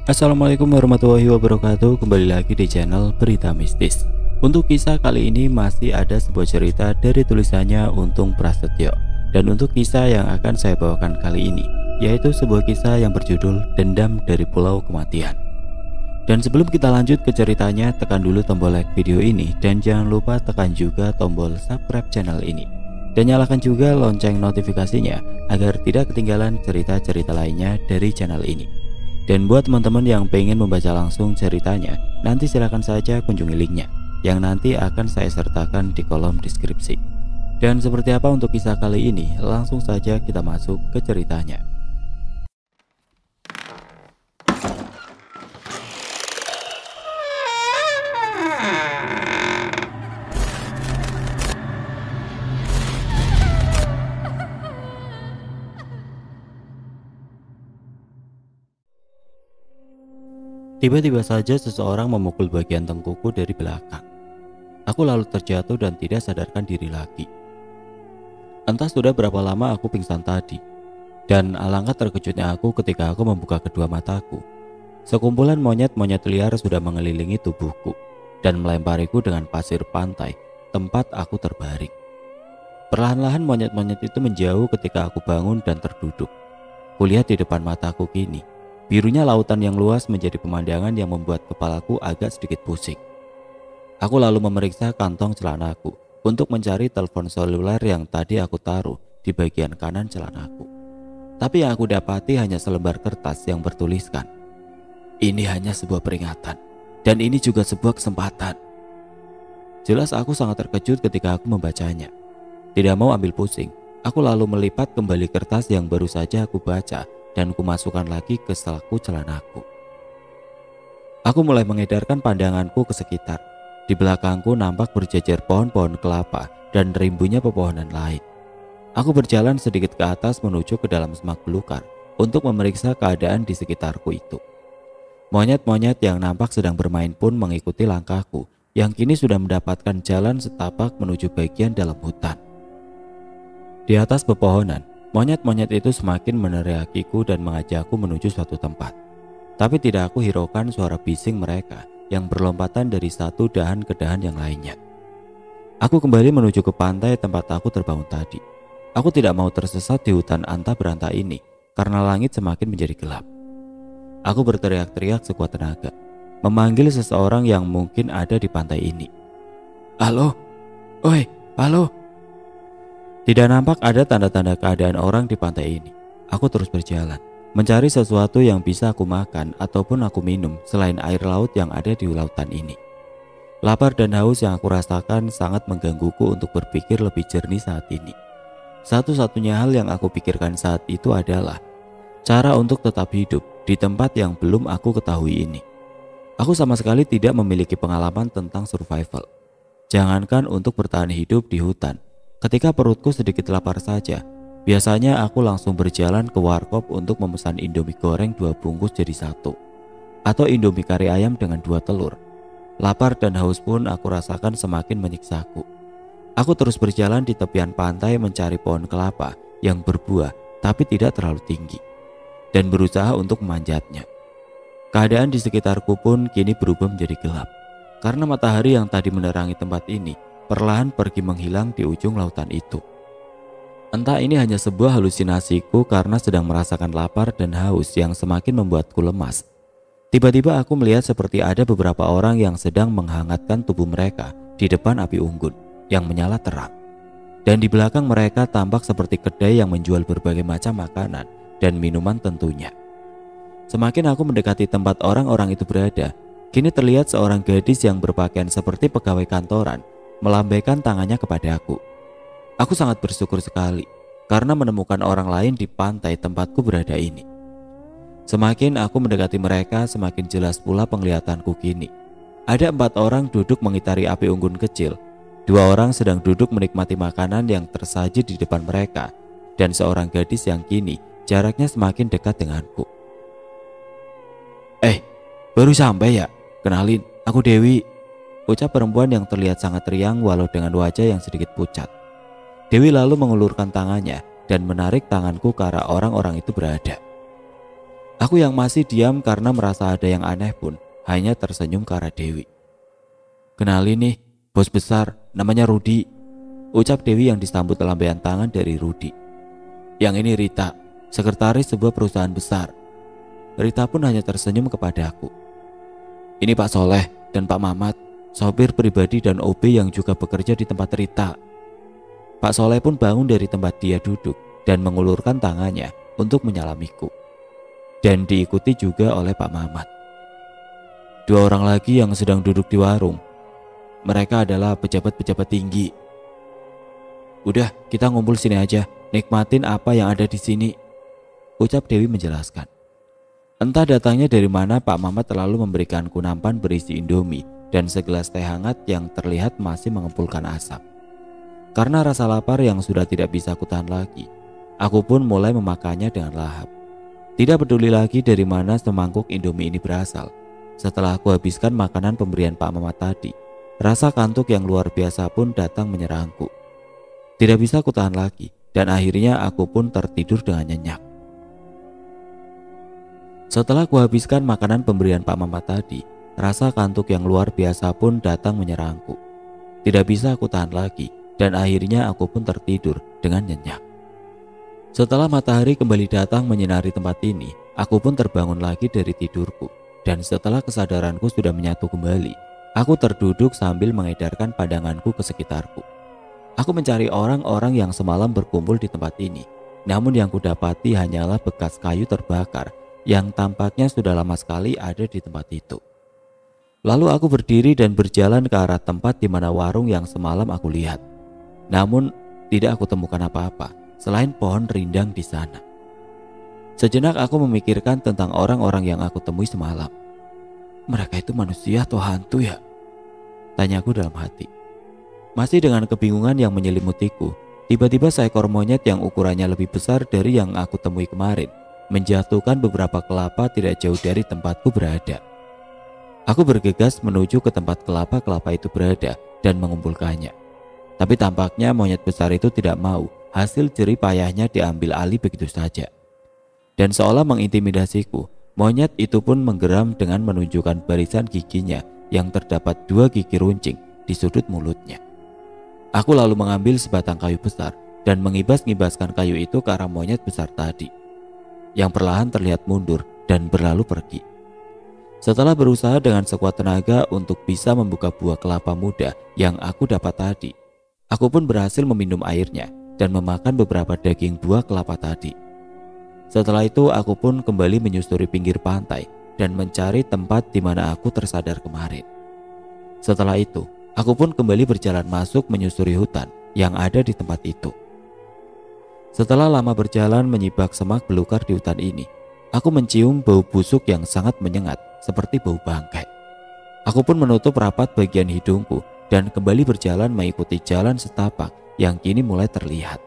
Assalamualaikum warahmatullahi wabarakatuh. Kembali lagi di channel Berita Mistis. Untuk kisah kali ini masih ada sebuah cerita dari tulisannya Untung Prasetyo. Dan untuk kisah yang akan saya bawakan kali ini, yaitu sebuah kisah yang berjudul Dendam dari Pulau Kematian. Dan sebelum kita lanjut ke ceritanya, tekan dulu tombol like video ini dan jangan lupa tekan juga tombol subscribe channel ini. Dan nyalakan juga lonceng notifikasinya agar tidak ketinggalan cerita-cerita lainnya dari channel ini. Dan buat teman-teman yang pengen membaca langsung ceritanya, nanti silahkan saja kunjungi linknya yang nanti akan saya sertakan di kolom deskripsi. Dan seperti apa untuk kisah kali ini, langsung saja kita masuk ke ceritanya. Tiba-tiba saja seseorang memukul bagian tengkukku dari belakang. Aku lalu terjatuh dan tidak sadarkan diri lagi. Entah sudah berapa lama aku pingsan tadi. Dan alangkah terkejutnya aku ketika aku membuka kedua mataku. Sekumpulan monyet-monyet liar sudah mengelilingi tubuhku dan melempariku dengan pasir pantai tempat aku terbaring. Perlahan-lahan monyet-monyet itu menjauh ketika aku bangun dan terduduk. Kulihat di depan mataku kini, birunya lautan yang luas menjadi pemandangan yang membuat kepalaku agak sedikit pusing. Aku lalu memeriksa kantong celanaku untuk mencari telepon seluler yang tadi aku taruh di bagian kanan celanaku. Tapi yang aku dapati hanya selembar kertas yang bertuliskan, "Ini hanya sebuah peringatan, dan ini juga sebuah kesempatan." Jelas aku sangat terkejut ketika aku membacanya. Tidak mau ambil pusing, aku lalu melipat kembali kertas yang baru saja aku baca dan kumasukkan lagi ke selku celanaku. Aku mulai mengedarkan pandanganku ke sekitar. Di belakangku nampak berjejer pohon-pohon kelapa dan rimbunya pepohonan lain. Aku berjalan sedikit ke atas menuju ke dalam semak belukar untuk memeriksa keadaan di sekitarku itu. Monyet-monyet yang nampak sedang bermain pun mengikuti langkahku yang kini sudah mendapatkan jalan setapak menuju bagian dalam hutan. Di atas pepohonan, monyet-monyet itu semakin meneriakiku dan mengajakku menuju suatu tempat. Tapi tidak aku hiraukan suara bising mereka yang berlompatan dari satu dahan ke dahan yang lainnya. Aku kembali menuju ke pantai tempat aku terbangun tadi. Aku tidak mau tersesat di hutan antah berantah ini karena langit semakin menjadi gelap. Aku berteriak-teriak sekuat tenaga, memanggil seseorang yang mungkin ada di pantai ini. "Halo? Oi, halo?" Tidak nampak ada tanda-tanda keadaan orang di pantai ini. Aku terus berjalan, mencari sesuatu yang bisa aku makan ataupun aku minum selain air laut yang ada di lautan ini. Lapar dan haus yang aku rasakan sangat menggangguku untuk berpikir lebih jernih saat ini. Satu-satunya hal yang aku pikirkan saat itu adalah cara untuk tetap hidup di tempat yang belum aku ketahui ini. Aku sama sekali tidak memiliki pengalaman tentang survival. Jangankan untuk bertahan hidup di hutan. Ketika perutku sedikit lapar saja, biasanya aku langsung berjalan ke warkop untuk memesan Indomie goreng 2 bungkus jadi 1, atau Indomie kari ayam dengan 2 telur. Lapar dan haus pun aku rasakan semakin menyiksaku. Aku terus berjalan di tepian pantai mencari pohon kelapa yang berbuah tapi tidak terlalu tinggi, dan berusaha untuk memanjatnya. Keadaan di sekitarku pun kini berubah menjadi gelap, karena matahari yang tadi menerangi tempat ini perlahan pergi menghilang di ujung lautan itu. Entah ini hanya sebuah halusinasiku karena sedang merasakan lapar dan haus yang semakin membuatku lemas. Tiba-tiba aku melihat seperti ada beberapa orang yang sedang menghangatkan tubuh mereka di depan api unggun yang menyala terang. Dan di belakang mereka tampak seperti kedai yang menjual berbagai macam makanan dan minuman tentunya. Semakin aku mendekati tempat orang-orang itu berada, kini terlihat seorang gadis yang berpakaian seperti pegawai kantoran melambaikan tangannya kepada aku. Aku sangat bersyukur sekali karena menemukan orang lain di pantai tempatku berada ini. Semakin aku mendekati mereka, semakin jelas pula penglihatanku kini. Ada 4 orang duduk mengitari api unggun kecil. 2 orang sedang duduk menikmati makanan yang tersaji di depan mereka, dan seorang gadis yang kini jaraknya semakin dekat denganku. Baru sampai ya? Kenalin, aku Dewi," ucap perempuan yang terlihat sangat riang walau dengan wajah yang sedikit pucat. Dewi lalu mengulurkan tangannya dan menarik tanganku ke arah orang-orang itu berada. Aku yang masih diam karena merasa ada yang aneh pun hanya tersenyum ke arah Dewi. "Kenalin nih, bos besar, namanya Rudi," ucap Dewi yang disambut lambaian tangan dari Rudi. "Yang ini Rita, sekretaris sebuah perusahaan besar." Rita pun hanya tersenyum kepada aku. "Ini Pak Soleh dan Pak Mamat, sopir pribadi dan OB yang juga bekerja di tempat Rita." Pak Soleh pun bangun dari tempat dia duduk dan mengulurkan tangannya untuk menyalamiku. Dan diikuti juga oleh Pak Mamat. Dua orang lagi yang sedang duduk di warung. Mereka adalah pejabat-pejabat tinggi. "Udah, kita ngumpul sini aja, nikmatin apa yang ada di sini," ucap Dewi menjelaskan. Entah datangnya dari mana, Pak Mamat terlalu memberikanku nampan berisi Indomie dan segelas teh hangat yang terlihat masih mengepulkan asap. Karena rasa lapar yang sudah tidak bisa kutahan lagi, aku pun mulai memakannya dengan lahap. Tidak peduli lagi dari mana semangkuk Indomie ini berasal. Setelah aku habiskan makanan pemberian Pak Mamat tadi, rasa kantuk yang luar biasa pun datang menyerangku. Tidak bisa kutahan lagi, dan akhirnya aku pun tertidur dengan nyenyak. Setelah aku habiskan makanan pemberian Pak Mamat tadi, rasa kantuk yang luar biasa pun datang menyerangku. Tidak bisa aku tahan lagi, dan akhirnya aku pun tertidur dengan nyenyak. Setelah matahari kembali datang menyinari tempat ini, aku pun terbangun lagi dari tidurku. Dan setelah kesadaranku sudah menyatu kembali, aku terduduk sambil mengedarkan pandanganku ke sekitarku. Aku mencari orang-orang yang semalam berkumpul di tempat ini. Namun yang kudapati hanyalah bekas kayu terbakar yang tampaknya sudah lama sekali ada di tempat itu. Lalu aku berdiri dan berjalan ke arah tempat di mana warung yang semalam aku lihat. Namun tidak aku temukan apa-apa selain pohon rindang di sana. Sejenak aku memikirkan tentang orang-orang yang aku temui semalam. Mereka itu manusia atau hantu ya? Tanyaku dalam hati. Masih dengan kebingungan yang menyelimutiku, tiba-tiba seekor monyet yang ukurannya lebih besar dari yang aku temui kemarin menjatuhkan beberapa kelapa tidak jauh dari tempatku berada. Aku bergegas menuju ke tempat kelapa-kelapa itu berada dan mengumpulkannya. Tapi tampaknya monyet besar itu tidak mau hasil jerih payahnya diambil alih begitu saja. Dan seolah mengintimidasiku, monyet itu pun menggeram dengan menunjukkan barisan giginya yang terdapat 2 gigi runcing di sudut mulutnya. Aku lalu mengambil sebatang kayu besar dan mengibas-ngibaskan kayu itu ke arah monyet besar tadi, yang perlahan terlihat mundur dan berlalu pergi. Setelah berusaha dengan sekuat tenaga untuk bisa membuka buah kelapa muda yang aku dapat tadi, aku pun berhasil meminum airnya dan memakan beberapa daging buah kelapa tadi. Setelah itu aku pun kembali menyusuri pinggir pantai dan mencari tempat di mana aku tersadar kemarin. Setelah itu, aku pun kembali berjalan masuk menyusuri hutan yang ada di tempat itu. Setelah lama berjalan menyibak semak belukar di hutan ini, aku mencium bau busuk yang sangat menyengat seperti bau bangkai. Aku pun menutup rapat bagian hidungku dan kembali berjalan mengikuti jalan setapak yang kini mulai terlihat.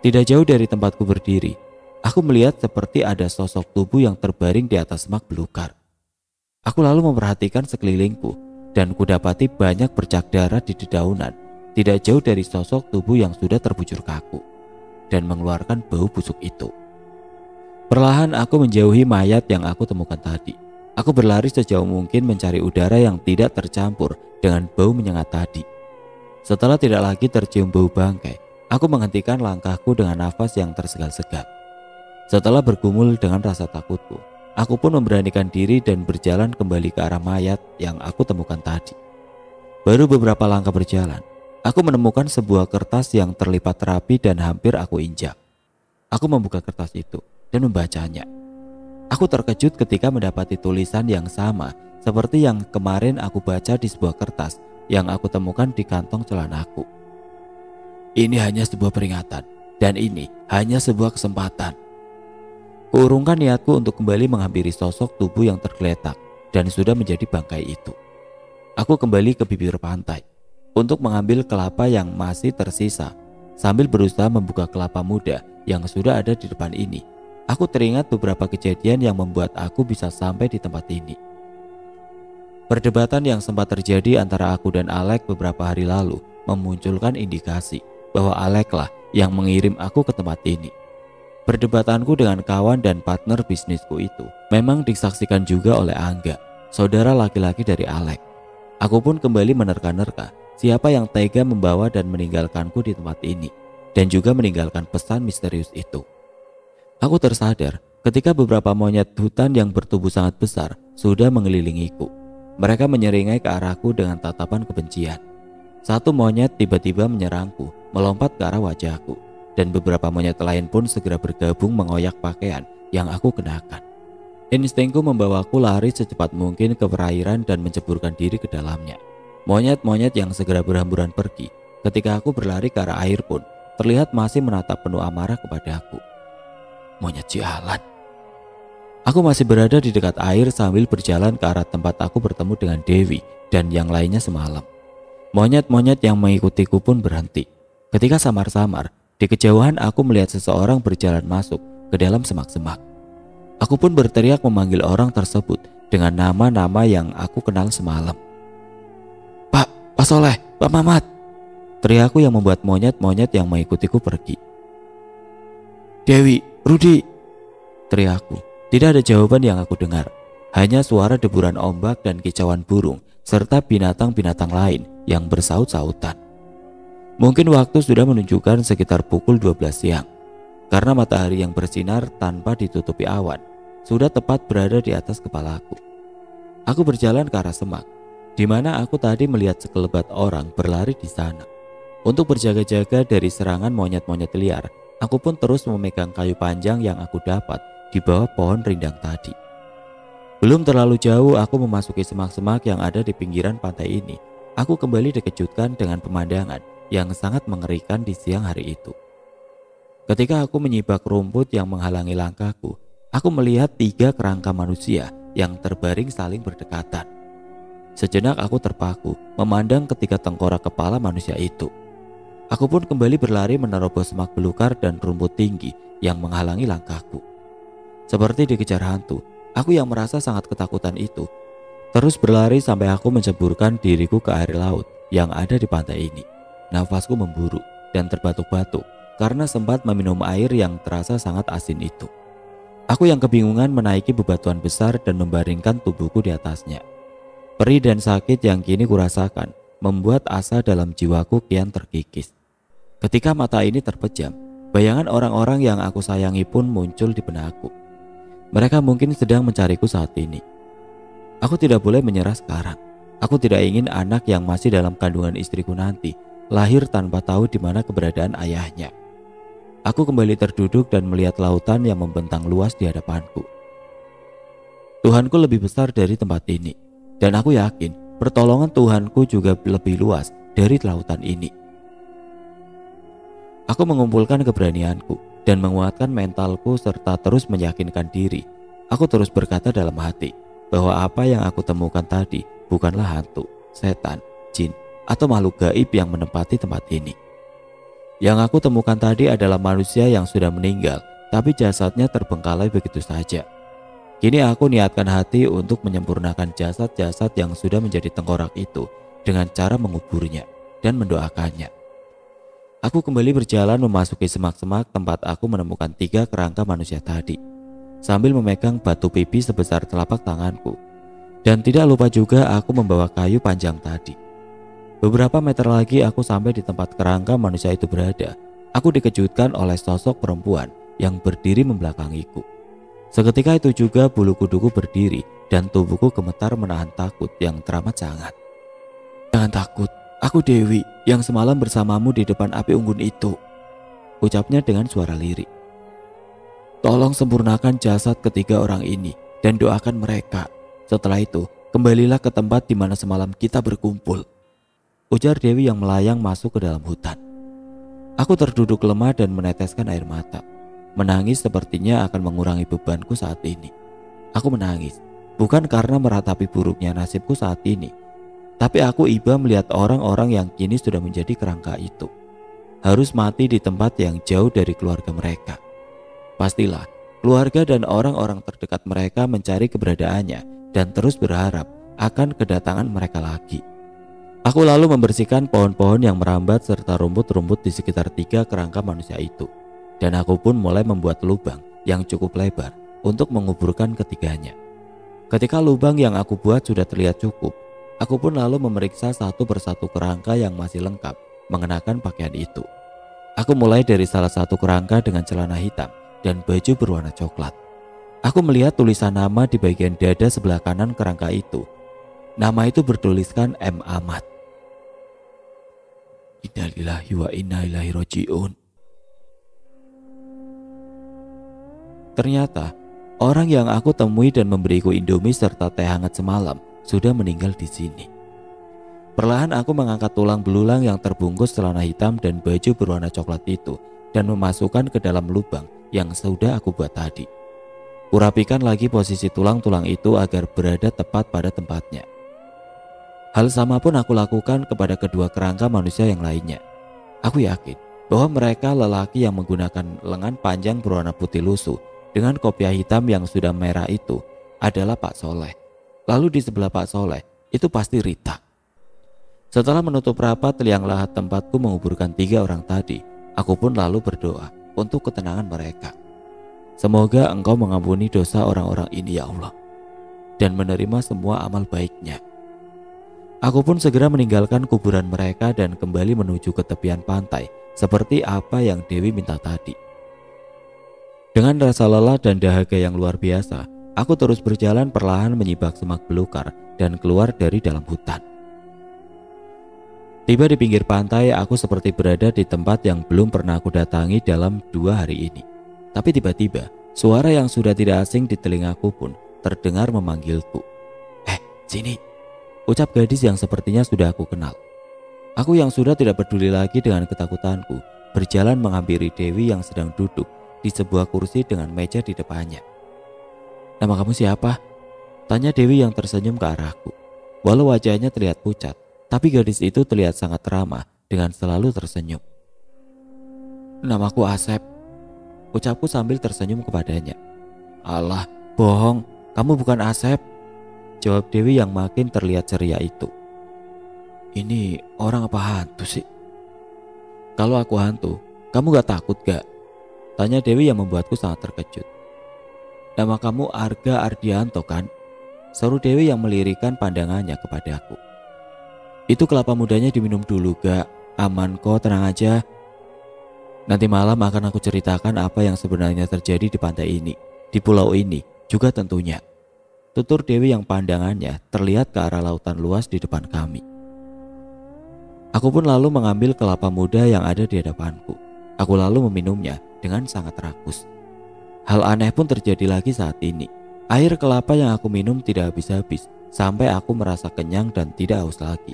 Tidak jauh dari tempatku berdiri, aku melihat seperti ada sosok tubuh yang terbaring di atas semak belukar. Aku lalu memperhatikan sekelilingku dan kudapati banyak bercak darah di dedaunan tidak jauh dari sosok tubuh yang sudah terbujur kaku dan mengeluarkan bau busuk itu. Perlahan aku menjauhi mayat yang aku temukan tadi. Aku berlari sejauh mungkin mencari udara yang tidak tercampur dengan bau menyengat tadi. Setelah tidak lagi tercium bau bangkai, aku menghentikan langkahku dengan nafas yang tersegal-segal. Setelah bergumul dengan rasa takutku, aku pun memberanikan diri dan berjalan kembali ke arah mayat yang aku temukan tadi. Baru beberapa langkah berjalan, aku menemukan sebuah kertas yang terlipat rapi dan hampir aku injak. Aku membuka kertas itu dan membacanya. Aku terkejut ketika mendapati tulisan yang sama seperti yang kemarin aku baca di sebuah kertas yang aku temukan di kantong celanaku. Ini hanya sebuah peringatan dan ini hanya sebuah kesempatan. Kuurungkan niatku untuk kembali menghampiri sosok tubuh yang tergeletak dan sudah menjadi bangkai itu. Aku kembali ke bibir pantai untuk mengambil kelapa yang masih tersisa. Sambil berusaha membuka kelapa muda yang sudah ada di depan ini, aku teringat beberapa kejadian yang membuat aku bisa sampai di tempat ini. Perdebatan yang sempat terjadi antara aku dan Alek beberapa hari lalu memunculkan indikasi bahwa Alek lah yang mengirim aku ke tempat ini. Perdebatanku dengan kawan dan partner bisnisku itu memang disaksikan juga oleh Angga, saudara laki-laki dari Alek. Aku pun kembali menerka-nerka siapa yang tega membawa dan meninggalkanku di tempat ini, dan juga meninggalkan pesan misterius itu. Aku tersadar ketika beberapa monyet hutan yang bertubuh sangat besar sudah mengelilingiku. Mereka menyeringai ke arahku dengan tatapan kebencian. Satu monyet tiba-tiba menyerangku, melompat ke arah wajahku, dan beberapa monyet lain pun segera bergabung mengoyak pakaian yang aku kenakan. Instingku membawaku lari secepat mungkin ke perairan dan menceburkan diri ke dalamnya. Monyet-monyet yang segera berhamburan pergi. Ketika aku berlari ke arah air pun terlihat masih menatap penuh amarah kepadaku. Monyet sialan. Aku masih berada di dekat air sambil berjalan ke arah tempat aku bertemu dengan Dewi dan yang lainnya semalam. Monyet-monyet yang mengikutiku pun berhenti. Ketika samar-samar, di kejauhan aku melihat seseorang berjalan masuk ke dalam semak-semak. Aku pun berteriak memanggil orang tersebut dengan nama-nama yang aku kenal semalam. Pak Soleh, Pak Mamat. Teriakku yang membuat monyet-monyet yang mengikutiku pergi. Dewi, Rudi, teriakku. Tidak ada jawaban yang aku dengar, hanya suara deburan ombak dan kicauan burung serta binatang-binatang lain yang bersaut-sautan. Mungkin waktu sudah menunjukkan sekitar pukul 12 siang, karena matahari yang bersinar tanpa ditutupi awan sudah tepat berada di atas kepalaku. Aku berjalan ke arah semak, di mana aku tadi melihat sekelebat orang berlari di sana. Untuk berjaga-jaga dari serangan monyet-monyet liar, aku pun terus memegang kayu panjang yang aku dapat di bawah pohon rindang tadi. Belum terlalu jauh aku memasuki semak-semak yang ada di pinggiran pantai ini. Aku kembali dikejutkan dengan pemandangan yang sangat mengerikan di siang hari itu. Ketika aku menyibak rumput yang menghalangi langkahku, aku melihat 3 kerangka manusia yang terbaring saling berdekatan. Sejenak aku terpaku memandang ketiga tengkorak kepala manusia itu. Aku pun kembali berlari menerobos semak belukar dan rumput tinggi yang menghalangi langkahku. Seperti dikejar hantu, aku yang merasa sangat ketakutan itu terus berlari sampai aku menceburkan diriku ke air laut yang ada di pantai ini. Nafasku memburu dan terbatuk-batuk karena sempat meminum air yang terasa sangat asin itu. Aku yang kebingungan menaiki bebatuan besar dan membaringkan tubuhku di atasnya. Perih dan sakit yang kini kurasakan membuat asa dalam jiwaku kian terkikis. Ketika mata ini terpejam, bayangan orang-orang yang aku sayangi pun muncul di benakku. Mereka mungkin sedang mencariku saat ini. Aku tidak boleh menyerah sekarang. Aku tidak ingin anak yang masih dalam kandungan istriku nanti lahir tanpa tahu di mana keberadaan ayahnya. Aku kembali terduduk dan melihat lautan yang membentang luas di hadapanku. Tuhanku lebih besar dari tempat ini, dan aku yakin pertolongan Tuhanku juga lebih luas dari lautan ini. Aku mengumpulkan keberanianku dan menguatkan mentalku serta terus meyakinkan diri. Aku terus berkata dalam hati bahwa apa yang aku temukan tadi bukanlah hantu, setan, jin, atau makhluk gaib yang menempati tempat ini. Yang aku temukan tadi adalah manusia yang sudah meninggal, tapi jasadnya terbengkalai begitu saja. Kini aku niatkan hati untuk menyempurnakan jasad-jasad yang sudah menjadi tengkorak itu dengan cara menguburnya dan mendoakannya. Aku kembali berjalan memasuki semak-semak tempat aku menemukan 3 kerangka manusia tadi, sambil memegang batu pipi sebesar telapak tanganku. Dan tidak lupa juga aku membawa kayu panjang tadi. Beberapa meter lagi aku sampai di tempat kerangka manusia itu berada. Aku dikejutkan oleh sosok perempuan yang berdiri membelakangiku. Seketika itu juga bulu kuduku berdiri dan tubuhku gemetar menahan takut yang teramat sangat. Jangan takut. Aku Dewi yang semalam bersamamu di depan api unggun itu, ucapnya dengan suara lirik. Tolong sempurnakan jasad ketiga orang ini dan doakan mereka. Setelah itu, kembalilah ke tempat di mana semalam kita berkumpul, ujar Dewi yang melayang masuk ke dalam hutan. Aku terduduk lemah dan meneteskan air mata. Menangis sepertinya akan mengurangi bebanku saat ini. Aku menangis, bukan karena meratapi buruknya nasibku saat ini, tapi aku iba melihat orang-orang yang kini sudah menjadi kerangka itu harus mati di tempat yang jauh dari keluarga mereka. Pastilah keluarga dan orang-orang terdekat mereka mencari keberadaannya dan terus berharap akan kedatangan mereka lagi. Aku lalu membersihkan pohon-pohon yang merambat serta rumput-rumput di sekitar 3 kerangka manusia itu. dan aku pun mulai membuat lubang yang cukup lebar untuk menguburkan ketiganya. Ketika lubang yang aku buat sudah terlihat cukup, aku pun lalu memeriksa satu persatu kerangka yang masih lengkap mengenakan pakaian itu. Aku mulai dari salah satu kerangka dengan celana hitam dan baju berwarna coklat. Aku melihat tulisan nama di bagian dada sebelah kanan kerangka itu. Nama itu bertuliskan M. Ahmad. Innalillahi wa inna ilaihi raji'un. Ternyata orang yang aku temui dan memberiku Indomie serta teh hangat semalam sudah meninggal di sini. Perlahan aku mengangkat tulang belulang yang terbungkus celana hitam dan baju berwarna coklat itu dan memasukkan ke dalam lubang yang sudah aku buat tadi. Kurapikan lagi posisi tulang-tulang itu agar berada tepat pada tempatnya. Hal sama pun aku lakukan kepada kedua kerangka manusia yang lainnya. Aku yakin bahwa mereka lelaki yang menggunakan lengan panjang berwarna putih lusuh dengan kopiah hitam yang sudah merah itu adalah Pak Soleh. Lalu di sebelah Pak Soleh itu pasti Rita. Setelah menutup rapat liang lahat tempatku menguburkan 3 orang tadi, aku pun lalu berdoa untuk ketenangan mereka. Semoga Engkau mengampuni dosa orang-orang ini ya Allah, dan menerima semua amal baiknya. Aku pun segera meninggalkan kuburan mereka dan kembali menuju ke tepian pantai seperti apa yang Dewi minta tadi. Dengan rasa lelah dan dahaga yang luar biasa, aku terus berjalan perlahan menyibak semak belukar dan keluar dari dalam hutan. Tiba di pinggir pantai, aku seperti berada di tempat yang belum pernah aku datangi dalam 2 hari ini. Tapi tiba-tiba, suara yang sudah tidak asing di telingaku pun terdengar memanggilku. Sini, ucap gadis yang sepertinya sudah aku kenal. Aku yang sudah tidak peduli lagi dengan ketakutanku, berjalan menghampiri Dewi yang sedang duduk di sebuah kursi dengan meja di depannya. Nama kamu siapa? Tanya Dewi yang tersenyum ke arahku. Walau wajahnya terlihat pucat, tapi gadis itu terlihat sangat ramah dengan selalu tersenyum. Namaku Asep, ucapku sambil tersenyum kepadanya. Alah, bohong, kamu bukan Asep, jawab Dewi yang makin terlihat ceria itu. Ini orang apa hantu sih? Kalau aku hantu, kamu gak takut gak? Tanya Dewi yang membuatku sangat terkejut. Nama kamu Arga Ardianto kan? Seru Dewi yang melirikan pandangannya kepadaku. Itu kelapa mudanya diminum dulu gak? Aman kok, tenang aja. Nanti malam akan aku ceritakan apa yang sebenarnya terjadi di pantai ini, di pulau ini juga tentunya. Tutur Dewi yang pandangannya terlihat ke arah lautan luas di depan kami. Aku pun lalu mengambil kelapa muda yang ada di hadapanku. Aku lalu meminumnya dengan sangat rakus. Hal aneh pun terjadi lagi saat ini. Air kelapa yang aku minum tidak habis-habis sampai aku merasa kenyang dan tidak haus lagi.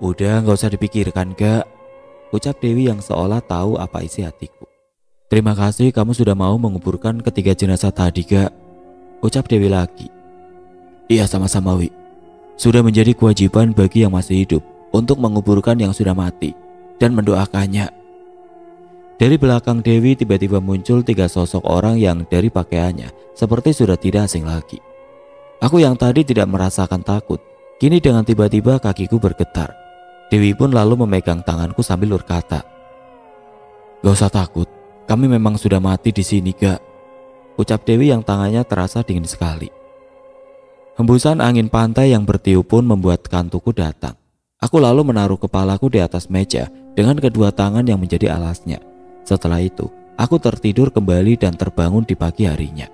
Udah gak usah dipikirkan gak, ucap Dewi yang seolah tahu apa isi hatiku. Terima kasih kamu sudah mau menguburkan ketiga jenazah tadi gak, ucap Dewi lagi. Iya sama-sama Wi, sudah menjadi kewajiban bagi yang masih hidup untuk menguburkan yang sudah mati dan mendoakannya. Dari belakang Dewi tiba-tiba muncul 3 sosok orang yang dari pakaiannya seperti sudah tidak asing lagi. Aku yang tadi tidak merasakan takut, kini dengan tiba-tiba kakiku bergetar. Dewi pun lalu memegang tanganku sambil berkata, "Gak usah takut, kami memang sudah mati di sini gak?" Ucap Dewi yang tangannya terasa dingin sekali. Hembusan angin pantai yang bertiup pun membuat kantukku datang. Aku lalu menaruh kepalaku di atas meja dengan kedua tangan yang menjadi alasnya. Setelah itu, aku tertidur kembali dan terbangun di pagi harinya.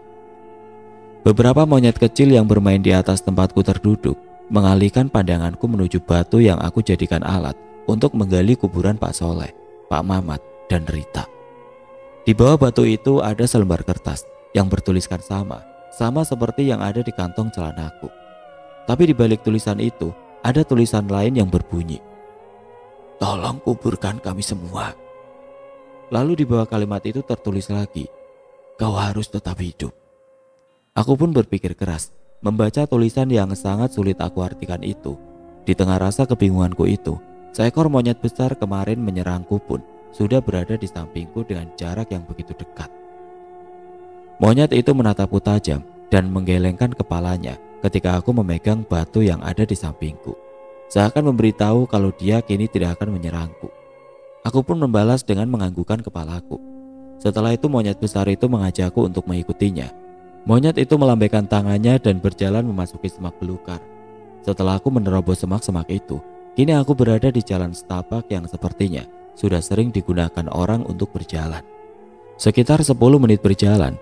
Beberapa monyet kecil yang bermain di atas tempatku terduduk mengalihkan pandanganku menuju batu yang aku jadikan alat untuk menggali kuburan Pak Soleh, Pak Mamat, dan Rita. Di bawah batu itu ada selembar kertas yang bertuliskan sama seperti yang ada di kantong celanaku. Tapi di balik tulisan itu ada tulisan lain yang berbunyi, "Tolong kuburkan kami semua." Lalu di bawah kalimat itu tertulis lagi, "Kau harus tetap hidup." Aku pun berpikir keras membaca tulisan yang sangat sulit aku artikan itu. Di tengah rasa kebingunganku itu, seekor monyet besar kemarin menyerangku pun sudah berada di sampingku dengan jarak yang begitu dekat. Monyet itu menatapku tajam dan menggelengkan kepalanya ketika aku memegang batu yang ada di sampingku, seakan memberitahu kalau dia kini tidak akan menyerangku. Aku pun membalas dengan menganggukkan kepalaku. Setelah itu monyet besar itu mengajakku untuk mengikutinya. Monyet itu melambaikan tangannya dan berjalan memasuki semak belukar. Setelah aku menerobos semak-semak itu, kini aku berada di jalan setapak yang sepertinya sudah sering digunakan orang untuk berjalan. Sekitar 10 menit berjalan,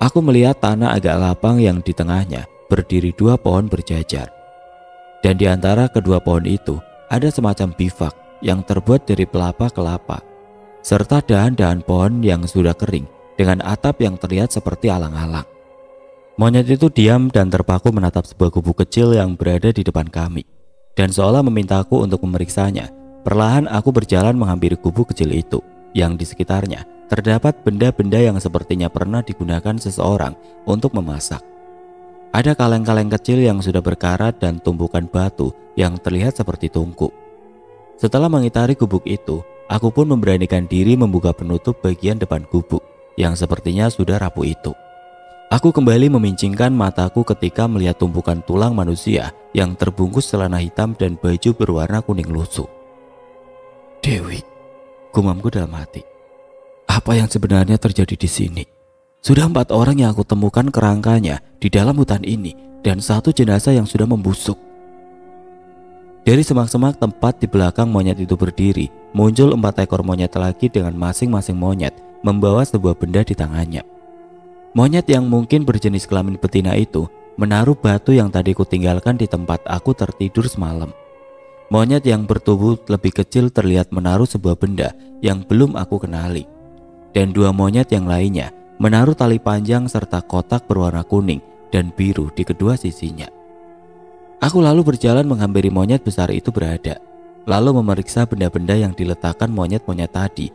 aku melihat tanah agak lapang yang di tengahnya berdiri 2 pohon berjajar. Dan di antara kedua pohon itu ada semacam bivak yang terbuat dari pelapa kelapa, serta dahan-dahan pohon yang sudah kering dengan atap yang terlihat seperti alang-alang. Monyet itu diam dan terpaku menatap sebuah gubuk kecil yang berada di depan kami. Dan seolah memintaku untuk memeriksanya, perlahan aku berjalan menghampiri gubuk kecil itu, yang di sekitarnya terdapat benda-benda yang sepertinya pernah digunakan seseorang untuk memasak. Ada kaleng-kaleng kecil yang sudah berkarat dan tumpukan batu yang terlihat seperti tungku. Setelah mengitari gubuk itu, aku pun memberanikan diri membuka penutup bagian depan gubuk yang sepertinya sudah rapuh itu. Aku kembali memincingkan mataku ketika melihat tumpukan tulang manusia yang terbungkus celana hitam dan baju berwarna kuning lusuh. Dewi, gumamku dalam hati. Apa yang sebenarnya terjadi di sini? Sudah 4 orang yang aku temukan kerangkanya di dalam hutan ini dan 1 jenazah yang sudah membusuk. Dari semak-semak tempat di belakang monyet itu berdiri, muncul 4 ekor monyet lagi dengan masing-masing monyet membawa sebuah benda di tangannya. Monyet yang mungkin berjenis kelamin betina itu menaruh batu yang tadi kutinggalkan di tempat aku tertidur semalam. Monyet yang bertubuh lebih kecil terlihat menaruh sebuah benda yang belum aku kenali. Dan 2 monyet yang lainnya menaruh tali panjang serta kotak berwarna kuning dan biru di kedua sisinya. Aku lalu berjalan menghampiri monyet besar itu berada, lalu memeriksa benda-benda yang diletakkan monyet-monyet tadi.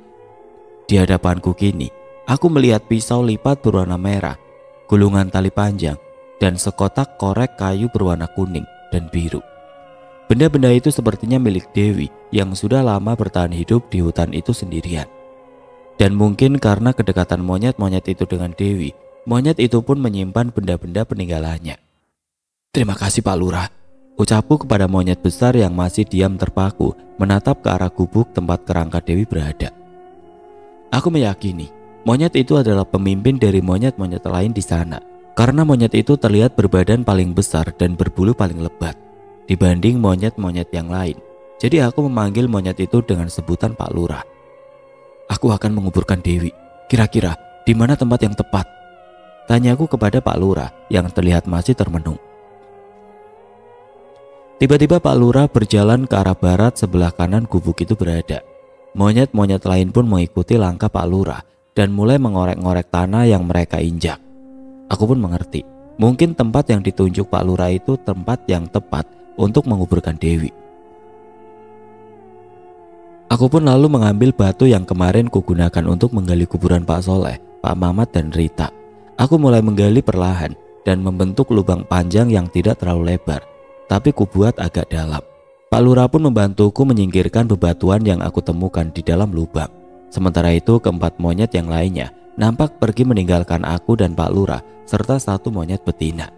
Di hadapanku kini, aku melihat pisau lipat berwarna merah, gulungan tali panjang, dan sekotak korek kayu berwarna kuning dan biru. Benda-benda itu sepertinya milik Dewi yang sudah lama bertahan hidup di hutan itu sendirian. Dan mungkin karena kedekatan monyet-monyet itu dengan Dewi, monyet itu pun menyimpan benda-benda peninggalannya. Terima kasih Pak Lurah, ucapku kepada monyet besar yang masih diam terpaku menatap ke arah gubuk tempat kerangka Dewi berada. Aku meyakini monyet itu adalah pemimpin dari monyet-monyet lain di sana, karena monyet itu terlihat berbadan paling besar dan berbulu paling lebat dibanding monyet-monyet yang lain. Jadi aku memanggil monyet itu dengan sebutan Pak Lurah. Aku akan menguburkan Dewi. Kira-kira di mana tempat yang tepat? Tanyaku kepada Pak Lurah yang terlihat masih termenung. Tiba-tiba Pak Lurah berjalan ke arah barat sebelah kanan gubuk itu berada. Monyet-monyet lain pun mengikuti langkah Pak Lurah dan mulai mengorek-ngorek tanah yang mereka injak. Aku pun mengerti, mungkin tempat yang ditunjuk Pak Lurah itu tempat yang tepat untuk menguburkan Dewi. Aku pun lalu mengambil batu yang kemarin kugunakan untuk menggali kuburan Pak Soleh, Pak Mamat dan Rita. Aku mulai menggali perlahan dan membentuk lubang panjang yang tidak terlalu lebar, tapi kubuat agak dalam. Pak Lurah pun membantuku menyingkirkan bebatuan yang aku temukan di dalam lubang. Sementara itu 4 monyet yang lainnya nampak pergi meninggalkan aku dan Pak Lurah serta 1 monyet betina.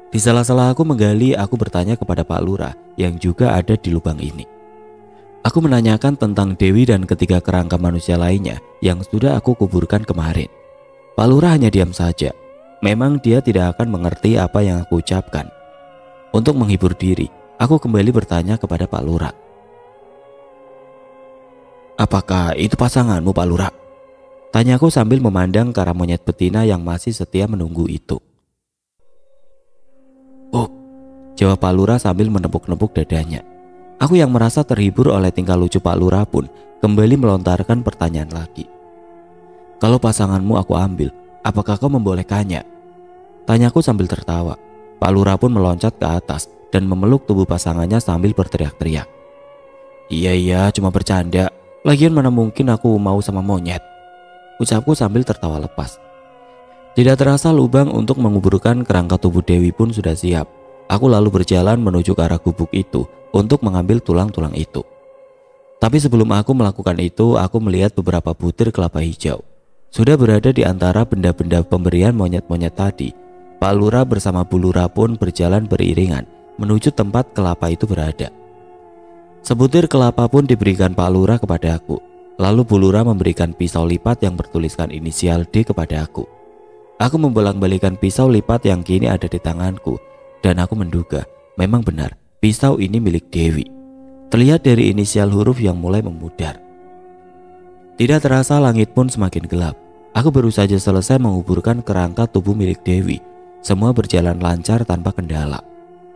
Di sela-sela aku menggali, aku bertanya kepada Pak Lurah yang juga ada di lubang ini. Aku menanyakan tentang Dewi dan ketiga kerangka manusia lainnya yang sudah aku kuburkan kemarin. Pak Lurah hanya diam saja. Memang dia tidak akan mengerti apa yang aku ucapkan. Untuk menghibur diri, aku kembali bertanya kepada Pak Lurah. Apakah itu pasanganmu Pak Lurah? Tanyaku sambil memandang ke arah monyet betina yang masih setia menunggu itu. Oh, jawab Pak Lurah sambil menepuk-nepuk dadanya. Aku yang merasa terhibur oleh tingkah lucu Pak Lurah pun kembali melontarkan pertanyaan lagi. Kalau pasanganmu aku ambil, apakah kau membolehkannya? Tanyaku sambil tertawa. Pak Lurah pun meloncat ke atas dan memeluk tubuh pasangannya sambil berteriak-teriak. Iya, cuma bercanda. Lagian mana mungkin aku mau sama monyet? Ucapku sambil tertawa lepas. Tidak terasa lubang untuk menguburkan kerangka tubuh Dewi pun sudah siap. Aku lalu berjalan menuju ke arah gubuk itu untuk mengambil tulang-tulang itu. Tapi sebelum aku melakukan itu, aku melihat beberapa butir kelapa hijau sudah berada di antara benda-benda pemberian monyet-monyet tadi. Pak Lurah bersama Bu Lurah pun berjalan beriringan menuju tempat kelapa itu berada. Sebutir kelapa pun diberikan Pak Lurah kepada aku. Lalu Bulura memberikan pisau lipat yang bertuliskan inisial D kepada aku. Aku membolak-balikan pisau lipat yang kini ada di tanganku, dan aku menduga memang benar pisau ini milik Dewi. Terlihat dari inisial huruf yang mulai memudar. Tidak terasa langit pun semakin gelap. Aku baru saja selesai menguburkan kerangka tubuh milik Dewi. Semua berjalan lancar tanpa kendala.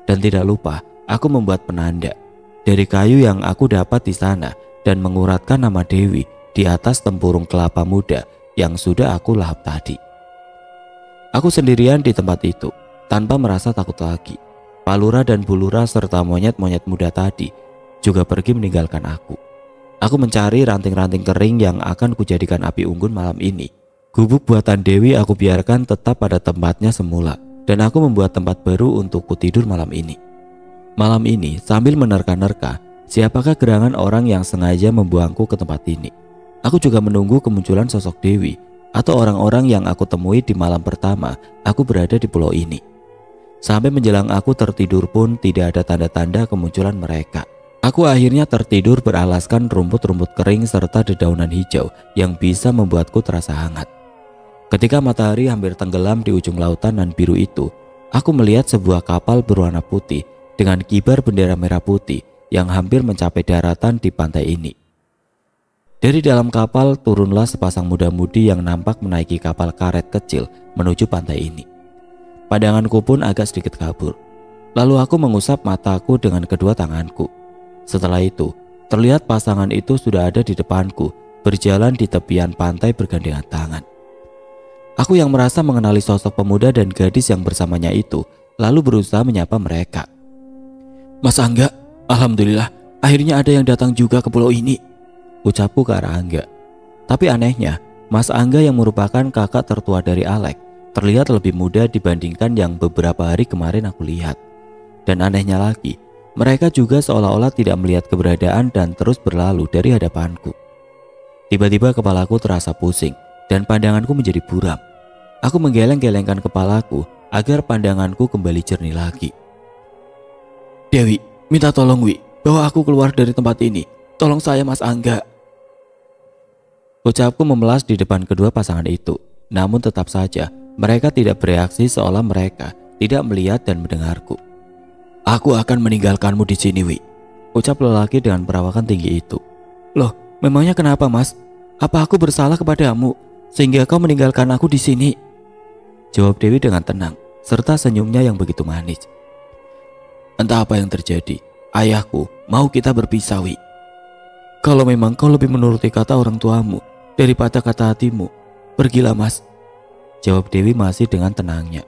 Dan tidak lupa, aku membuat penanda dari kayu yang aku dapat di sana dan menguratkan nama Dewi di atas tempurung kelapa muda yang sudah aku lahap tadi. Aku sendirian di tempat itu, tanpa merasa takut lagi. Pak Lurah dan Bu Lurah serta monyet-monyet muda tadi juga pergi meninggalkan aku. Aku mencari ranting-ranting kering yang akan kujadikan api unggun malam ini. Gubuk buatan Dewi aku biarkan tetap pada tempatnya semula, dan aku membuat tempat baru untuk kutidur malam ini. Malam ini sambil menerka-nerka, siapakah gerangan orang yang sengaja membuangku ke tempat ini. Aku juga menunggu kemunculan sosok Dewi atau orang-orang yang aku temui di malam pertama aku berada di pulau ini. Sampai menjelang aku tertidur pun tidak ada tanda-tanda kemunculan mereka. Aku akhirnya tertidur beralaskan rumput-rumput kering serta dedaunan hijau yang bisa membuatku terasa hangat. Ketika matahari hampir tenggelam di ujung lautan nan biru itu, aku melihat sebuah kapal berwarna putih dengan kibar bendera merah putih yang hampir mencapai daratan di pantai ini. Dari dalam kapal turunlah sepasang muda-mudi yang nampak menaiki kapal karet kecil menuju pantai ini. Pandanganku pun agak sedikit kabur. Lalu aku mengusap mataku dengan kedua tanganku. Setelah itu, terlihat pasangan itu sudah ada di depanku, berjalan di tepian pantai bergandengan tangan. Aku yang merasa mengenali sosok pemuda dan gadis yang bersamanya itu, lalu berusaha menyapa mereka. "Mas Angga, alhamdulillah, akhirnya ada yang datang juga ke pulau ini," ucapku ke arah Angga. Tapi anehnya, Mas Angga yang merupakan kakak tertua dari Alek, terlihat lebih muda dibandingkan yang beberapa hari kemarin aku lihat. Dan anehnya lagi, mereka juga seolah-olah tidak melihat keberadaan dan terus berlalu dari hadapanku. Tiba-tiba kepalaku terasa pusing dan pandanganku menjadi buram. Aku menggeleng-gelengkan kepalaku agar pandanganku kembali jernih lagi. "Dewi, minta tolong Wi, bawa aku keluar dari tempat ini. Tolong saya Mas Angga." Ucapku memelas di depan kedua pasangan itu. Namun tetap saja mereka tidak bereaksi seolah mereka tidak melihat dan mendengarku. "Aku akan meninggalkanmu di sini, Wi," ucap lelaki dengan perawakan tinggi itu. "Loh, memangnya kenapa Mas? Apa aku bersalah kepadamu sehingga kau meninggalkan aku di sini?" Jawab Dewi dengan tenang serta senyumnya yang begitu manis. "Entah apa yang terjadi, ayahku mau kita berpisah, Wi. Kalau memang kau lebih menuruti kata orang tuamu daripada kata hatimu, pergilah Mas," jawab Dewi masih dengan tenangnya.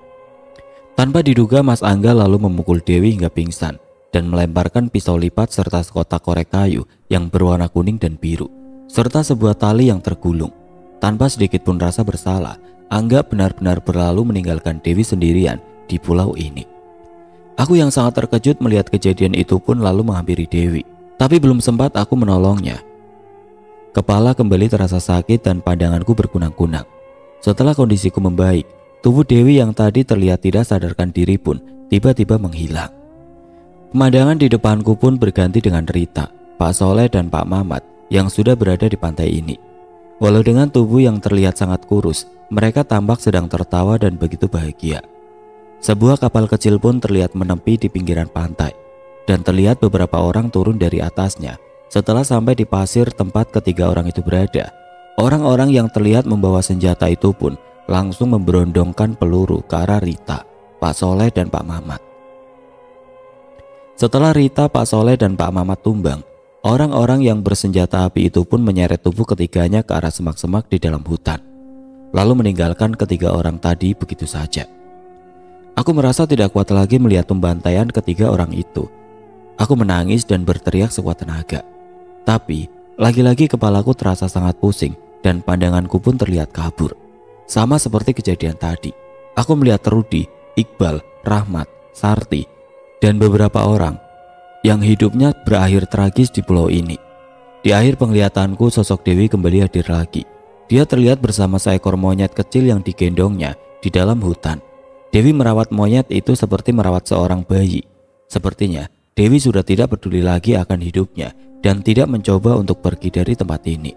Tanpa diduga Mas Angga lalu memukul Dewi hingga pingsan dan melemparkan pisau lipat serta sekotak korek kayu yang berwarna kuning dan biru serta sebuah tali yang tergulung. Tanpa sedikit pun rasa bersalah, Angga benar-benar berlalu meninggalkan Dewi sendirian di pulau ini. Aku yang sangat terkejut melihat kejadian itu pun lalu menghampiri Dewi, tapi belum sempat aku menolongnya. Kepala kembali terasa sakit dan pandanganku berkunang-kunang. Setelah kondisiku membaik, tubuh Dewi yang tadi terlihat tidak sadarkan diri pun tiba-tiba menghilang. Pemandangan di depanku pun berganti dengan Rita, Pak Soleh dan Pak Mamat yang sudah berada di pantai ini. Walau dengan tubuh yang terlihat sangat kurus, mereka tampak sedang tertawa dan begitu bahagia. Sebuah kapal kecil pun terlihat menepi di pinggiran pantai dan terlihat beberapa orang turun dari atasnya. Setelah sampai di pasir tempat ketiga orang itu berada, orang-orang yang terlihat membawa senjata itu pun langsung memberondongkan peluru ke arah Rita, Pak Soleh dan Pak Mamat. Setelah Rita, Pak Soleh dan Pak Mamat tumbang, orang-orang yang bersenjata api itu pun menyeret tubuh ketiganya ke arah semak-semak di dalam hutan, lalu meninggalkan ketiga orang tadi begitu saja. Aku merasa tidak kuat lagi melihat pembantaian ketiga orang itu. Aku menangis dan berteriak sekuat tenaga. Tapi lagi-lagi kepalaku terasa sangat pusing dan pandanganku pun terlihat kabur. Sama seperti kejadian tadi, aku melihat Rudi, Iqbal, Rahmat, Sarti, dan beberapa orang yang hidupnya berakhir tragis di pulau ini. Di akhir penglihatanku, sosok Dewi kembali hadir lagi. Dia terlihat bersama seekor monyet kecil yang digendongnya di dalam hutan. Dewi merawat monyet itu seperti merawat seorang bayi. Sepertinya Dewi sudah tidak peduli lagi akan hidupnya dan tidak mencoba untuk pergi dari tempat ini.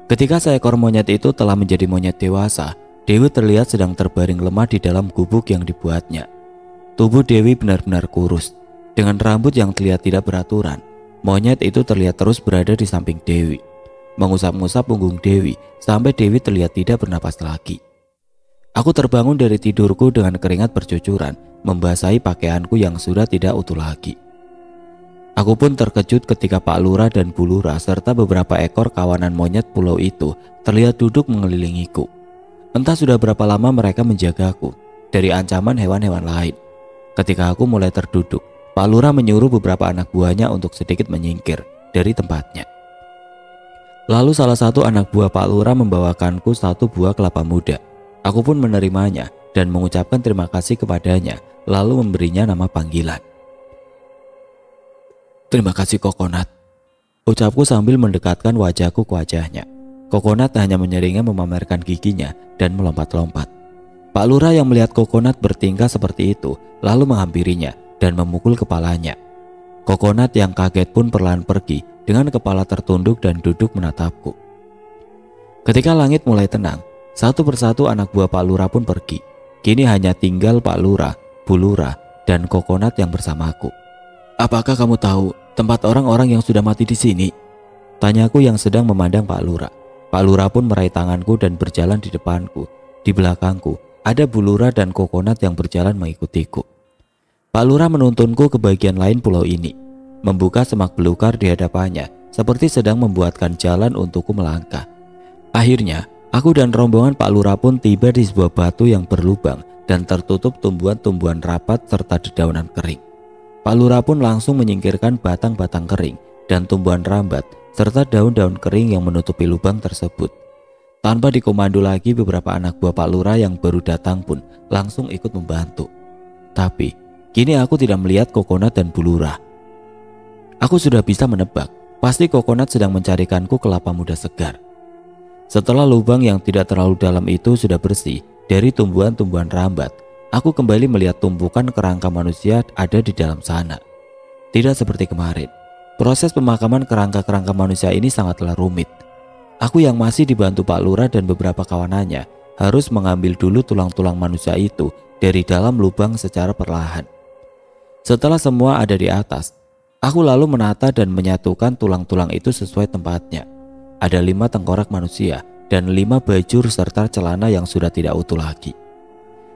Ketika seekor monyet itu telah menjadi monyet dewasa, Dewi terlihat sedang terbaring lemah di dalam gubuk yang dibuatnya. Tubuh Dewi benar-benar kurus. Dengan rambut yang terlihat tidak beraturan, monyet itu terlihat terus berada di samping Dewi, mengusap-ngusap punggung Dewi sampai Dewi terlihat tidak bernapas lagi. Aku terbangun dari tidurku dengan keringat bercucuran membasahi pakaianku yang sudah tidak utuh lagi. Aku pun terkejut ketika Pak Lurah dan Bu Lurah serta beberapa ekor kawanan monyet pulau itu terlihat duduk mengelilingiku. Entah sudah berapa lama mereka menjagaku dari ancaman hewan-hewan lain. Ketika aku mulai terduduk, Pak Lurah menyuruh beberapa anak buahnya untuk sedikit menyingkir dari tempatnya. Lalu salah satu anak buah Pak Lurah membawakanku satu buah kelapa muda. Aku pun menerimanya dan mengucapkan terima kasih kepadanya, lalu memberinya nama panggilan. "Terima kasih Kokonat," ucapku sambil mendekatkan wajahku ke wajahnya. Kokonat hanya menyeringnya memamerkan giginya dan melompat-lompat. Pak Lurah yang melihat Kokonat bertingkah seperti itu lalu menghampirinya dan memukul kepalanya. Kokonat yang kaget pun perlahan pergi dengan kepala tertunduk dan duduk menatapku. Ketika langit mulai tenang, satu persatu anak buah Pak Lurah pun pergi. Kini hanya tinggal Pak Lurah, Bu Lurah, dan Kokonat yang bersamaku. "Apakah kamu tahu tempat orang-orang yang sudah mati di sini?" tanyaku yang sedang memandang Pak Lurah. Pak Lurah pun meraih tanganku dan berjalan di depanku. Di belakangku ada Bu Lurah dan Kokonat yang berjalan mengikutiku. Pak Lurah menuntunku ke bagian lain pulau ini, membuka semak belukar di hadapannya seperti sedang membuatkan jalan untukku melangkah. Akhirnya, aku dan rombongan Pak Lurah pun tiba di sebuah batu yang berlubang dan tertutup tumbuhan-tumbuhan rapat serta dedaunan kering. Pak Lurah pun langsung menyingkirkan batang-batang kering dan tumbuhan rambat serta daun-daun kering yang menutupi lubang tersebut. Tanpa dikomando lagi, beberapa anak buah Pak Lurah yang baru datang pun langsung ikut membantu. Tapi kini aku tidak melihat Kokonat dan Bu Lurah. Aku sudah bisa menebak, pasti Kokonat sedang mencarikanku kelapa muda segar. Setelah lubang yang tidak terlalu dalam itu sudah bersih dari tumbuhan-tumbuhan rambat, aku kembali melihat tumpukan kerangka manusia ada di dalam sana. Tidak seperti kemarin, proses pemakaman kerangka-kerangka manusia ini sangatlah rumit. Aku yang masih dibantu Pak Lurah dan beberapa kawanannya harus mengambil dulu tulang-tulang manusia itu dari dalam lubang secara perlahan. Setelah semua ada di atas, aku lalu menata dan menyatukan tulang-tulang itu sesuai tempatnya. Ada 5 tengkorak manusia dan 5 bajur serta celana yang sudah tidak utuh lagi.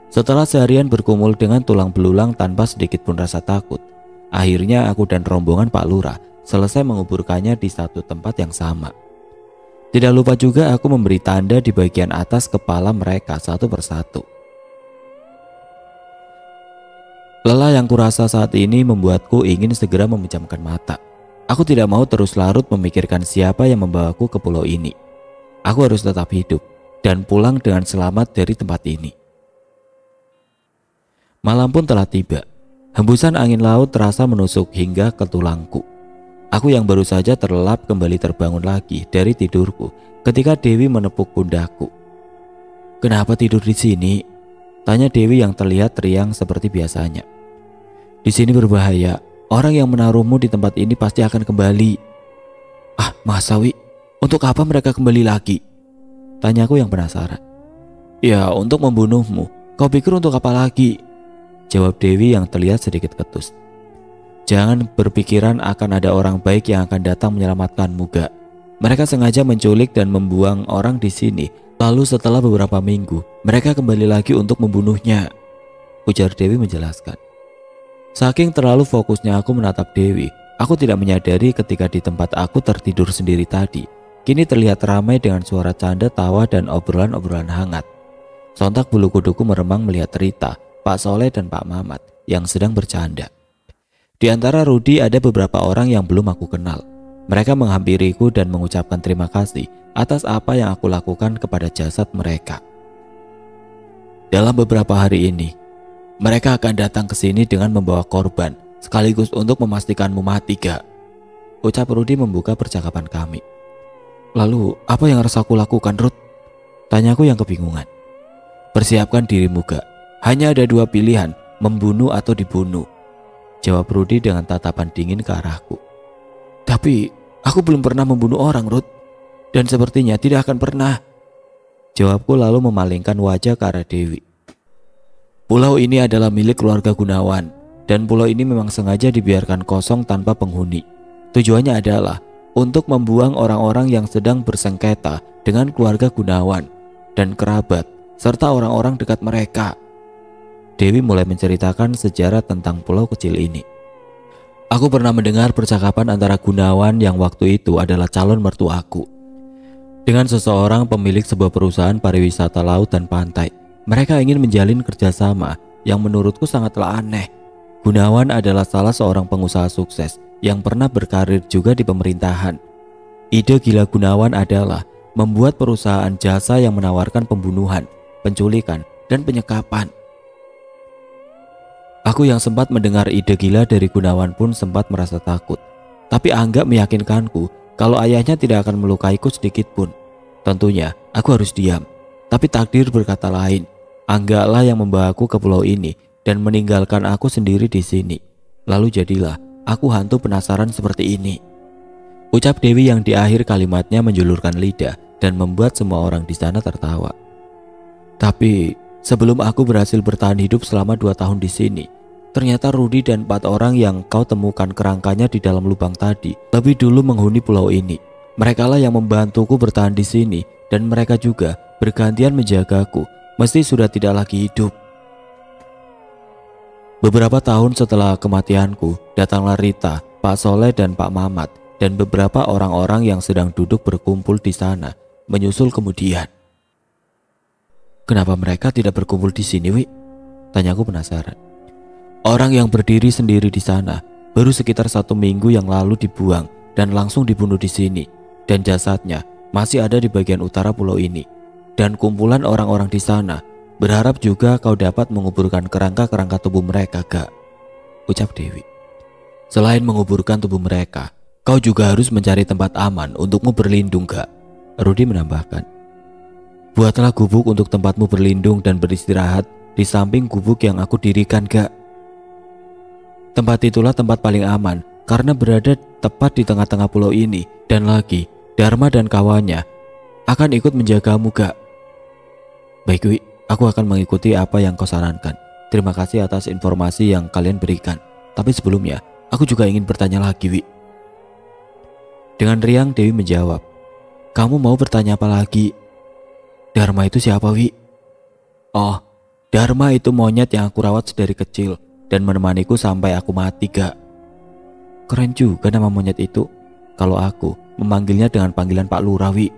Setelah seharian berkumul dengan tulang belulang tanpa sedikit pun rasa takut, akhirnya aku dan rombongan Pak Lurah selesai menguburkannya di satu tempat yang sama. Tidak lupa juga aku memberi tanda di bagian atas kepala mereka satu persatu. Lelah yang kurasa saat ini membuatku ingin segera memejamkan mata. Aku tidak mau terus larut memikirkan siapa yang membawaku ke pulau ini. Aku harus tetap hidup dan pulang dengan selamat dari tempat ini. Malam pun telah tiba. Hembusan angin laut terasa menusuk hingga ke tulangku. Aku yang baru saja terlelap kembali terbangun lagi dari tidurku ketika Dewi menepuk pundakku. "Kenapa tidur di sini?" tanya Dewi yang terlihat riang seperti biasanya. "Di sini berbahaya. Orang yang menaruhmu di tempat ini pasti akan kembali." "Ah, masa Wi? Untuk apa mereka kembali lagi?" tanyaku yang penasaran. "Ya, untuk membunuhmu. Kau pikir untuk apa lagi?" jawab Dewi yang terlihat sedikit ketus. "Jangan berpikiran akan ada orang baik yang akan datang menyelamatkanmu, Gak. Mereka sengaja menculik dan membuang orang di sini. Lalu setelah beberapa minggu, mereka kembali lagi untuk membunuhnya," ujar Dewi menjelaskan. Saking terlalu fokusnya aku menatap Dewi, aku tidak menyadari ketika di tempat aku tertidur sendiri tadi, kini terlihat ramai dengan suara canda tawa dan obrolan-obrolan hangat. Sontak bulu kuduku meremang melihat Rita, Pak Soleh dan Pak Mamat yang sedang bercanda. Di antara Rudi ada beberapa orang yang belum aku kenal. Mereka menghampiriku dan mengucapkan terima kasih atas apa yang aku lakukan kepada jasad mereka. "Dalam beberapa hari ini, mereka akan datang ke sini dengan membawa korban, sekaligus untuk memastikanmu mati, Gak," ucap Rudi membuka percakapan kami. "Lalu, apa yang harus aku lakukan, Rud?" tanyaku yang kebingungan. "Persiapkan dirimu, Gak. Hanya ada 2 pilihan, membunuh atau dibunuh," jawab Rudi dengan tatapan dingin ke arahku. "Tapi, aku belum pernah membunuh orang, Rud," Dan sepertinya tidak akan pernah. Jawabku lalu memalingkan wajah ke arah Dewi. Pulau ini adalah milik keluarga Gunawan, dan pulau ini memang sengaja dibiarkan kosong tanpa penghuni. Tujuannya adalah untuk membuang orang-orang yang sedang bersengketa dengan keluarga Gunawan dan kerabat, serta orang-orang dekat mereka. Dewi mulai menceritakan sejarah tentang pulau kecil ini. Aku pernah mendengar percakapan antara Gunawan yang waktu itu adalah calon mertuaku dengan seseorang pemilik sebuah perusahaan pariwisata laut dan pantai. Mereka ingin menjalin kerjasama yang menurutku sangatlah aneh. Gunawan adalah salah seorang pengusaha sukses yang pernah berkarir juga di pemerintahan. Ide gila Gunawan adalah membuat perusahaan jasa yang menawarkan pembunuhan, penculikan, dan penyekapan. Aku yang sempat mendengar ide gila dari Gunawan pun sempat merasa takut. Tapi Angga meyakinkanku kalau ayahnya tidak akan melukaiku sedikit pun. Tentunya aku harus diam. Tapi takdir berkata lain. Angga lah yang membawaku ke pulau ini dan meninggalkan aku sendiri di sini. Lalu jadilah aku hantu penasaran seperti ini. Ucap Dewi yang di akhir kalimatnya menjulurkan lidah dan membuat semua orang di sana tertawa. Tapi sebelum aku berhasil bertahan hidup selama 2 tahun di sini, ternyata Rudi dan 4 orang yang kau temukan kerangkanya di dalam lubang tadi lebih dulu menghuni pulau ini. Merekalah yang membantuku bertahan di sini dan mereka juga bergantian menjagaku meski sudah tidak lagi hidup. Beberapa tahun setelah kematianku, datanglah Rita, Pak Soleh dan Pak Mamat dan beberapa orang-orang yang sedang duduk berkumpul di sana menyusul kemudian. Kenapa mereka tidak berkumpul di sini, Wi? Tanyaku penasaran. Orang yang berdiri sendiri di sana baru sekitar 1 minggu yang lalu dibuang dan langsung dibunuh di sini, dan jasadnya masih ada di bagian utara pulau ini. Dan kumpulan orang-orang di sana berharap juga kau dapat menguburkan kerangka-kerangka tubuh mereka, Gak? Ucap Dewi. Selain menguburkan tubuh mereka, kau juga harus mencari tempat aman untukmu berlindung, Gak? Rudi menambahkan. Buatlah gubuk untuk tempatmu berlindung dan beristirahat di samping gubuk yang aku dirikan, Gak. Tempat itulah tempat paling aman karena berada tepat di tengah-tengah pulau ini. Dan lagi, Dharma dan kawannya akan ikut menjagamu, Gak. Baik, Wi, aku akan mengikuti apa yang kau sarankan. Terima kasih atas informasi yang kalian berikan. Tapi sebelumnya, aku juga ingin bertanya lagi, Wi. Dengan riang Dewi menjawab. Kamu mau bertanya apa lagi? Dharma itu siapa, Wi? Oh, Dharma itu monyet yang aku rawat sedari kecil dan menemaniku sampai aku mati, Gak. Keren juga nama monyet itu. Kalau aku memanggilnya dengan panggilan Pak Lurah, Wi.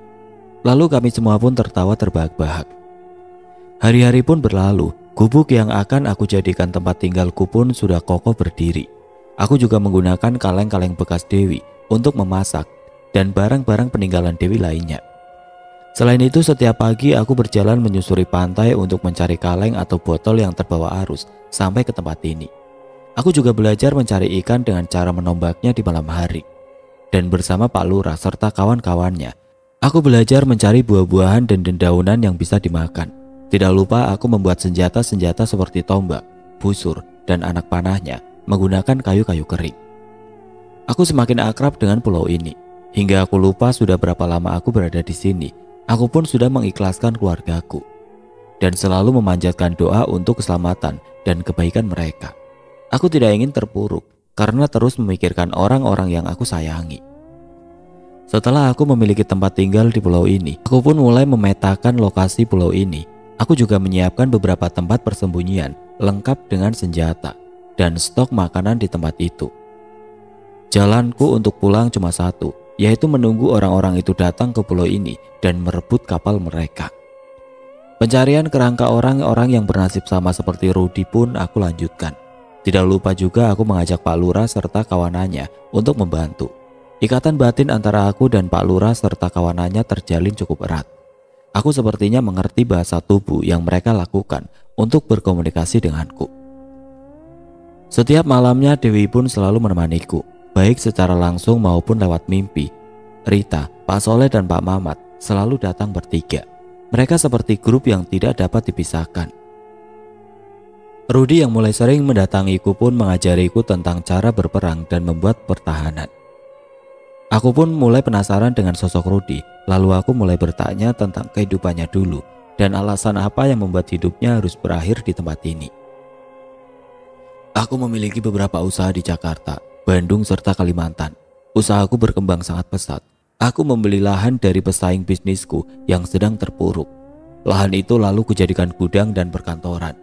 Lalu kami semua pun tertawa terbahak-bahak. Hari-hari pun berlalu. Gubuk yang akan aku jadikan tempat tinggalku pun sudah kokoh berdiri. Aku juga menggunakan kaleng-kaleng bekas Dewi untuk memasak dan barang-barang peninggalan Dewi lainnya. Selain itu, setiap pagi aku berjalan menyusuri pantai untuk mencari kaleng atau botol yang terbawa arus sampai ke tempat ini. Aku juga belajar mencari ikan dengan cara menombaknya di malam hari. Dan bersama Pak Lurah serta kawan-kawannya, aku belajar mencari buah-buahan dan dedaunan yang bisa dimakan. Tidak lupa aku membuat senjata-senjata seperti tombak, busur, dan anak panahnya menggunakan kayu-kayu kering. Aku semakin akrab dengan pulau ini, hingga aku lupa sudah berapa lama aku berada di sini. Aku pun sudah mengikhlaskan keluargaku dan selalu memanjatkan doa untuk keselamatan dan kebaikan mereka. Aku tidak ingin terpuruk karena terus memikirkan orang-orang yang aku sayangi. Setelah aku memiliki tempat tinggal di pulau ini, aku pun mulai memetakan lokasi pulau ini. Aku juga menyiapkan beberapa tempat persembunyian lengkap dengan senjata dan stok makanan di tempat itu. Jalanku untuk pulang cuma satu, yaitu menunggu orang-orang itu datang ke pulau ini dan merebut kapal mereka. Pencarian kerangka orang-orang yang bernasib sama seperti Rudi pun aku lanjutkan. Tidak lupa juga aku mengajak Pak Lurah serta kawanannya untuk membantu. Ikatan batin antara aku dan Pak Lurah serta kawanannya terjalin cukup erat. Aku sepertinya mengerti bahasa tubuh yang mereka lakukan untuk berkomunikasi denganku. Setiap malamnya Dewi pun selalu menemaniku, baik secara langsung maupun lewat mimpi. Rita, Pak Soleh dan Pak Mamat selalu datang bertiga. Mereka seperti grup yang tidak dapat dipisahkan. Rudi yang mulai sering mendatangiku pun mengajariku tentang cara berperang dan membuat pertahanan. Aku pun mulai penasaran dengan sosok Rudy. Lalu aku mulai bertanya tentang kehidupannya dulu dan alasan apa yang membuat hidupnya harus berakhir di tempat ini. Aku memiliki beberapa usaha di Jakarta, Bandung, serta Kalimantan. Usahaku berkembang sangat pesat. Aku membeli lahan dari pesaing bisnisku yang sedang terpuruk. Lahan itu lalu kujadikan gudang dan perkantoran.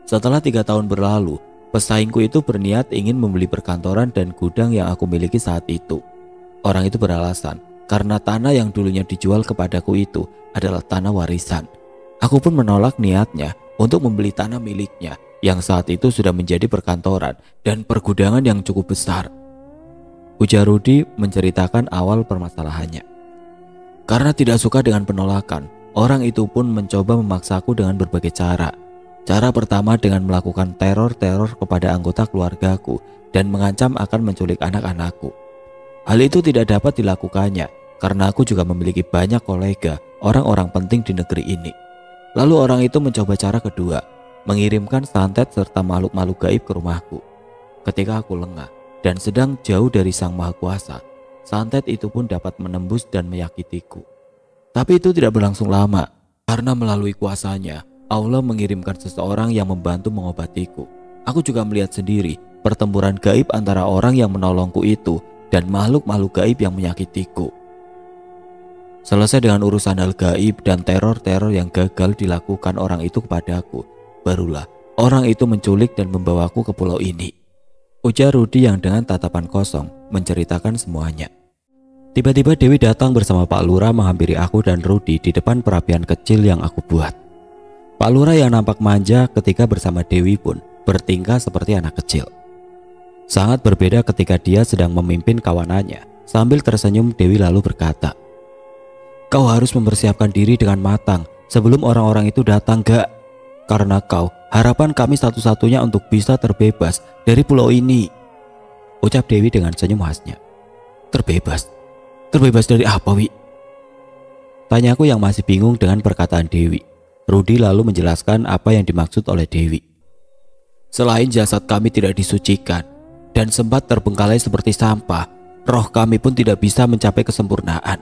Setelah 3 tahun berlalu, pesaingku itu berniat ingin membeli perkantoran dan gudang yang aku miliki saat itu. Orang itu beralasan karena tanah yang dulunya dijual kepadaku itu adalah tanah warisan. Aku pun menolak niatnya untuk membeli tanah miliknya yang saat itu sudah menjadi perkantoran dan pergudangan yang cukup besar. Ujar Rudy menceritakan awal permasalahannya. Karena tidak suka dengan penolakan, orang itu pun mencoba memaksaku dengan berbagai cara. Cara pertama dengan melakukan teror-teror kepada anggota keluargaku dan mengancam akan menculik anak-anakku. Hal itu tidak dapat dilakukannya karena aku juga memiliki banyak kolega, orang-orang penting di negeri ini. Lalu orang itu mencoba cara kedua, mengirimkan santet serta makhluk-makhluk gaib ke rumahku. Ketika aku lengah dan sedang jauh dari Sang Maha Kuasa, santet itu pun dapat menembus dan menyakitiku. Tapi itu tidak berlangsung lama, karena melalui kuasanya, Allah mengirimkan seseorang yang membantu mengobatiku. Aku juga melihat sendiri pertempuran gaib antara orang yang menolongku itu dan makhluk-makhluk gaib yang menyakitiku. Selesai dengan urusan hal gaib dan teror-teror yang gagal dilakukan orang itu kepadaku, barulah orang itu menculik dan membawaku ke pulau ini. Ujar Rudy yang dengan tatapan kosong menceritakan semuanya. Tiba-tiba Dewi datang bersama Pak Lurah menghampiri aku dan Rudy di depan perapian kecil yang aku buat. Pak Lurah yang nampak manja ketika bersama Dewi pun bertingkah seperti anak kecil. Sangat berbeda ketika dia sedang memimpin kawanannya. Sambil tersenyum, Dewi lalu berkata, "Kau harus mempersiapkan diri dengan matang sebelum orang-orang itu datang, gak? Karena kau harapan kami satu-satunya untuk bisa terbebas dari pulau ini." Ucap Dewi dengan senyum khasnya. Terbebas? Terbebas dari apa, Wi? Tanyaku yang masih bingung dengan perkataan Dewi. Rudy lalu menjelaskan apa yang dimaksud oleh Dewi. Selain jasad kami tidak disucikan dan sempat terbengkalai seperti sampah, roh kami pun tidak bisa mencapai kesempurnaan.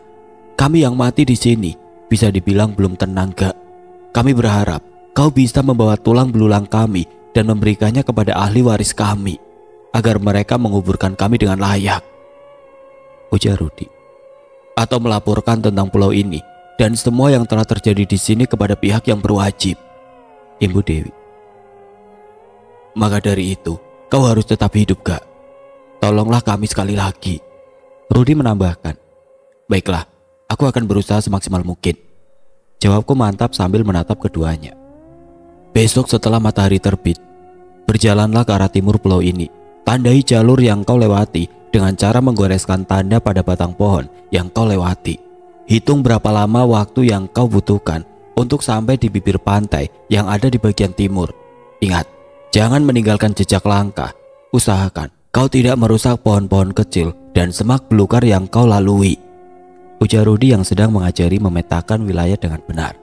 Kami yang mati di sini bisa dibilang belum tenang, gak? Kami berharap kau bisa membawa tulang belulang kami dan memberikannya kepada ahli waris kami agar mereka menguburkan kami dengan layak. Ujar Rudy. Atau melaporkan tentang pulau ini dan semua yang telah terjadi di sini kepada pihak yang berwajib. Imbu Dewi. Maka dari itu, kau harus tetap hidup, gak? Tolonglah kami sekali lagi. Rudy menambahkan. Baiklah, aku akan berusaha semaksimal mungkin. Jawabku mantap sambil menatap keduanya. Besok setelah matahari terbit, berjalanlah ke arah timur pulau ini. Tandai jalur yang kau lewati dengan cara menggoreskan tanda pada batang pohon yang kau lewati. Hitung berapa lama waktu yang kau butuhkan untuk sampai di bibir pantai yang ada di bagian timur. Ingat, jangan meninggalkan jejak langkah. Usahakan kau tidak merusak pohon-pohon kecil dan semak belukar yang kau lalui. Ujar Rudy yang sedang mengajari memetakan wilayah dengan benar.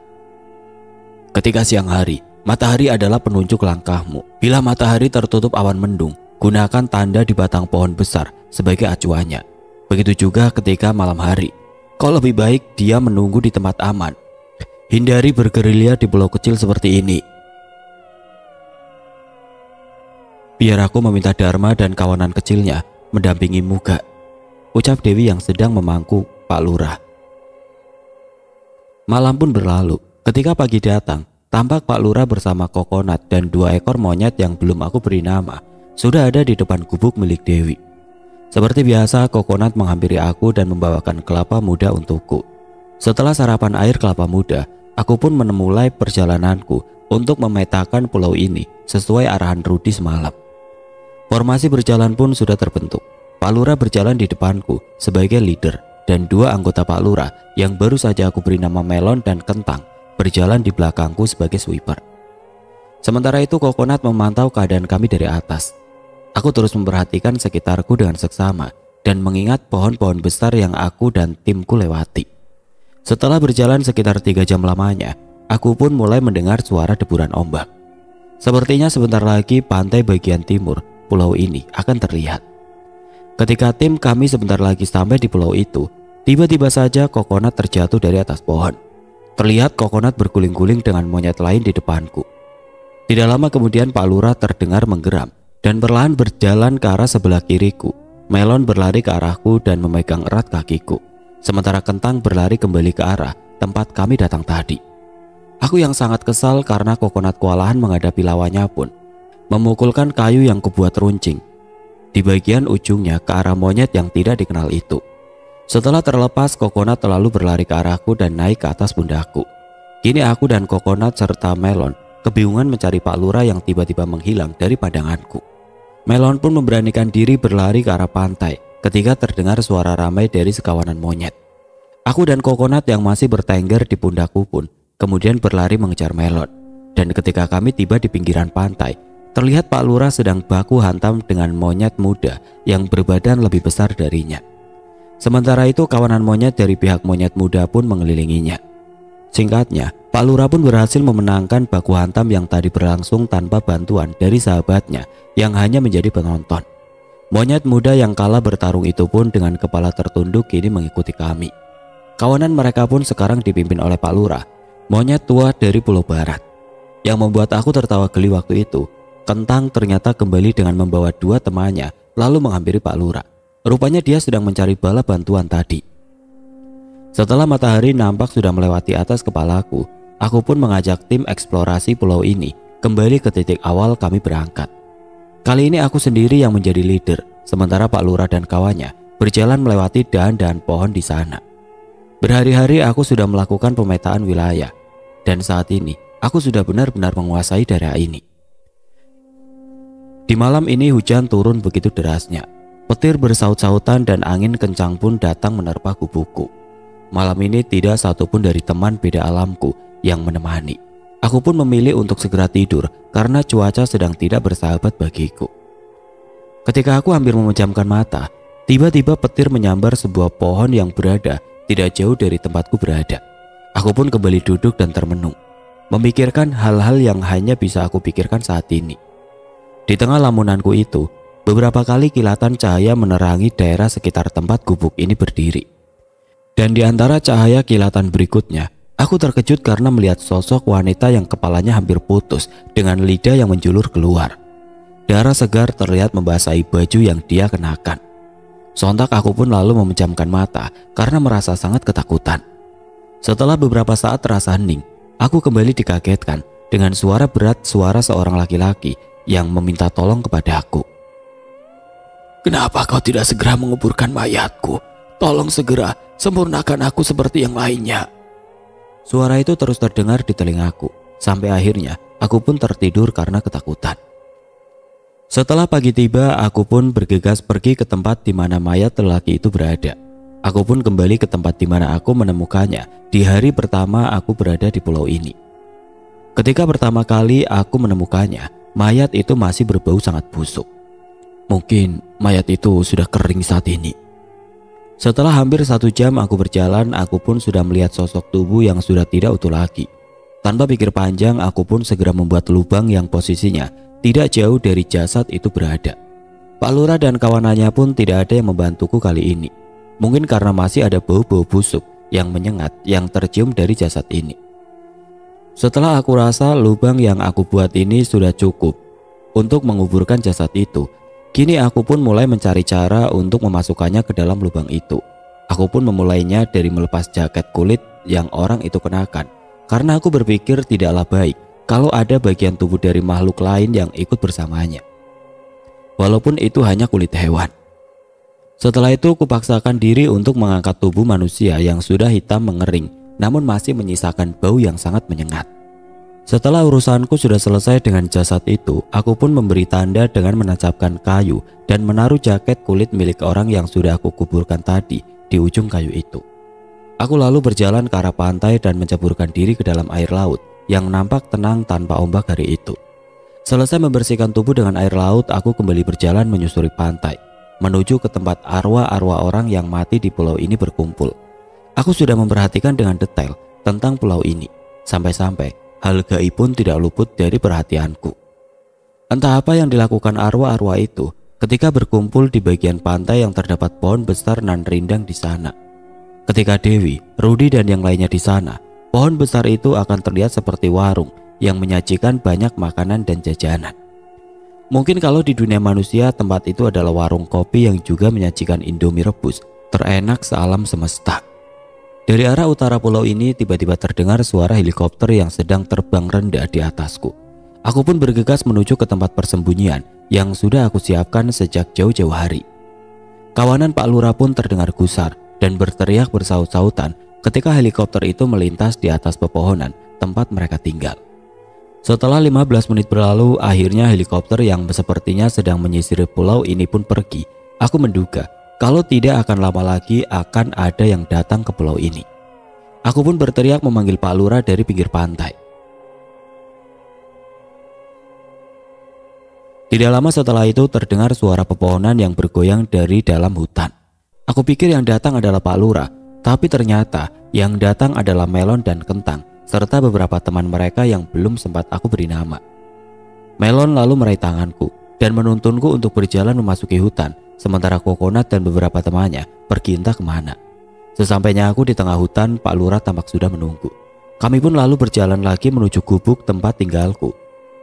Ketika siang hari, matahari adalah penunjuk langkahmu. Bila matahari tertutup awan mendung, gunakan tanda di batang pohon besar sebagai acuannya. Begitu juga ketika malam hari. Kau lebih baik dia menunggu di tempat aman. Hindari bergerilya di pulau kecil seperti ini. Biar aku meminta Dharma dan kawanan kecilnya mendampingimu, gak? Ucap Dewi yang sedang memangku Pak Lurah. Malam pun berlalu. Ketika pagi datang, tampak Pak Lurah bersama Kokonat dan 2 ekor monyet yang belum aku beri nama sudah ada di depan gubuk milik Dewi. Seperti biasa, Kokonat menghampiri aku dan membawakan kelapa muda untukku. Setelah sarapan air kelapa muda, aku pun memulai perjalananku untuk memetakan pulau ini sesuai arahan Rudy semalam. Formasi berjalan pun sudah terbentuk. Pak Lurah berjalan di depanku sebagai leader dan 2 anggota Pak Lurah yang baru saja aku beri nama Melon dan Kentang berjalan di belakangku sebagai sweeper. Sementara itu Kokonat memantau keadaan kami dari atas. Aku terus memperhatikan sekitarku dengan seksama dan mengingat pohon-pohon besar yang aku dan timku lewati. Setelah berjalan sekitar 3 jam lamanya, aku pun mulai mendengar suara deburan ombak. Sepertinya sebentar lagi pantai bagian timur pulau ini akan terlihat. Ketika tim kami sebentar lagi sampai di pulau itu, tiba-tiba saja Kokonat terjatuh dari atas pohon. Terlihat Kokonat berguling-guling dengan monyet lain di depanku. Tidak lama kemudian Pak Lurah terdengar menggeram dan perlahan berjalan ke arah sebelah kiriku. Melon berlari ke arahku dan memegang erat kakiku. Sementara Kentang berlari kembali ke arah tempat kami datang tadi. Aku yang sangat kesal karena Kokonat kewalahan menghadapi lawannya pun memukulkan kayu yang kubuat runcing di bagian ujungnya ke arah monyet yang tidak dikenal itu. Setelah terlepas, Kokonat lalu berlari ke arahku dan naik ke atas pundakku. Kini aku dan Kokonat serta Melon kebingungan mencari Pak Lurah yang tiba-tiba menghilang dari pandanganku. Melon pun memberanikan diri berlari ke arah pantai ketika terdengar suara ramai dari sekawanan monyet. Aku dan Kokonat yang masih bertengger di pundakku pun kemudian berlari mengejar Melon. Dan ketika kami tiba di pinggiran pantai, terlihat Pak Lurah sedang baku hantam dengan monyet muda yang berbadan lebih besar darinya. Sementara itu kawanan monyet dari pihak monyet muda pun mengelilinginya. Singkatnya, Pak Lurah pun berhasil memenangkan baku hantam yang tadi berlangsung tanpa bantuan dari sahabatnya yang hanya menjadi penonton. Monyet muda yang kalah bertarung itu pun dengan kepala tertunduk kini mengikuti kami. Kawanan mereka pun sekarang dipimpin oleh Pak Lurah, monyet tua dari Pulau Barat. Yang membuat aku tertawa geli waktu itu, Kentang ternyata kembali dengan membawa dua temannya lalu menghampiri Pak Lurah. Rupanya dia sedang mencari bala bantuan tadi. Setelah matahari nampak sudah melewati atas kepalaku, aku pun mengajak tim eksplorasi pulau ini kembali ke titik awal kami berangkat. Kali ini aku sendiri yang menjadi leader, sementara Pak Lurah dan kawannya berjalan melewati dahan-dahan pohon di sana. Berhari-hari aku sudah melakukan pemetaan wilayah, dan saat ini aku sudah benar-benar menguasai daerah ini. Di malam ini hujan turun begitu derasnya. Petir bersaut-sautan dan angin kencang pun datang menerpa gubukku. Malam ini tidak satupun dari teman beda alamku yang menemani. Aku pun memilih untuk segera tidur karena cuaca sedang tidak bersahabat bagiku. Ketika aku hampir memejamkan mata, tiba-tiba petir menyambar sebuah pohon yang berada tidak jauh dari tempatku berada. Aku pun kembali duduk dan termenung, memikirkan hal-hal yang hanya bisa aku pikirkan saat ini. Di tengah lamunanku itu, beberapa kali kilatan cahaya menerangi daerah sekitar tempat gubuk ini berdiri. Dan di antara cahaya kilatan berikutnya, aku terkejut karena melihat sosok wanita yang kepalanya hampir putus dengan lidah yang menjulur keluar. Darah segar terlihat membasahi baju yang dia kenakan. Sontak aku pun lalu memejamkan mata karena merasa sangat ketakutan. Setelah beberapa saat terasa hening, aku kembali dikagetkan dengan suara berat seorang laki-laki yang meminta tolong kepada aku. "Kenapa kau tidak segera menguburkan mayatku? Tolong segera sempurnakan aku seperti yang lainnya." Suara itu terus terdengar di telingaku, sampai akhirnya aku pun tertidur karena ketakutan. Setelah pagi tiba, aku pun bergegas pergi ke tempat di mana mayat lelaki itu berada. Aku pun kembali ke tempat di mana aku menemukannya di hari pertama aku berada di pulau ini. Ketika pertama kali aku menemukannya, mayat itu masih berbau sangat busuk. Mungkin mayat itu sudah kering saat ini. Setelah hampir 1 jam aku berjalan, aku pun sudah melihat sosok tubuh yang sudah tidak utuh lagi. Tanpa pikir panjang, aku pun segera membuat lubang yang posisinya tidak jauh dari jasad itu berada. Pak Lurah dan kawanannya pun tidak ada yang membantuku kali ini. Mungkin karena masih ada bau-bau busuk yang menyengat yang tercium dari jasad ini. Setelah aku rasa lubang yang aku buat ini sudah cukup untuk menguburkan jasad itu, kini aku pun mulai mencari cara untuk memasukkannya ke dalam lubang itu. Aku pun memulainya dari melepas jaket kulit yang orang itu kenakan, karena aku berpikir tidaklah baik kalau ada bagian tubuh dari makhluk lain yang ikut bersamanya, walaupun itu hanya kulit hewan. Setelah itu kupaksakan diri untuk mengangkat tubuh manusia yang sudah hitam mengering, namun masih menyisakan bau yang sangat menyengat. Setelah urusanku sudah selesai dengan jasad itu, aku pun memberi tanda dengan menancapkan kayu dan menaruh jaket kulit milik orang yang sudah aku kuburkan tadi di ujung kayu itu. Aku lalu berjalan ke arah pantai dan menceburkan diri ke dalam air laut yang nampak tenang tanpa ombak hari itu. Selesai membersihkan tubuh dengan air laut, aku kembali berjalan menyusuri pantai, menuju ke tempat arwah-arwah orang yang mati di pulau ini berkumpul. Aku sudah memperhatikan dengan detail tentang pulau ini, sampai-sampai hal gaib pun tidak luput dari perhatianku. Entah apa yang dilakukan arwah-arwah itu, ketika berkumpul di bagian pantai yang terdapat pohon besar nan rindang di sana. Ketika Dewi, Rudy dan yang lainnya di sana, pohon besar itu akan terlihat seperti warung yang menyajikan banyak makanan dan jajanan. Mungkin kalau di dunia manusia tempat itu adalah warung kopi yang juga menyajikan Indomie rebus terenak sealam semesta. Dari arah utara pulau ini tiba-tiba terdengar suara helikopter yang sedang terbang rendah di atasku. Aku pun bergegas menuju ke tempat persembunyian yang sudah aku siapkan sejak jauh-jauh hari. Kawanan Pak Lurah pun terdengar gusar dan berteriak bersaut-sautan ketika helikopter itu melintas di atas pepohonan tempat mereka tinggal. Setelah 15 menit berlalu, akhirnya helikopter yang sepertinya sedang menyisir pulau ini pun pergi. Aku menduga kalau tidak akan lama lagi akan ada yang datang ke pulau ini. Aku pun berteriak memanggil Pak Lurah dari pinggir pantai. Tidak lama setelah itu terdengar suara pepohonan yang bergoyang dari dalam hutan. Aku pikir yang datang adalah Pak Lurah, tapi ternyata yang datang adalah Melon dan Kentang, serta beberapa teman mereka yang belum sempat aku beri nama. Melon lalu meraih tanganku dan menuntunku untuk berjalan memasuki hutan, sementara Kokonat dan beberapa temannya pergi entah kemana. Sesampainya aku di tengah hutan, Pak Lurah tampak sudah menunggu. Kami pun lalu berjalan lagi menuju gubuk tempat tinggalku.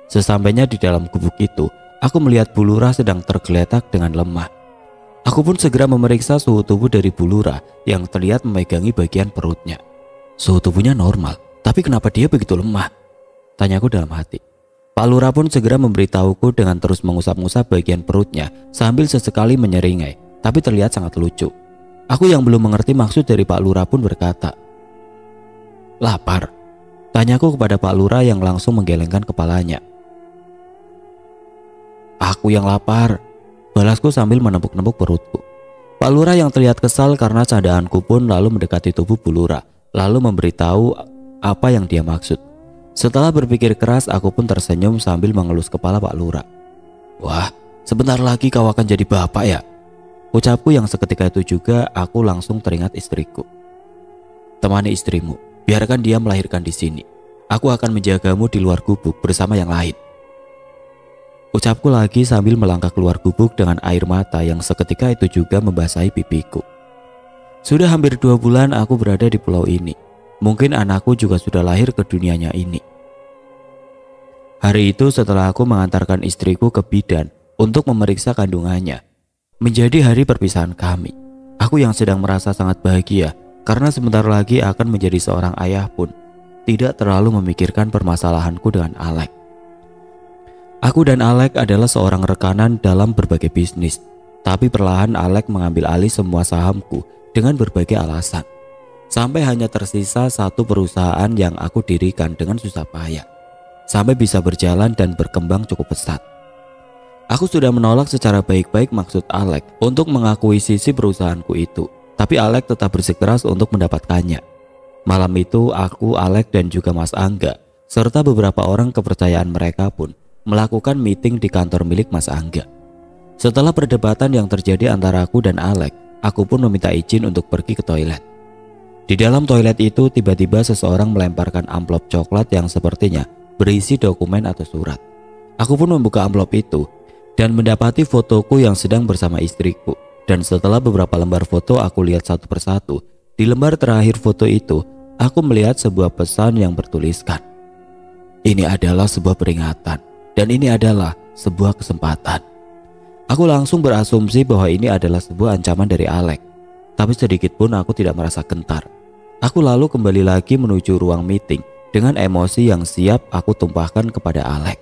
Sesampainya di dalam gubuk itu, aku melihat Bu Lurah sedang tergeletak dengan lemah. Aku pun segera memeriksa suhu tubuh dari Bu Lurah yang terlihat memegangi bagian perutnya. Suhu tubuhnya normal, tapi kenapa dia begitu lemah? Tanyaku dalam hati. Pak Lurah pun segera memberitahuku dengan terus mengusap-ngusap bagian perutnya sambil sesekali menyeringai, tapi terlihat sangat lucu. Aku yang belum mengerti maksud dari Pak Lurah pun berkata, "Lapar?" Tanyaku kepada Pak Lurah yang langsung menggelengkan kepalanya. "Aku yang lapar," balasku sambil menepuk-nepuk perutku. Pak Lurah yang terlihat kesal karena candaaanku pun lalu mendekati tubuh Bu Lurah, lalu memberitahu apa yang dia maksud. Setelah berpikir keras, aku pun tersenyum sambil mengelus kepala Pak Lurah. "Wah, sebentar lagi kau akan jadi bapak ya?" Ucapku yang seketika itu juga aku langsung teringat istriku. "Temani istrimu, biarkan dia melahirkan di sini. Aku akan menjagamu di luar gubuk bersama yang lain." Ucapku lagi sambil melangkah keluar gubuk dengan air mata yang seketika itu juga membasahi pipiku. Sudah hampir 2 bulan aku berada di pulau ini. Mungkin anakku juga sudah lahir ke dunianya ini. Hari itu setelah aku mengantarkan istriku ke bidan untuk memeriksa kandungannya, menjadi hari perpisahan kami. Aku yang sedang merasa sangat bahagia karena sebentar lagi akan menjadi seorang ayah pun tidak terlalu memikirkan permasalahanku dengan Alek. Aku dan Alek adalah seorang rekanan dalam berbagai bisnis, tapi perlahan Alek mengambil alih semua sahamku dengan berbagai alasan. Sampai hanya tersisa satu perusahaan yang aku dirikan dengan susah payah, sampai bisa berjalan dan berkembang cukup pesat. Aku sudah menolak secara baik-baik maksud Alek untuk mengakuisisi perusahaanku itu, tapi Alek tetap bersikeras untuk mendapatkannya. Malam itu aku, Alek dan juga Mas Angga, serta beberapa orang kepercayaan mereka pun melakukan meeting di kantor milik Mas Angga. Setelah perdebatan yang terjadi antara aku dan Alek, aku pun meminta izin untuk pergi ke toilet. Di dalam toilet itu tiba-tiba seseorang melemparkan amplop coklat yang sepertinya berisi dokumen atau surat. Aku pun membuka amplop itu dan mendapati fotoku yang sedang bersama istriku. Dan setelah beberapa lembar foto aku lihat satu persatu, di lembar terakhir foto itu aku melihat sebuah pesan yang bertuliskan, "Ini adalah sebuah peringatan dan ini adalah sebuah kesempatan." Aku langsung berasumsi bahwa ini adalah sebuah ancaman dari Alek, tapi sedikit pun aku tidak merasa gentar. Aku lalu kembali lagi menuju ruang meeting dengan emosi yang siap aku tumpahkan kepada Alek.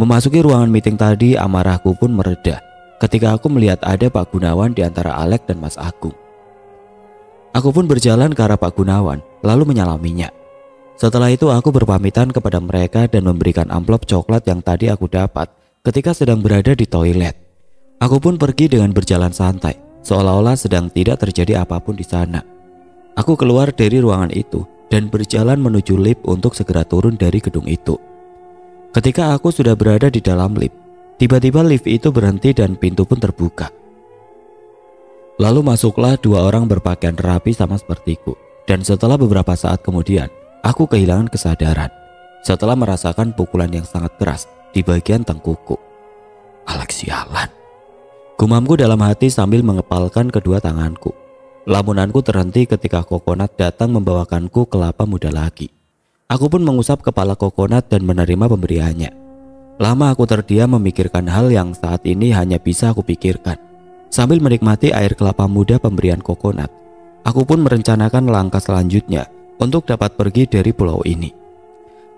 Memasuki ruangan meeting tadi, amarahku pun mereda ketika aku melihat ada Pak Gunawan di antara Alek dan Mas Agung. Aku pun berjalan ke arah Pak Gunawan lalu menyalaminya. Setelah itu aku berpamitan kepada mereka dan memberikan amplop coklat yang tadi aku dapat ketika sedang berada di toilet. Aku pun pergi dengan berjalan santai, seolah-olah sedang tidak terjadi apapun di sana. Aku keluar dari ruangan itu dan berjalan menuju lift untuk segera turun dari gedung itu. Ketika aku sudah berada di dalam lift, tiba-tiba lift itu berhenti dan pintu pun terbuka. Lalu masuklah 2 orang berpakaian rapi sama sepertiku. Dan setelah beberapa saat kemudian, aku kehilangan kesadaran setelah merasakan pukulan yang sangat keras di bagian tengkukku. "Alek, sialan," Gumamku dalam hati sambil mengepalkan kedua tanganku. Lamunanku terhenti ketika Kokonat datang membawakanku kelapa muda lagi. Aku pun mengusap kepala Kokonat dan menerima pemberiannya. Lama aku terdiam memikirkan hal yang saat ini hanya bisa aku pikirkan. Sambil menikmati air kelapa muda pemberian Kokonat, aku pun merencanakan langkah selanjutnya untuk dapat pergi dari pulau ini.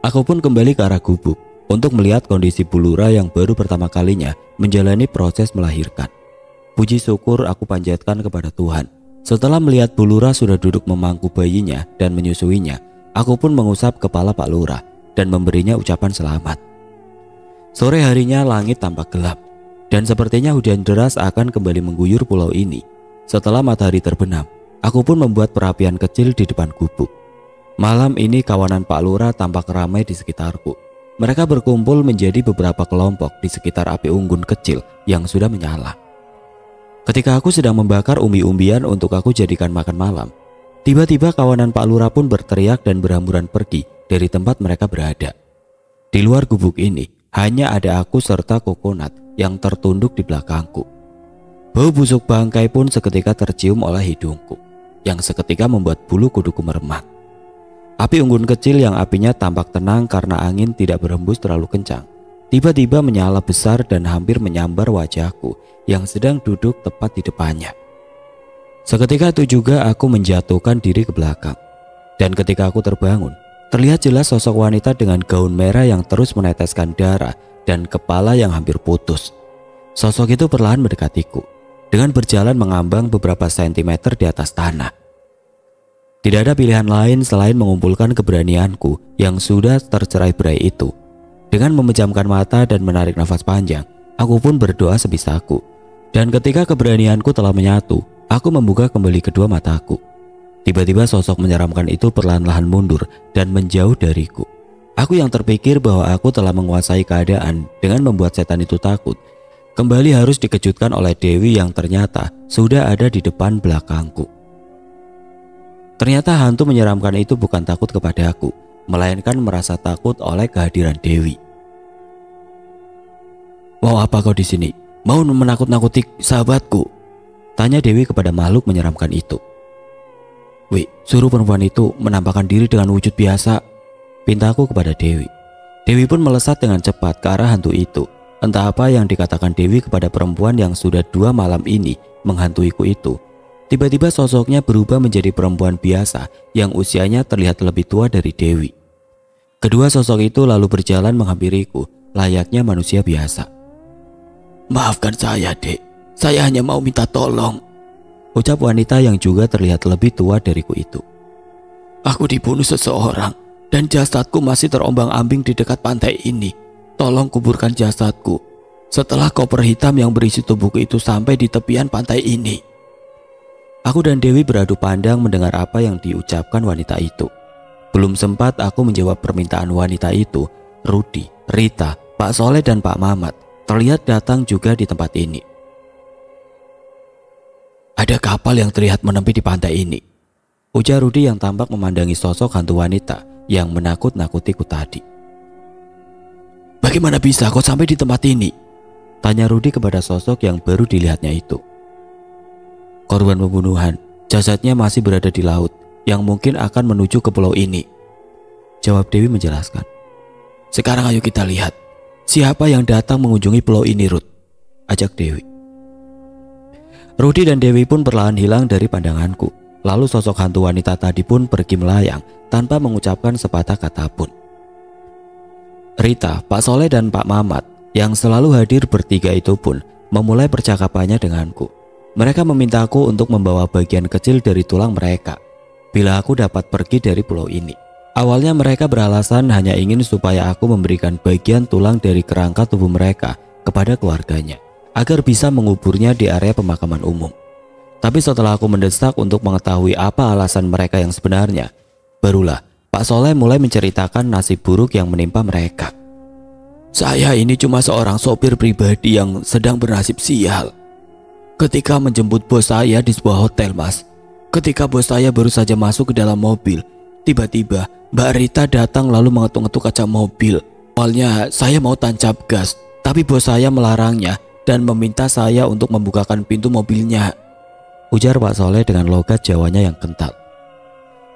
Aku pun kembali ke arah gubuk untuk melihat kondisi Bulura yang baru pertama kalinya menjalani proses melahirkan. Puji syukur aku panjatkan kepada Tuhan. Setelah melihat Bulura sudah duduk memangku bayinya dan menyusuinya, aku pun mengusap kepala Pak Lurah dan memberinya ucapan selamat. Sore harinya langit tampak gelap dan sepertinya hujan deras akan kembali mengguyur pulau ini. Setelah matahari terbenam, aku pun membuat perapian kecil di depan gubuk. Malam ini kawanan Pak Lurah tampak ramai di sekitarku. Mereka berkumpul menjadi beberapa kelompok di sekitar api unggun kecil yang sudah menyala. Ketika aku sedang membakar umbi-umbian untuk aku jadikan makan malam, tiba-tiba kawanan Pak Lurah pun berteriak dan berhamburan pergi dari tempat mereka berada. Di luar gubuk ini, hanya ada aku serta Kokonat yang tertunduk di belakangku. Bau busuk bangkai pun seketika tercium oleh hidungku, yang seketika membuat bulu kuduku meremat. Api unggun kecil yang apinya tampak tenang karena angin tidak berhembus terlalu kencang, tiba-tiba menyala besar dan hampir menyambar wajahku yang sedang duduk tepat di depannya. Seketika itu juga aku menjatuhkan diri ke belakang. Dan ketika aku terbangun, terlihat jelas sosok wanita dengan gaun merah yang terus meneteskan darah dan kepala yang hampir putus. Sosok itu perlahan mendekatiku dengan berjalan mengambang beberapa sentimeter di atas tanah. Tidak ada pilihan lain selain mengumpulkan keberanianku yang sudah tercerai-berai itu. Dengan memejamkan mata dan menarik nafas panjang, aku pun berdoa sebisaku. Dan ketika keberanianku telah menyatu, aku membuka kembali kedua mataku. Tiba-tiba sosok menyeramkan itu perlahan-lahan mundur dan menjauh dariku. Aku yang terpikir bahwa aku telah menguasai keadaan dengan membuat setan itu takut, kembali harus dikejutkan oleh Dewi yang ternyata sudah ada di depan belakangku. Ternyata hantu menyeramkan itu bukan takut kepada aku, melainkan merasa takut oleh kehadiran Dewi. "Mau apa kau di sini? Mau menakut-nakuti sahabatku?" tanya Dewi kepada makhluk menyeramkan itu. "Wih, suruh perempuan itu menampakkan diri dengan wujud biasa," pintaku kepada Dewi. Dewi pun melesat dengan cepat ke arah hantu itu. Entah apa yang dikatakan Dewi kepada perempuan yang sudah 2 malam ini menghantuiku itu. Tiba-tiba sosoknya berubah menjadi perempuan biasa yang usianya terlihat lebih tua dari Dewi. Kedua sosok itu lalu berjalan menghampiriku layaknya manusia biasa. "Maafkan saya, Dek. Saya hanya mau minta tolong," ucap wanita yang juga terlihat lebih tua dariku itu. "Aku dibunuh seseorang dan jasadku masih terombang-ambing di dekat pantai ini. Tolong kuburkan jasadku setelah koper hitam yang berisi tubuhku itu sampai di tepian pantai ini." Aku dan Dewi beradu pandang mendengar apa yang diucapkan wanita itu. Belum sempat aku menjawab permintaan wanita itu, Rudi, Rita, Pak Soleh dan Pak Mamat terlihat datang juga di tempat ini. "Ada kapal yang terlihat menepi di pantai ini," ujar Rudi yang tampak memandangi sosok hantu wanita yang menakut-nakutiku tadi. "Bagaimana bisa kau sampai di tempat ini?" tanya Rudi kepada sosok yang baru dilihatnya itu. "Korban pembunuhan, jasadnya masih berada di laut yang mungkin akan menuju ke pulau ini," jawab Dewi menjelaskan. "Sekarang ayo kita lihat siapa yang datang mengunjungi pulau ini, Ruth," ajak Dewi. Rudi dan Dewi pun perlahan hilang dari pandanganku. Lalu sosok hantu wanita tadi pun pergi melayang tanpa mengucapkan sepatah kata pun. Rita, Pak Soleh dan Pak Mamat yang selalu hadir bertiga itu pun memulai percakapannya denganku. Mereka memintaku untuk membawa bagian kecil dari tulang mereka bila aku dapat pergi dari pulau ini. Awalnya mereka beralasan hanya ingin supaya aku memberikan bagian tulang dari kerangka tubuh mereka kepada keluarganya agar bisa menguburnya di area pemakaman umum. Tapi setelah aku mendesak untuk mengetahui apa alasan mereka yang sebenarnya, barulah Pak Soleh mulai menceritakan nasib buruk yang menimpa mereka. "Saya ini cuma seorang sopir pribadi yang sedang bernasib sial. Ketika menjemput bos saya di sebuah hotel, Mas. Ketika bos saya baru saja masuk ke dalam mobil, tiba-tiba Mbak Rita datang lalu mengetuk-ngetuk kaca mobil. Awalnya saya mau tancap gas, tapi bos saya melarangnya dan meminta saya untuk membukakan pintu mobilnya, ujar Pak Soleh dengan logat Jawanya yang kental.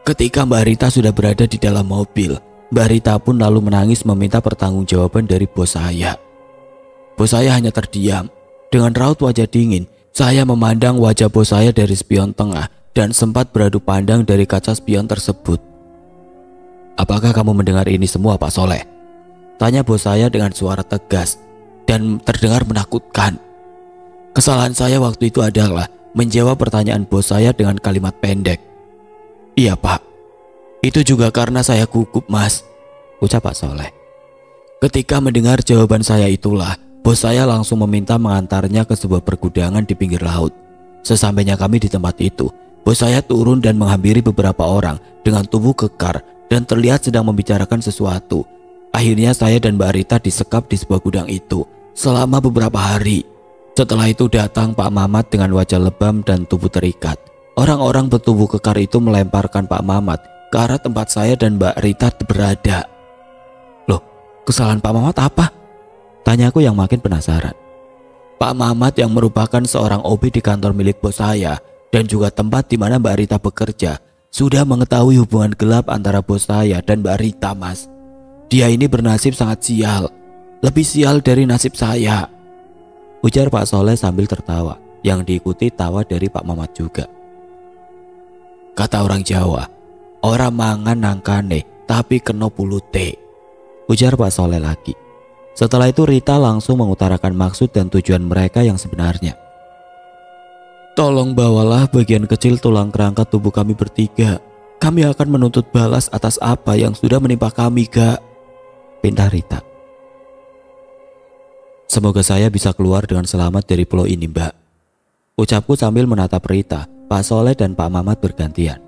Ketika Mbak Rita sudah berada di dalam mobil, Mbak Rita pun lalu menangis meminta pertanggungjawaban dari bos saya. Bos saya hanya terdiam. Dengan raut wajah dingin, saya memandang wajah bos saya dari spion tengah dan sempat beradu pandang dari kaca spion tersebut. Apakah kamu mendengar ini semua, Pak Soleh? Tanya bos saya dengan suara tegas dan terdengar menakutkan. Kesalahan saya waktu itu adalah menjawab pertanyaan bos saya dengan kalimat pendek. Iya Pak, itu juga karena saya gugup Mas, ucap Pak Soleh. Ketika mendengar jawaban saya itulah, bos saya langsung meminta mengantarnya ke sebuah pergudangan di pinggir laut. Sesampainya kami di tempat itu, bos saya turun dan menghampiri beberapa orang dengan tubuh kekar dan terlihat sedang membicarakan sesuatu. Akhirnya saya dan Mbak Rita disekap di sebuah gudang itu selama beberapa hari. Setelah itu datang Pak Mamat dengan wajah lebam dan tubuh terikat. Orang-orang bertubuh kekar itu melemparkan Pak Mamat ke arah tempat saya dan Mbak Rita berada. Loh, kesalahan Pak Mamat apa? Tanyaku yang makin penasaran. Pak Mamat yang merupakan seorang OB di kantor milik bos saya dan juga tempat di mana Mbak Rita bekerja sudah mengetahui hubungan gelap antara bos saya dan Mbak Rita, Mas. Dia ini bernasib sangat sial, lebih sial dari nasib saya, ujar Pak Soleh sambil tertawa, yang diikuti tawa dari Pak Mamat juga. Kata orang Jawa, orang mangan nangkane tapi kena pulute, ujar Pak Soleh lagi. Setelah itu Rita langsung mengutarakan maksud dan tujuan mereka yang sebenarnya. Tolong bawalah bagian kecil tulang kerangka tubuh kami bertiga. Kami akan menuntut balas atas apa yang sudah menimpa kami, Kak, pinta Rita. Semoga saya bisa keluar dengan selamat dari pulau ini, Mbak, ucapku sambil menatap Rita. Pak Soleh dan Pak Mamat bergantian.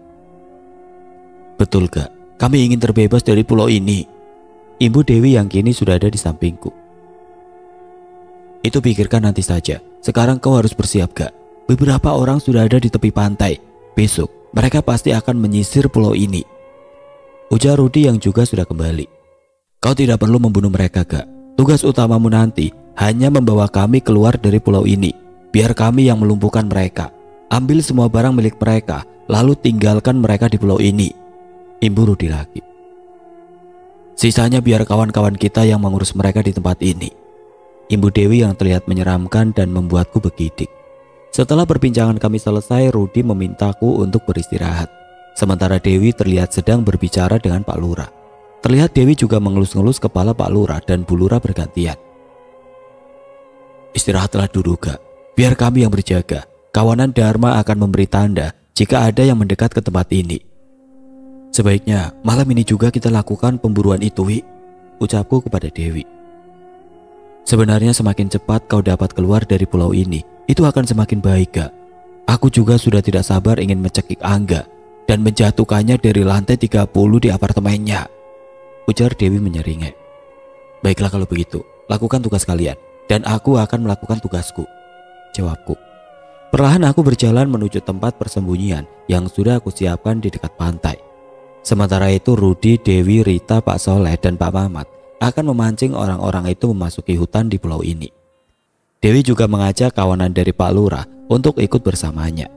Betul, Kak, kami ingin terbebas dari pulau ini, Ibu Dewi yang kini sudah ada di sampingku. Itu pikirkan nanti saja. Sekarang kau harus bersiap, Kak. Beberapa orang sudah ada di tepi pantai. Besok mereka pasti akan menyisir pulau ini, ujar Rudi yang juga sudah kembali. Kau tidak perlu membunuh mereka, Kak. Tugas utamamu nanti hanya membawa kami keluar dari pulau ini. Biar kami yang melumpuhkan mereka. Ambil semua barang milik mereka, lalu tinggalkan mereka di pulau ini, imbu Rudi lagi. Sisanya biar kawan-kawan kita yang mengurus mereka di tempat ini, Ibu Dewi yang terlihat menyeramkan dan membuatku bergidik. Setelah perbincangan kami selesai, Rudi memintaku untuk beristirahat. Sementara Dewi terlihat sedang berbicara dengan Pak Lurah. Terlihat Dewi juga mengelus-ngelus kepala Pak Lurah dan Bu Lurah bergantian. Istirahatlah dulu, Kak. Biar kami yang berjaga. Kawanan Dharma akan memberi tanda jika ada yang mendekat ke tempat ini. Sebaiknya malam ini juga kita lakukan pemburuan itu, Wi, ucapku kepada Dewi. Sebenarnya semakin cepat kau dapat keluar dari pulau ini, itu akan semakin baik, Kak. Aku juga sudah tidak sabar ingin mencekik Angga dan menjatuhkannya dari lantai 30 di apartemennya, ujar Dewi menyeringai. Baiklah kalau begitu, lakukan tugas kalian dan aku akan melakukan tugasku, jawabku. Perlahan aku berjalan menuju tempat persembunyian yang sudah aku siapkan di dekat pantai. Sementara itu Rudi, Dewi, Rita, Pak Soleh, dan Pak Mamat akan memancing orang-orang itu memasuki hutan di pulau ini. Dewi juga mengajak kawanan dari Pak Lurah untuk ikut bersamanya.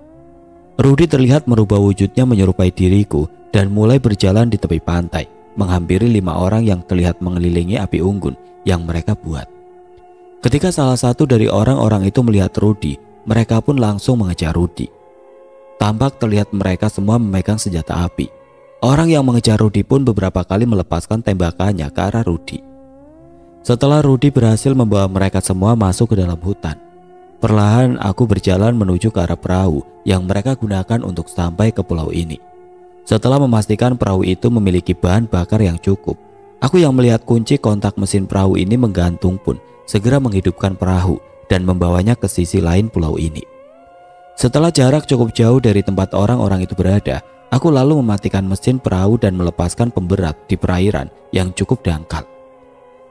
Rudi terlihat merubah wujudnya menyerupai diriku dan mulai berjalan di tepi pantai, menghampiri 5 orang yang terlihat mengelilingi api unggun yang mereka buat. Ketika salah satu dari orang-orang itu melihat Rudi, mereka pun langsung mengejar Rudi. Tampak terlihat mereka semua memegang senjata api. Orang yang mengejar Rudi pun beberapa kali melepaskan tembakannya ke arah Rudi. Setelah Rudi berhasil membawa mereka semua masuk ke dalam hutan, perlahan aku berjalan menuju ke arah perahu yang mereka gunakan untuk sampai ke pulau ini. Setelah memastikan perahu itu memiliki bahan bakar yang cukup, aku yang melihat kunci kontak mesin perahu ini menggantung pun segera menghidupkan perahu dan membawanya ke sisi lain pulau ini. Setelah jarak cukup jauh dari tempat orang-orang itu berada, aku lalu mematikan mesin perahu dan melepaskan pemberat di perairan yang cukup dangkal.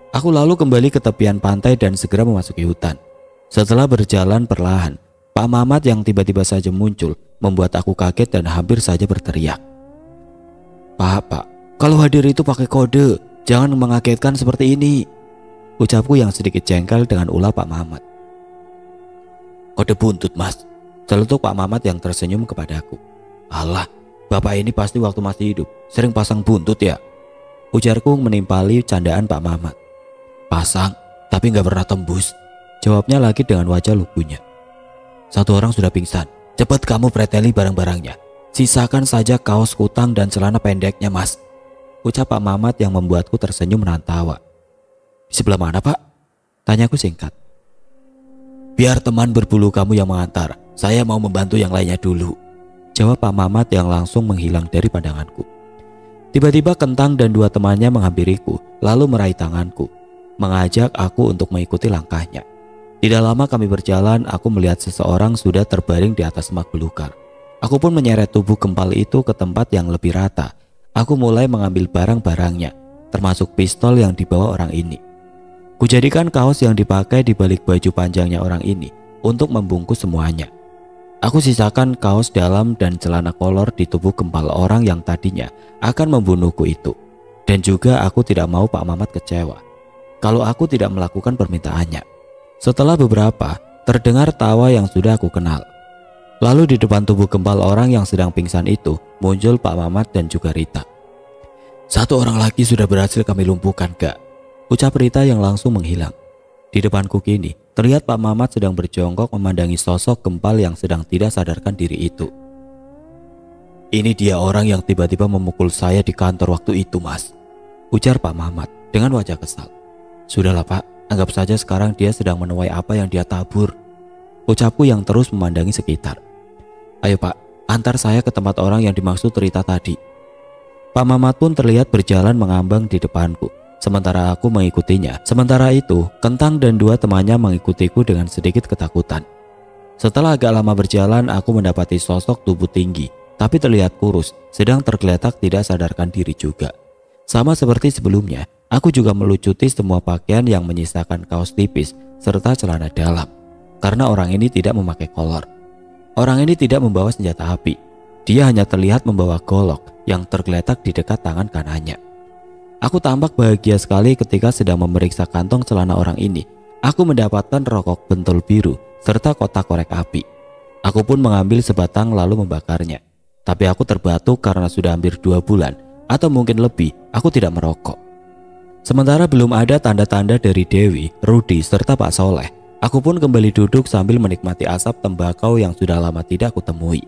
Aku lalu kembali ke tepian pantai dan segera memasuki hutan. Setelah berjalan perlahan, Pak Mamat yang tiba-tiba saja muncul membuat aku kaget dan hampir saja berteriak. Pak, kalau hadir itu pakai kode, jangan mengagetkan seperti ini, ucapku yang sedikit jengkel dengan ulah Pak Mamat. Kode buntut mas, celetuk Pak Mamat yang tersenyum kepadaku. Alah, bapak ini pasti waktu masih hidup sering pasang buntut ya, ujarku menimpali candaan Pak Mamat. Pasang, tapi gak pernah tembus, jawabnya lagi dengan wajah lugunya. Satu orang sudah pingsan, cepat kamu preteli barang-barangnya. Sisakan saja kaos kutang dan celana pendeknya mas, ucap Pak Mamat yang membuatku tersenyum menahan tawa. Di sebelah mana pak? Tanyaku singkat. Biar teman berbulu kamu yang mengantar, saya mau membantu yang lainnya dulu, jawab Pak Mamat yang langsung menghilang dari pandanganku. Tiba-tiba Kentang dan dua temannya menghampiriku, lalu meraih tanganku, mengajak aku untuk mengikuti langkahnya. Tidak lama kami berjalan, aku melihat seseorang sudah terbaring di atas semak belukar. Aku pun menyeret tubuh gempal itu ke tempat yang lebih rata. Aku mulai mengambil barang-barangnya, termasuk pistol yang dibawa orang ini. Kujadikan kaos yang dipakai di balik baju panjangnya orang ini untuk membungkus semuanya. Aku sisakan kaos dalam dan celana kolor di tubuh gempal orang yang tadinya akan membunuhku itu. Dan juga aku tidak mau Pak Mamat kecewa kalau aku tidak melakukan permintaannya. Setelah beberapa, terdengar tawa yang sudah aku kenal. Lalu di depan tubuh gempal orang yang sedang pingsan itu muncul Pak Mamat dan juga Rita. Satu orang lagi sudah berhasil kami lumpuhkan gak? Ucap Rita yang langsung menghilang. Di depanku kini, terlihat Pak Mamat sedang berjongkok memandangi sosok gempal yang sedang tidak sadarkan diri itu. Ini dia orang yang tiba-tiba memukul saya di kantor waktu itu mas, ujar Pak Mamat dengan wajah kesal. Sudahlah pak, anggap saja sekarang dia sedang menuai apa yang dia tabur, ucapku yang terus memandangi sekitar. Ayo pak, antar saya ke tempat orang yang dimaksud Rita tadi. Pak Mamat pun terlihat berjalan mengambang di depanku, sementara aku mengikutinya. Sementara itu, Kentang dan dua temannya mengikutiku dengan sedikit ketakutan. Setelah agak lama berjalan, aku mendapati sosok tubuh tinggi, tapi terlihat kurus, sedang tergeletak tidak sadarkan diri juga. Sama seperti sebelumnya, aku juga melucuti semua pakaian yang menyisakan kaos tipis serta celana dalam. Karena orang ini tidak memakai kolor. Orang ini tidak membawa senjata api. Dia hanya terlihat membawa golok yang tergeletak di dekat tangan kanannya. Aku tampak bahagia sekali ketika sedang memeriksa kantong celana orang ini. Aku mendapatkan rokok bentol biru serta kotak korek api. Aku pun mengambil sebatang lalu membakarnya. Tapi aku terbatuk karena sudah hampir 2 bulan atau mungkin lebih aku tidak merokok. Sementara belum ada tanda-tanda dari Dewi, Rudi serta Pak Soleh, aku pun kembali duduk sambil menikmati asap tembakau yang sudah lama tidak kutemui.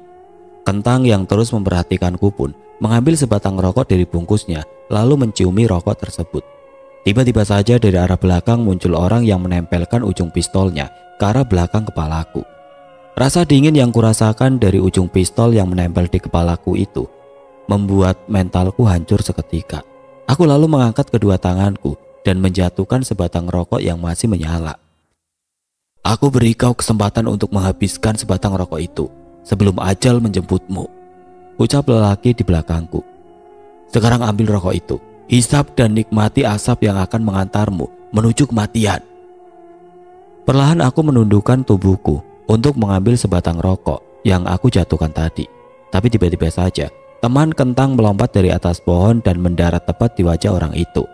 Kentang yang terus memperhatikanku pun mengambil sebatang rokok dari bungkusnya lalu menciumi rokok tersebut. Tiba-tiba saja dari arah belakang muncul orang yang menempelkan ujung pistolnya ke arah belakang kepalaku. Rasa dingin yang kurasakan dari ujung pistol yang menempel di kepalaku itu membuat mentalku hancur seketika. Aku lalu mengangkat kedua tanganku dan menjatuhkan sebatang rokok yang masih menyala. Aku beri kau kesempatan untuk menghabiskan sebatang rokok itu sebelum ajal menjemputmu, ucap lelaki di belakangku. Sekarang ambil rokok itu, hisap dan nikmati asap yang akan mengantarmu menuju kematian. Perlahan aku menundukkan tubuhku untuk mengambil sebatang rokok yang aku jatuhkan tadi. Tapi tiba-tiba saja teman Kentang melompat dari atas pohon dan mendarat tepat di wajah orang itu.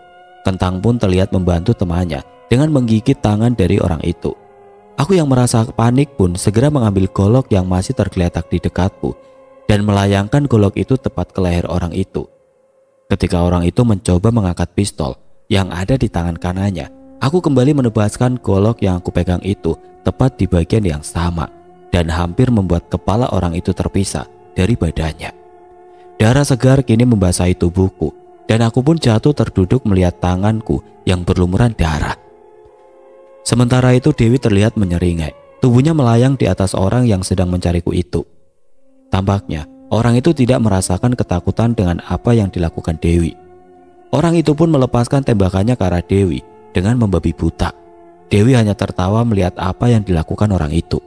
Kentang pun terlihat membantu temannya dengan menggigit tangan dari orang itu. Aku yang merasa panik pun segera mengambil golok yang masih tergeletak di dekatku dan melayangkan golok itu tepat ke leher orang itu. Ketika orang itu mencoba mengangkat pistol yang ada di tangan kanannya, aku kembali menebaskan golok yang aku pegang itu tepat di bagian yang sama dan hampir membuat kepala orang itu terpisah dari badannya. Darah segar kini membasahi tubuhku dan aku pun jatuh terduduk melihat tanganku yang berlumuran darah. Sementara itu Dewi terlihat menyeringai, tubuhnya melayang di atas orang yang sedang mencariku itu. Tampaknya orang itu tidak merasakan ketakutan dengan apa yang dilakukan Dewi. Orang itu pun melepaskan tembakannya ke arah Dewi dengan membabi buta. Dewi hanya tertawa melihat apa yang dilakukan orang itu.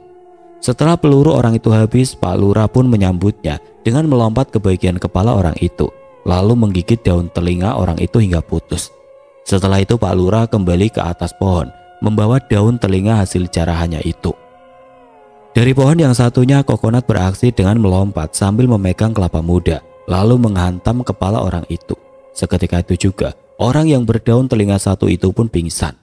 Setelah peluru orang itu habis, Pak Lurah pun menyambutnya dengan melompat ke bagian kepala orang itu, lalu menggigit daun telinga orang itu hingga putus. Setelah itu Pak Lurah kembali ke atas pohon, membawa daun telinga hasil jarahannya itu. Dari pohon yang satunya, Kokonat beraksi dengan melompat sambil memegang kelapa muda, lalu menghantam kepala orang itu. Seketika itu juga, orang yang berdaun telinga satu itu pun pingsan.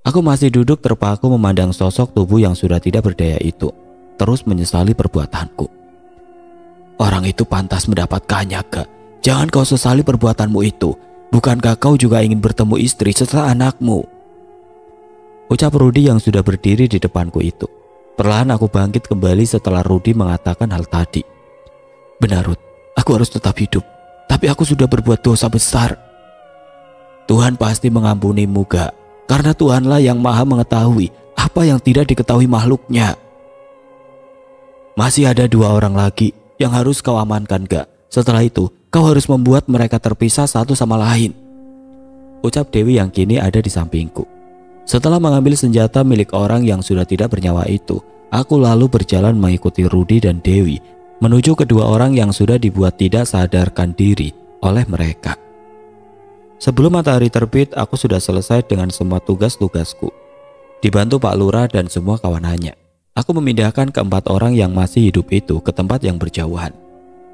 Aku masih duduk terpaku memandang sosok tubuh yang sudah tidak berdaya itu, terus menyesali perbuatanku. Orang itu pantas mendapatkannya, Kak. Jangan kau sesali perbuatanmu itu. Bukankah kau juga ingin bertemu istri serta anakmu? Ucap Rudi yang sudah berdiri di depanku itu. Perlahan aku bangkit kembali setelah Rudi mengatakan hal tadi. Benar, Rud, aku harus tetap hidup. Tapi aku sudah berbuat dosa besar. Tuhan pasti mengampunimu, Kak. Karena Tuhanlah yang maha mengetahui apa yang tidak diketahui makhluknya. Masih ada 2 orang lagi yang harus kau amankan, Kak. Setelah itu, kau harus membuat mereka terpisah satu sama lain. Ucap Dewi yang kini ada di sampingku. Setelah mengambil senjata milik orang yang sudah tidak bernyawa itu, aku lalu berjalan mengikuti Rudi dan Dewi menuju kedua orang yang sudah dibuat tidak sadarkan diri oleh mereka. Sebelum matahari terbit, aku sudah selesai dengan semua tugas-tugasku. Dibantu Pak Lurah dan semua kawanannya, aku memindahkan keempat orang yang masih hidup itu ke tempat yang berjauhan.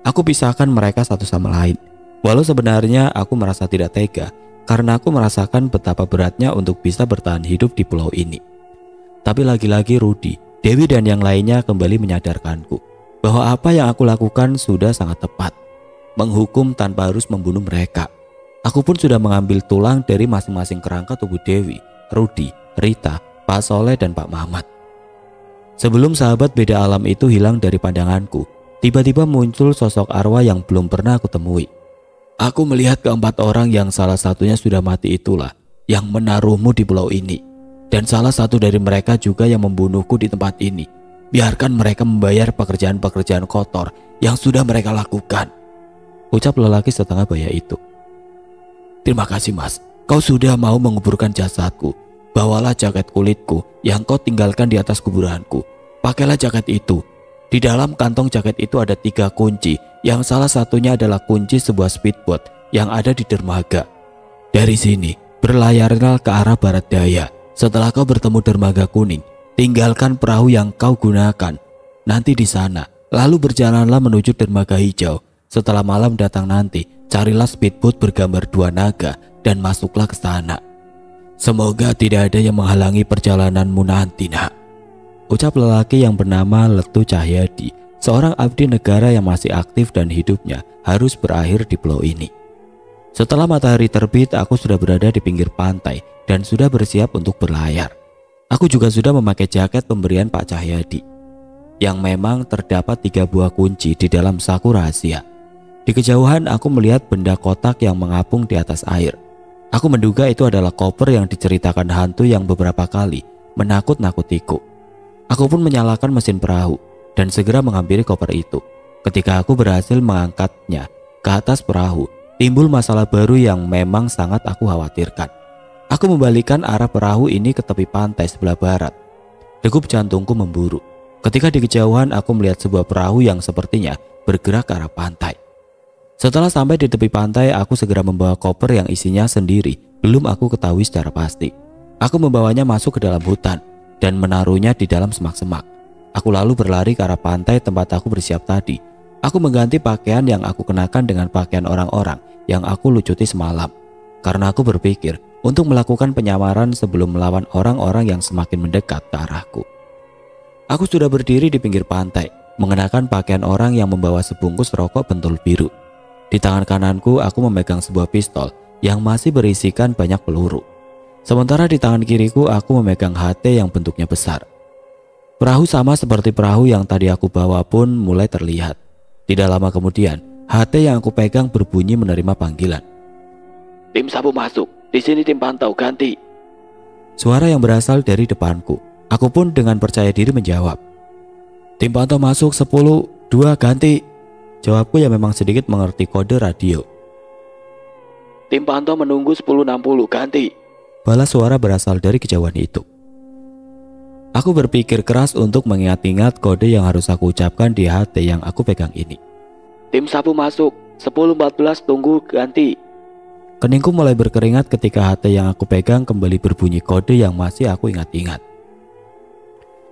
Aku pisahkan mereka satu sama lain. Walau sebenarnya aku merasa tidak tega karena aku merasakan betapa beratnya untuk bisa bertahan hidup di pulau ini. Tapi lagi-lagi Rudi, Dewi dan yang lainnya kembali menyadarkanku bahwa apa yang aku lakukan sudah sangat tepat. Menghukum tanpa harus membunuh mereka. Aku pun sudah mengambil tulang dari masing-masing kerangka tubuh Dewi, Rudi, Rita, Pak Soleh dan Pak Mamat. Sebelum sahabat beda alam itu hilang dari pandanganku, tiba-tiba muncul sosok arwah yang belum pernah aku temui. Aku melihat keempat orang yang salah satunya sudah mati itulah yang menaruhmu di pulau ini. Dan salah satu dari mereka juga yang membunuhku di tempat ini. Biarkan mereka membayar pekerjaan-pekerjaan kotor yang sudah mereka lakukan. Ucap lelaki setengah baya itu. Terima kasih, Mas. Kau sudah mau menguburkan jasadku. Bawalah jaket kulitku yang kau tinggalkan di atas kuburanku. Pakailah jaket itu. Di dalam kantong jaket itu ada 3 kunci, yang salah satunya adalah kunci sebuah speedboat yang ada di dermaga. Dari sini, berlayarlah ke arah barat daya. Setelah kau bertemu dermaga kuning, tinggalkan perahu yang kau gunakan. Nanti di sana, lalu berjalanlah menuju dermaga hijau. Setelah malam datang nanti, carilah speedboat bergambar 2 naga dan masuklah ke sana. Semoga tidak ada yang menghalangi perjalananmu nanti, nak. Ucap lelaki yang bernama Letu Cahyadi, seorang abdi negara yang masih aktif dan hidupnya harus berakhir di pulau ini. Setelah matahari terbit, aku sudah berada di pinggir pantai dan sudah bersiap untuk berlayar. Aku juga sudah memakai jaket pemberian Pak Cahyadi, yang memang terdapat 3 buah kunci di dalam saku rahasia. Di kejauhan aku melihat benda kotak yang mengapung di atas air. Aku menduga itu adalah koper yang diceritakan hantu yang beberapa kali menakut-nakutiku. Aku pun menyalakan mesin perahu dan segera menghampiri koper itu. Ketika aku berhasil mengangkatnya ke atas perahu, timbul masalah baru yang memang sangat aku khawatirkan. Aku membalikkan arah perahu ini ke tepi pantai sebelah barat. Degup jantungku memburu. Ketika di kejauhan aku melihat sebuah perahu yang sepertinya bergerak ke arah pantai. Setelah sampai di tepi pantai, aku segera membawa koper yang isinya sendiri belum aku ketahui secara pasti. Aku membawanya masuk ke dalam hutan dan menaruhnya di dalam semak-semak. Aku lalu berlari ke arah pantai tempat aku bersiap tadi. Aku mengganti pakaian yang aku kenakan dengan pakaian orang-orang yang aku lucuti semalam. Karena aku berpikir untuk melakukan penyamaran sebelum melawan orang-orang yang semakin mendekat ke arahku. Aku sudah berdiri di pinggir pantai, mengenakan pakaian orang yang membawa sebungkus rokok bentul biru. Di tangan kananku aku memegang sebuah pistol yang masih berisikan banyak peluru. Sementara di tangan kiriku aku memegang HT yang bentuknya besar. Perahu sama seperti perahu yang tadi aku bawa pun mulai terlihat. Tidak lama kemudian, HT yang aku pegang berbunyi menerima panggilan. Tim sabu masuk, di sini tim pantau ganti. Suara yang berasal dari depanku. Aku pun dengan percaya diri menjawab. Tim pantau masuk 10, 2 ganti. Jawabku yang memang sedikit mengerti kode radio. Tim pantau menunggu 10.60 ganti. Balas suara berasal dari kejauhan itu. Aku berpikir keras untuk mengingat-ingat kode yang harus aku ucapkan di HT yang aku pegang ini. Tim sapu masuk, 10.14 tunggu ganti. Keningku mulai berkeringat ketika HT yang aku pegang kembali berbunyi kode yang masih aku ingat-ingat.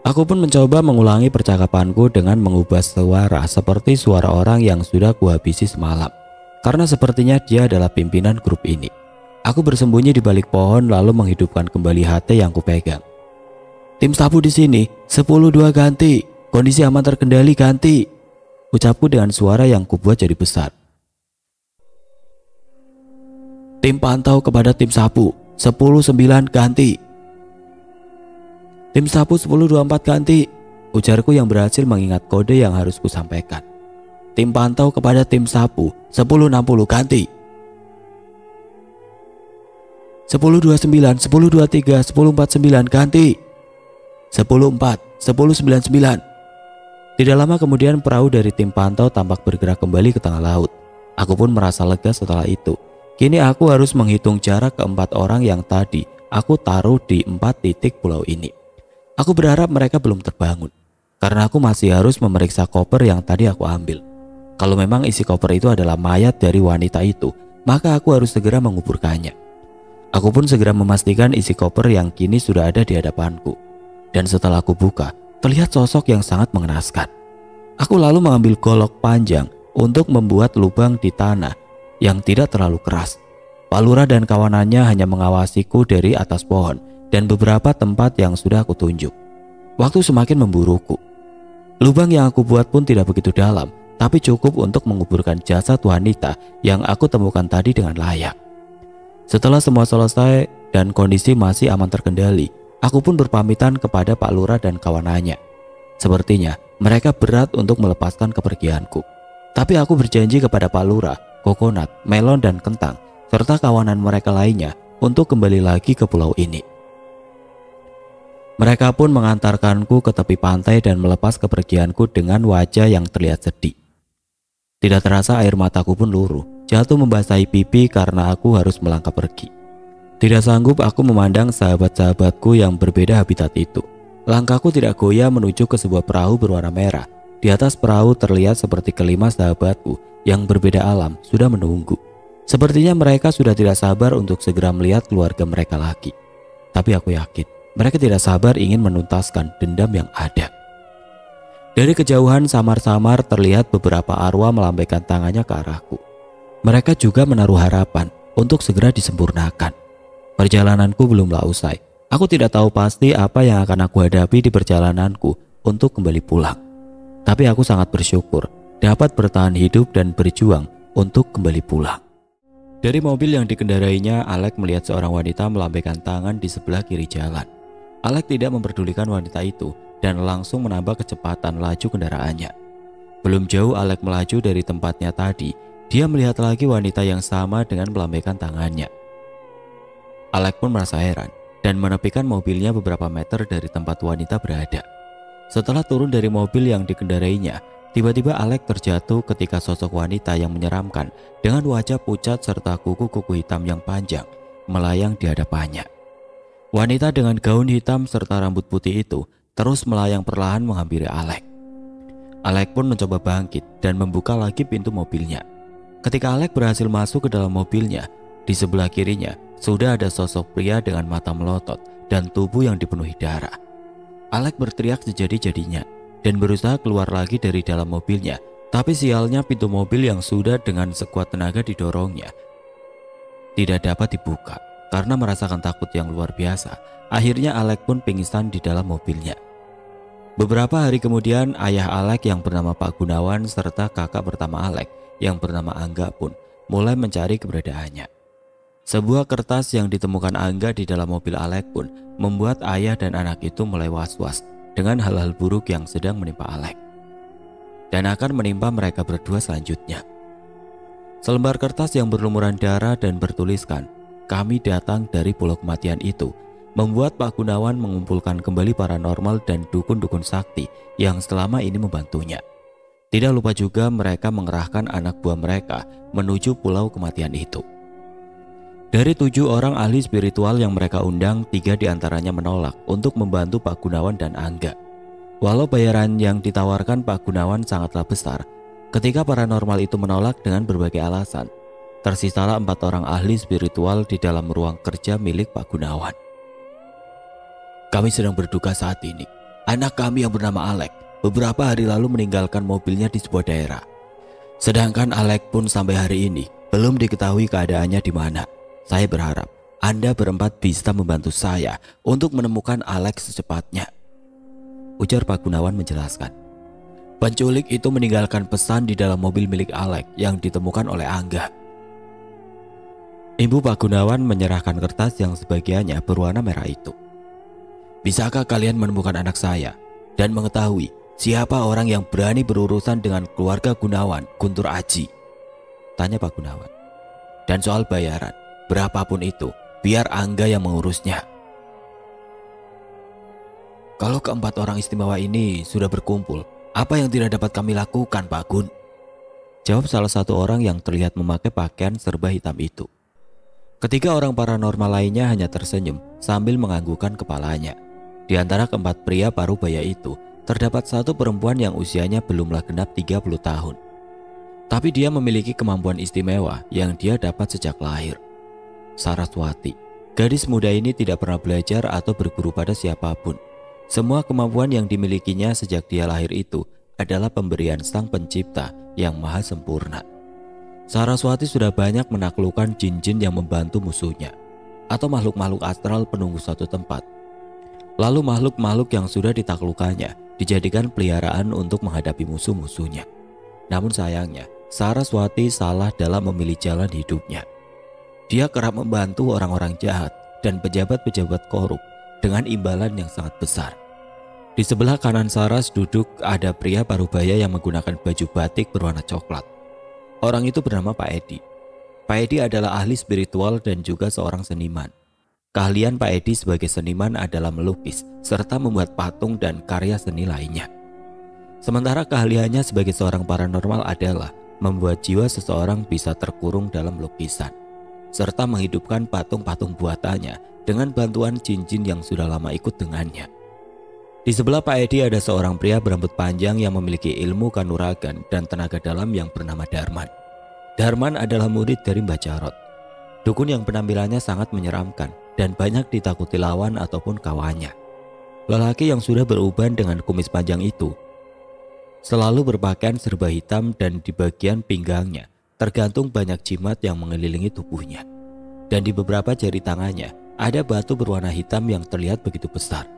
Aku pun mencoba mengulangi percakapanku dengan mengubah suara seperti suara orang yang sudah kuhabisi semalam. Karena sepertinya dia adalah pimpinan grup ini. Aku bersembunyi di balik pohon lalu menghidupkan kembali HT yang kupegang. Tim sapu di sini, 10-2 ganti. Kondisi aman terkendali ganti. Ucapku dengan suara yang kubuat jadi besar. Tim pantau kepada tim sapu, 10-9 ganti. Tim sapu 10-24 ganti. Ujarku yang berhasil mengingat kode yang harus kusampaikan. Tim pantau kepada tim sapu, 10-60 ganti. 10-29, 10-23, 10-49 ganti. 10-4, 10-99. Tidak lama kemudian perahu dari tim pantau tampak bergerak kembali ke tengah laut. Aku pun merasa lega setelah itu. Kini aku harus menghitung jarak ke 4 orang yang tadi aku taruh di 4 titik pulau ini. Aku berharap mereka belum terbangun, karena aku masih harus memeriksa koper yang tadi aku ambil. Kalau memang isi koper itu adalah mayat dari wanita itu, maka aku harus segera menguburkannya. Aku pun segera memastikan isi koper yang kini sudah ada di hadapanku. Dan setelah aku buka, terlihat sosok yang sangat mengenaskan. Aku lalu mengambil golok panjang untuk membuat lubang di tanah yang tidak terlalu keras. Pak Lurah dan kawanannya hanya mengawasiku dari atas pohon dan beberapa tempat yang sudah aku tunjuk. Waktu semakin memburuku. Lubang yang aku buat pun tidak begitu dalam, tapi cukup untuk menguburkan jasad wanita yang aku temukan tadi dengan layak. Setelah semua selesai dan kondisi masih aman terkendali, aku pun berpamitan kepada Pak Lurah dan kawanannya. Sepertinya mereka berat untuk melepaskan kepergianku. Tapi aku berjanji kepada Pak Lurah, Kokonat, Melon dan Kentang, serta kawanan mereka lainnya untuk kembali lagi ke pulau ini. Mereka pun mengantarkanku ke tepi pantai dan melepas kepergianku dengan wajah yang terlihat sedih. Tidak terasa air mataku pun luruh, jatuh membasahi pipi karena aku harus melangkah pergi. Tidak sanggup aku memandang sahabat-sahabatku yang berbeda habitat itu. Langkahku tidak goyah menuju ke sebuah perahu berwarna merah. Di atas perahu terlihat seperti kelima sahabatku yang berbeda alam sudah menunggu. Sepertinya mereka sudah tidak sabar untuk segera melihat keluarga mereka lagi. Tapi aku yakin mereka tidak sabar ingin menuntaskan dendam yang ada. Dari kejauhan samar-samar terlihat beberapa arwah melambaikan tangannya ke arahku. Mereka juga menaruh harapan untuk segera disempurnakan. Perjalananku belumlah usai. Aku tidak tahu pasti apa yang akan aku hadapi di perjalananku untuk kembali pulang. Tapi aku sangat bersyukur dapat bertahan hidup dan berjuang untuk kembali pulang. Dari mobil yang dikendarainya, Alek melihat seorang wanita melambaikan tangan di sebelah kiri jalan. Alek tidak memperdulikan wanita itu dan langsung menambah kecepatan laju kendaraannya. Belum jauh Alek melaju dari tempatnya tadi, dia melihat lagi wanita yang sama dengan melambaikan tangannya. Alek pun merasa heran dan menepikan mobilnya beberapa meter dari tempat wanita berada. Setelah turun dari mobil yang dikendarainya, tiba-tiba Alek terjatuh ketika sosok wanita yang menyeramkan dengan wajah pucat serta kuku-kuku hitam yang panjang melayang di hadapannya. Wanita dengan gaun hitam serta rambut putih itu terus melayang perlahan menghampiri Alek. Alek pun mencoba bangkit dan membuka lagi pintu mobilnya. Ketika Alek berhasil masuk ke dalam mobilnya, di sebelah kirinya sudah ada sosok pria dengan mata melotot dan tubuh yang dipenuhi darah. Alek berteriak sejadi-jadinya dan berusaha keluar lagi dari dalam mobilnya, tapi sialnya pintu mobil yang sudah dengan sekuat tenaga didorongnya tidak dapat dibuka. Karena merasakan takut yang luar biasa, akhirnya Alek pun pingsan di dalam mobilnya. Beberapa hari kemudian, ayah Alek yang bernama Pak Gunawan serta kakak pertama Alek yang bernama Angga pun mulai mencari keberadaannya. Sebuah kertas yang ditemukan Angga di dalam mobil Alek pun membuat ayah dan anak itu mulai was-was dengan hal-hal buruk yang sedang menimpa Alek dan akan menimpa mereka berdua selanjutnya. Selembar kertas yang berlumuran darah dan bertuliskan, "Kami datang dari pulau kematian" itu membuat Pak Gunawan mengumpulkan kembali paranormal dan dukun-dukun sakti yang selama ini membantunya. Tidak lupa juga mereka mengerahkan anak buah mereka menuju pulau kematian itu. Dari 7 orang ahli spiritual yang mereka undang, 3 diantaranya menolak untuk membantu Pak Gunawan dan Angga. Walau bayaran yang ditawarkan Pak Gunawan sangatlah besar, ketika paranormal itu menolak dengan berbagai alasan, tersisalah 4 orang ahli spiritual di dalam ruang kerja milik Pak Gunawan. "Kami sedang berduka saat ini. Anak kami yang bernama Alek beberapa hari lalu meninggalkan mobilnya di sebuah daerah. Sedangkan Alek pun sampai hari ini belum diketahui keadaannya di mana. Saya berharap Anda berempat bisa membantu saya untuk menemukan Alex secepatnya, ujar Pak Gunawan menjelaskan. Penculik itu meninggalkan pesan di dalam mobil milik Alex yang ditemukan oleh Angga. Ibu Pak Gunawan menyerahkan kertas yang sebagiannya berwarna merah itu. Bisakah kalian menemukan anak saya dan mengetahui siapa orang yang berani berurusan dengan keluarga Gunawan, Guntur Aji? Tanya Pak Gunawan. Dan soal bayaran, berapapun itu, biar Angga yang mengurusnya. Kalau keempat orang istimewa ini sudah berkumpul, apa yang tidak dapat kami lakukan, Pak Gun? Jawab salah satu orang yang terlihat memakai pakaian serba hitam itu. Ketiga orang paranormal lainnya hanya tersenyum sambil menganggukkan kepalanya. Di antara keempat pria parubaya itu, terdapat satu perempuan yang usianya belumlah genap 30 tahun. Tapi dia memiliki kemampuan istimewa yang dia dapat sejak lahir. Saraswati, gadis muda ini tidak pernah belajar atau berguru pada siapapun. Semua kemampuan yang dimilikinya sejak dia lahir itu adalah pemberian Sang Pencipta yang maha sempurna. Saraswati sudah banyak menaklukkan jin-jin yang membantu musuhnya, atau makhluk-makhluk astral penunggu suatu tempat. Lalu makhluk-makhluk yang sudah ditaklukkannya dijadikan peliharaan untuk menghadapi musuh-musuhnya. Namun sayangnya, Saraswati salah dalam memilih jalan hidupnya. Dia kerap membantu orang-orang jahat dan pejabat-pejabat korup dengan imbalan yang sangat besar. Di sebelah kanan Saras duduk ada pria parubaya yang menggunakan baju batik berwarna coklat. Orang itu bernama Pak Edi. Pak Edi adalah ahli spiritual dan juga seorang seniman. Keahlian Pak Edi sebagai seniman adalah melukis serta membuat patung dan karya seni lainnya. Sementara keahliannya sebagai seorang paranormal adalah membuat jiwa seseorang bisa terkurung dalam lukisan, serta menghidupkan patung-patung buatannya dengan bantuan jin-jin yang sudah lama ikut dengannya. Di sebelah Pak Edi ada seorang pria berambut panjang yang memiliki ilmu kanuragan dan tenaga dalam yang bernama Darman. Darman adalah murid dari Mbah Jarot, dukun yang penampilannya sangat menyeramkan dan banyak ditakuti lawan ataupun kawannya. Lelaki yang sudah beruban dengan kumis panjang itu selalu berpakaian serba hitam dan di bagian pinggangnya tergantung banyak jimat yang mengelilingi tubuhnya. Dan di beberapa jari tangannya ada batu berwarna hitam yang terlihat begitu besar.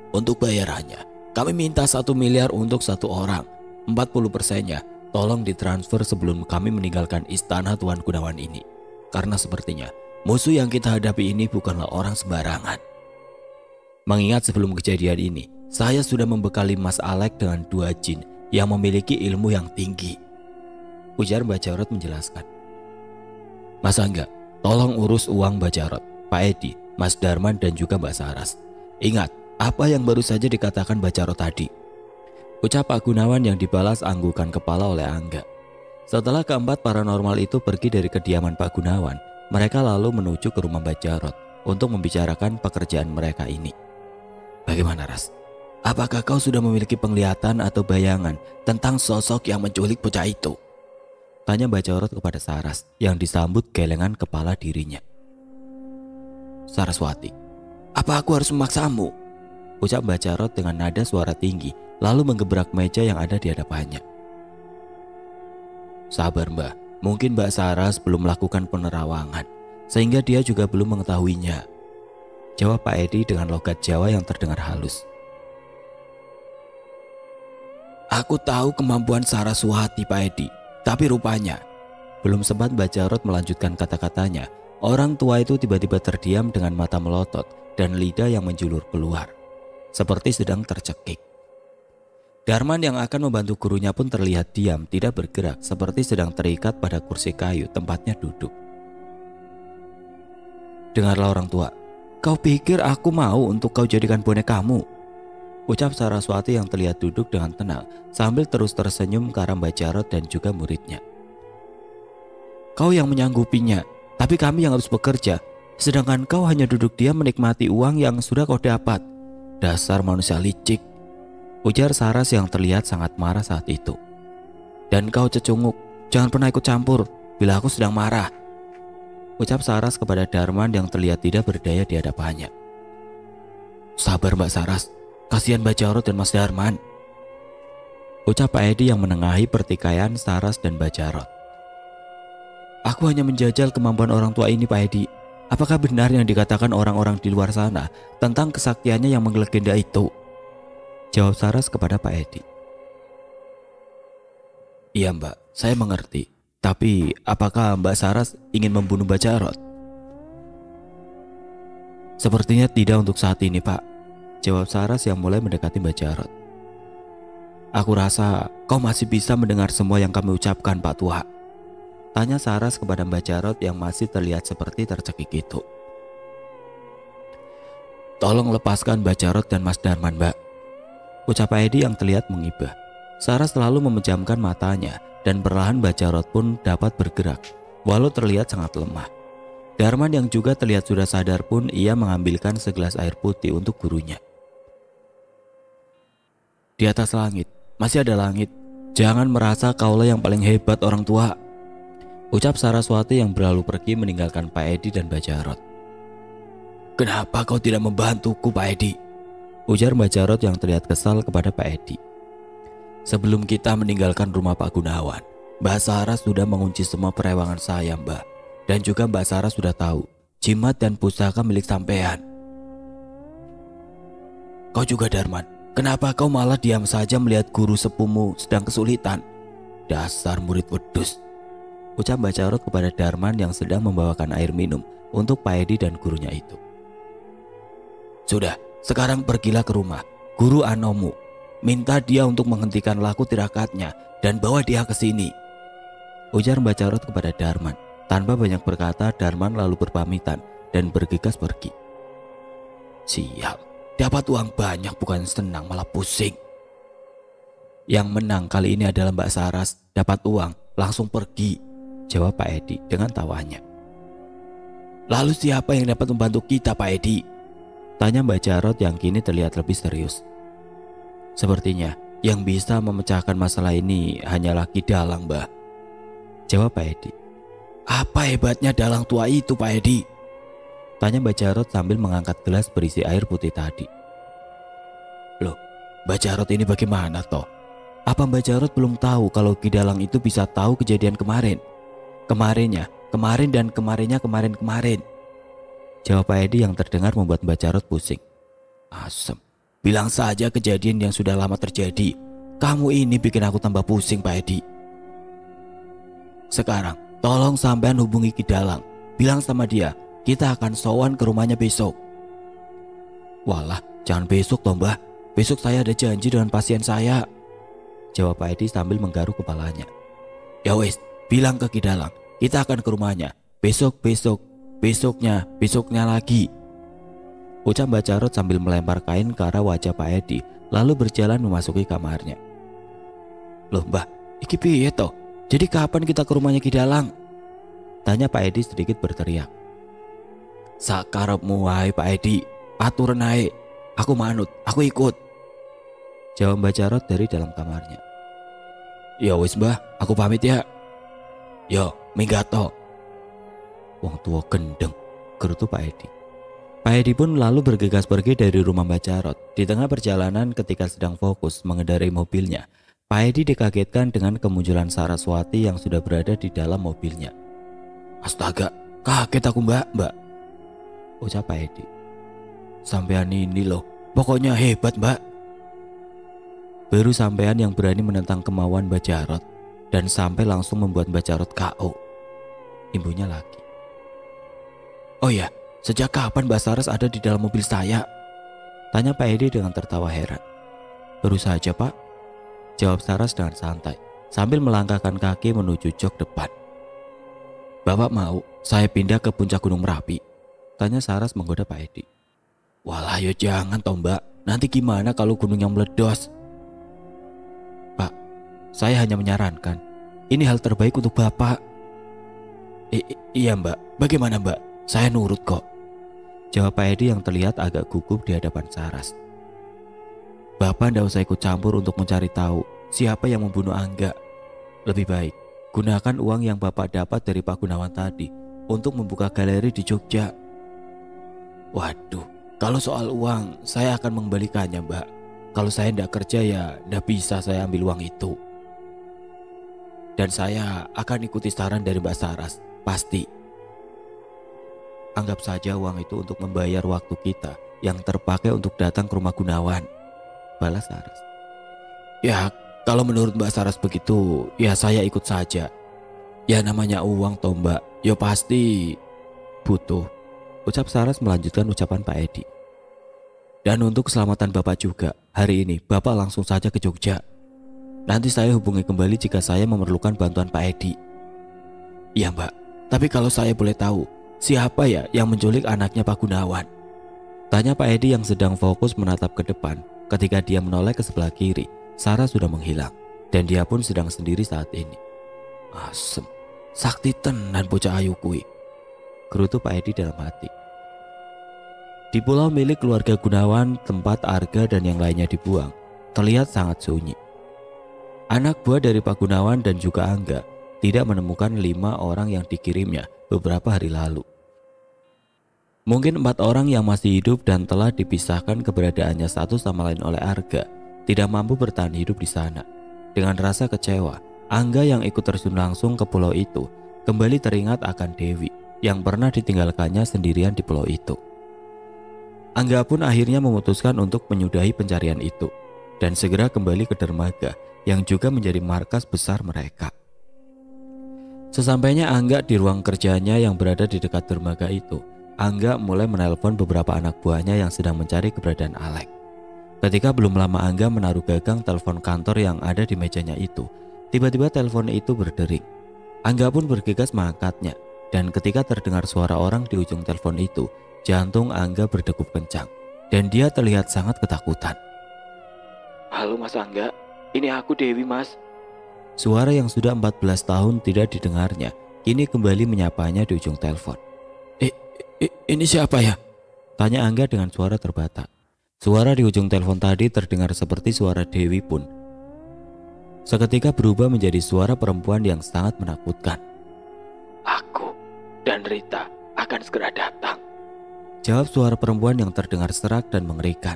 Untuk bayarannya, kami minta 1 miliar untuk satu orang. 40%-nya tolong ditransfer sebelum kami meninggalkan istana Tuan Gunawan ini. Karena sepertinya musuh yang kita hadapi ini bukanlah orang sembarangan. Mengingat sebelum kejadian ini, saya sudah membekali Mas Alex dengan 2 jin yang memiliki ilmu yang tinggi, ujar Mbak Jarot menjelaskan. Mas Angga, tolong urus uang Mbak Jarot, Pak Edi, Mas Darman dan juga Mbak Saras. Ingat apa yang baru saja dikatakan Mbak Jarot tadi, ucap Pak Gunawan yang dibalas anggukan kepala oleh Angga. Setelah keempat paranormal itu pergi dari kediaman Pak Gunawan, mereka lalu menuju ke rumah Mbak Jarot untuk membicarakan pekerjaan mereka ini. Bagaimana Ras? Apakah kau sudah memiliki penglihatan atau bayangan tentang sosok yang menculik bocah itu? Tanya Mbak Jarot kepada Saras yang disambut gelengan kepala dirinya. Saraswati, apa aku harus memaksamu? Ucap Mbak Jarot dengan nada suara tinggi lalu menggebrak meja yang ada di hadapannya. Sabar Mbak, mungkin Mbak Saras belum melakukan penerawangan sehingga dia juga belum mengetahuinya, jawab Pak Edi dengan logat Jawa yang terdengar halus. Aku tahu kemampuan Saraswati Pak Edi, tapi rupanya. Belum sempat Mbak Jarot melanjutkan kata-katanya, orang tua itu tiba-tiba terdiam dengan mata melotot dan lidah yang menjulur keluar, seperti sedang tercekik. Darman yang akan membantu gurunya pun terlihat diam, tidak bergerak, seperti sedang terikat pada kursi kayu tempatnya duduk. Dengarlah orang tua, kau pikir aku mau untuk kau jadikan bonekamu? Ucap Saraswati yang terlihat duduk dengan tenang sambil terus tersenyum ke arah Mbak Jarot dan juga muridnya. Kau yang menyanggupinya, tapi kami yang harus bekerja, sedangkan kau hanya duduk diam menikmati uang yang sudah kau dapat. Dasar manusia licik, ujar Saras yang terlihat sangat marah saat itu. Dan kau cecunguk, jangan pernah ikut campur bila aku sedang marah, ucap Saras kepada Darman yang terlihat tidak berdaya di hadapannya. Sabar Mbak Saras, kasihan Mbak Jarot dan Mas Darman, ucap Pak Edi yang menengahi pertikaian Saras dan Mbak Jarot. Aku hanya menjajal kemampuan orang tua ini, Pak Edi. Apakah benar yang dikatakan orang-orang di luar sana tentang kesaktiannya yang menglegenda itu? Jawab Saras kepada Pak Edi. Iya Mbak, saya mengerti. Tapi apakah Mbak Saras ingin membunuh Mbak Jarot? Sepertinya tidak untuk saat ini, Pak. Jawab Saras yang mulai mendekati Mbak Jarot. Aku rasa kau masih bisa mendengar semua yang kami ucapkan, Pak Tua. Tanya Saras kepada Mbak Jarot yang masih terlihat seperti tercekik itu. Tolong lepaskan Mbak Jarot dan Mas Darman, Mbak. Ucap Pak Edi yang terlihat mengibah. Saras selalu memejamkan matanya dan perlahan Mbak Jarot pun dapat bergerak, walau terlihat sangat lemah. Darman yang juga terlihat sudah sadar pun ia mengambilkan segelas air putih untuk gurunya. Di atas langit, masih ada langit. Jangan merasa kaulah yang paling hebat orang tua. Ucap Saraswati yang berlalu pergi meninggalkan Pak Edi dan Mbak Jarot. Kenapa kau tidak membantuku, Pak Edi? Ujar Mbak Jarot yang terlihat kesal kepada Pak Edi. Sebelum kita meninggalkan rumah Pak Gunawan, Mbak Saras sudah mengunci semua perewangan saya, Mbak. Dan juga Mbak Saras sudah tahu jimat dan pusaka milik sampean. Kau juga, Darman. Kenapa kau malah diam saja melihat guru sepumu sedang kesulitan? Dasar murid wedus. Ucap Mbak Jarot kepada Darman yang sedang membawakan air minum untuk Pak Edi dan gurunya itu. Sudah, sekarang pergilah ke rumah Guru Anomu. Minta dia untuk menghentikan laku tirakatnya dan bawa dia ke sini. Ujar Mbak Jarot kepada Darman. Tanpa banyak berkata, Darman lalu berpamitan dan bergegas pergi. Sial, dapat uang banyak bukan senang malah pusing. Yang menang kali ini adalah Mbak Saras. Dapat uang, langsung pergi. Jawab Pak Edi dengan tawanya. Lalu siapa yang dapat membantu kita, Pak Edi? Tanya Mbak Jarot yang kini terlihat lebih serius. Sepertinya yang bisa memecahkan masalah ini hanyalah Ki Dalang, Mbak. Jawab Pak Edi. Apa hebatnya dalang tua itu, Pak Edi? Tanya Mbak Jarot sambil mengangkat gelas berisi air putih tadi. Loh, Mbak Jarot ini bagaimana toh? Apa Mbak Jarot belum tahu kalau Ki Dalang itu bisa tahu kejadian kemarin? Kemarin dan kemarinnya kemarin. Jawab Pak Edi yang terdengar membuat Mbak Jarot pusing. Asem, bilang saja kejadian yang sudah lama terjadi. Kamu ini bikin aku tambah pusing, Pak Edi. Sekarang, tolong sampean hubungi Ki Dalang. Bilang sama dia, kita akan sowan ke rumahnya besok. Walah, jangan besok toh, Mbah. Besok saya ada janji dengan pasien saya. Jawab Pak Edi sambil menggaruk kepalanya. Ya wes, bilang ke Ki Dalang, kita akan ke rumahnya. Besoknya lagi. Ucap Mbak Jarot sambil melempar kain ke arah wajah Pak Edi, lalu berjalan memasuki kamarnya. Loh Mbah, iki piye toh? Jadi kapan kita ke rumahnya Ki Dalang? Tanya Pak Edi sedikit berteriak. Sakarepmu wae Pak Edi, aturan ae. Aku manut, aku ikut. Jawab Mbak Jarot dari dalam kamarnya. Ya wis Mbah, aku pamit ya. Yo, minggato. Wong tua gendeng, gerutu Pak Edi. Pak Edi pun lalu bergegas pergi dari rumah Mbak Jarot. Di tengah perjalanan ketika sedang fokus mengendarai mobilnya, Pak Edi dikagetkan dengan kemunculan Saraswati yang sudah berada di dalam mobilnya. Astaga, kaget aku mbak. Ucap Pak Edi. Sampean ini loh, pokoknya hebat Mbak. Baru sampean yang berani menentang kemauan Mbak Jarot dan sampai langsung membuat Mbak Jarot KO. Ibunya lagi. Oh ya, sejak kapan Mbak Saras ada di dalam mobil saya? Tanya Pak Edi dengan tertawa heran. Baru saja Pak, jawab Saras dengan santai sambil melangkahkan kaki menuju jok depan. Bapak mau saya pindah ke puncak Gunung Merapi? Tanya Saras menggoda Pak Edi. Walah yo jangan toh Mbak, nanti gimana kalau gunungnya meledos? Pak, saya hanya menyarankan, ini hal terbaik untuk Bapak. Iya Mbak, bagaimana Mbak? Saya nurut kok. Jawab Pak Edi yang terlihat agak gugup di hadapan Saras. Bapak ndak usah ikut campur untuk mencari tahu siapa yang membunuh Angga. Lebih baik gunakan uang yang Bapak dapat dari Pak Gunawan tadi untuk membuka galeri di Jogja. Waduh, kalau soal uang saya akan mengembalikannya Mbak. Kalau saya ndak kerja ya ndak bisa saya ambil uang itu. Dan saya akan ikuti saran dari Mbak Saras. Pasti. Anggap saja uang itu untuk membayar waktu kita yang terpakai untuk datang ke rumah Gunawan, balas Saras. Ya, kalau menurut Mbak Saras begitu, ya saya ikut saja. Ya namanya uang toh Mbak, ya pasti butuh, ucap Saras melanjutkan ucapan Pak Edi. Dan untuk keselamatan Bapak juga, hari ini Bapak langsung saja ke Jogja. Nanti saya hubungi kembali jika saya memerlukan bantuan Pak Edi. Iya Mbak, tapi kalau saya boleh tahu, siapa ya yang menculik anaknya Pak Gunawan? Tanya Pak Edi yang sedang fokus menatap ke depan. Ketika dia menoleh ke sebelah kiri, Sarah sudah menghilang dan dia pun sedang sendiri saat ini. Asem, sakti tenan bocah ayu kui, gerutu Pak Edi dalam hati. Di pulau milik keluarga Gunawan, tempat Arga dan yang lainnya dibuang, terlihat sangat sunyi. Anak buah dari Pak Gunawan dan juga Angga tidak menemukan 5 orang yang dikirimnya beberapa hari lalu. Mungkin 4 orang yang masih hidup dan telah dipisahkan keberadaannya satu sama lain oleh Arga tidak mampu bertahan hidup di sana. Dengan rasa kecewa, Angga yang ikut terjun langsung ke pulau itu kembali teringat akan Dewi yang pernah ditinggalkannya sendirian di pulau itu. Angga pun akhirnya memutuskan untuk menyudahi pencarian itu dan segera kembali ke dermaga yang juga menjadi markas besar mereka. Sesampainya Angga di ruang kerjanya yang berada di dekat dermaga itu, Angga mulai menelpon beberapa anak buahnya yang sedang mencari keberadaan Alek. Ketika belum lama Angga menaruh gagang telepon kantor yang ada di mejanya itu, tiba-tiba telepon itu berdering. Angga pun bergegas mengangkatnya dan ketika terdengar suara orang di ujung telepon itu, jantung Angga berdegup kencang dan dia terlihat sangat ketakutan. Halo Mas Angga, ini aku Dewi Mas. Suara yang sudah 14 tahun tidak didengarnya kini kembali menyapanya di ujung telepon. Ini siapa ya? Tanya Angga dengan suara terbata. Suara di ujung telepon tadi terdengar seperti suara Dewi pun seketika berubah menjadi suara perempuan yang sangat menakutkan. Aku dan Rita akan segera datang, jawab suara perempuan yang terdengar serak dan mengerikan.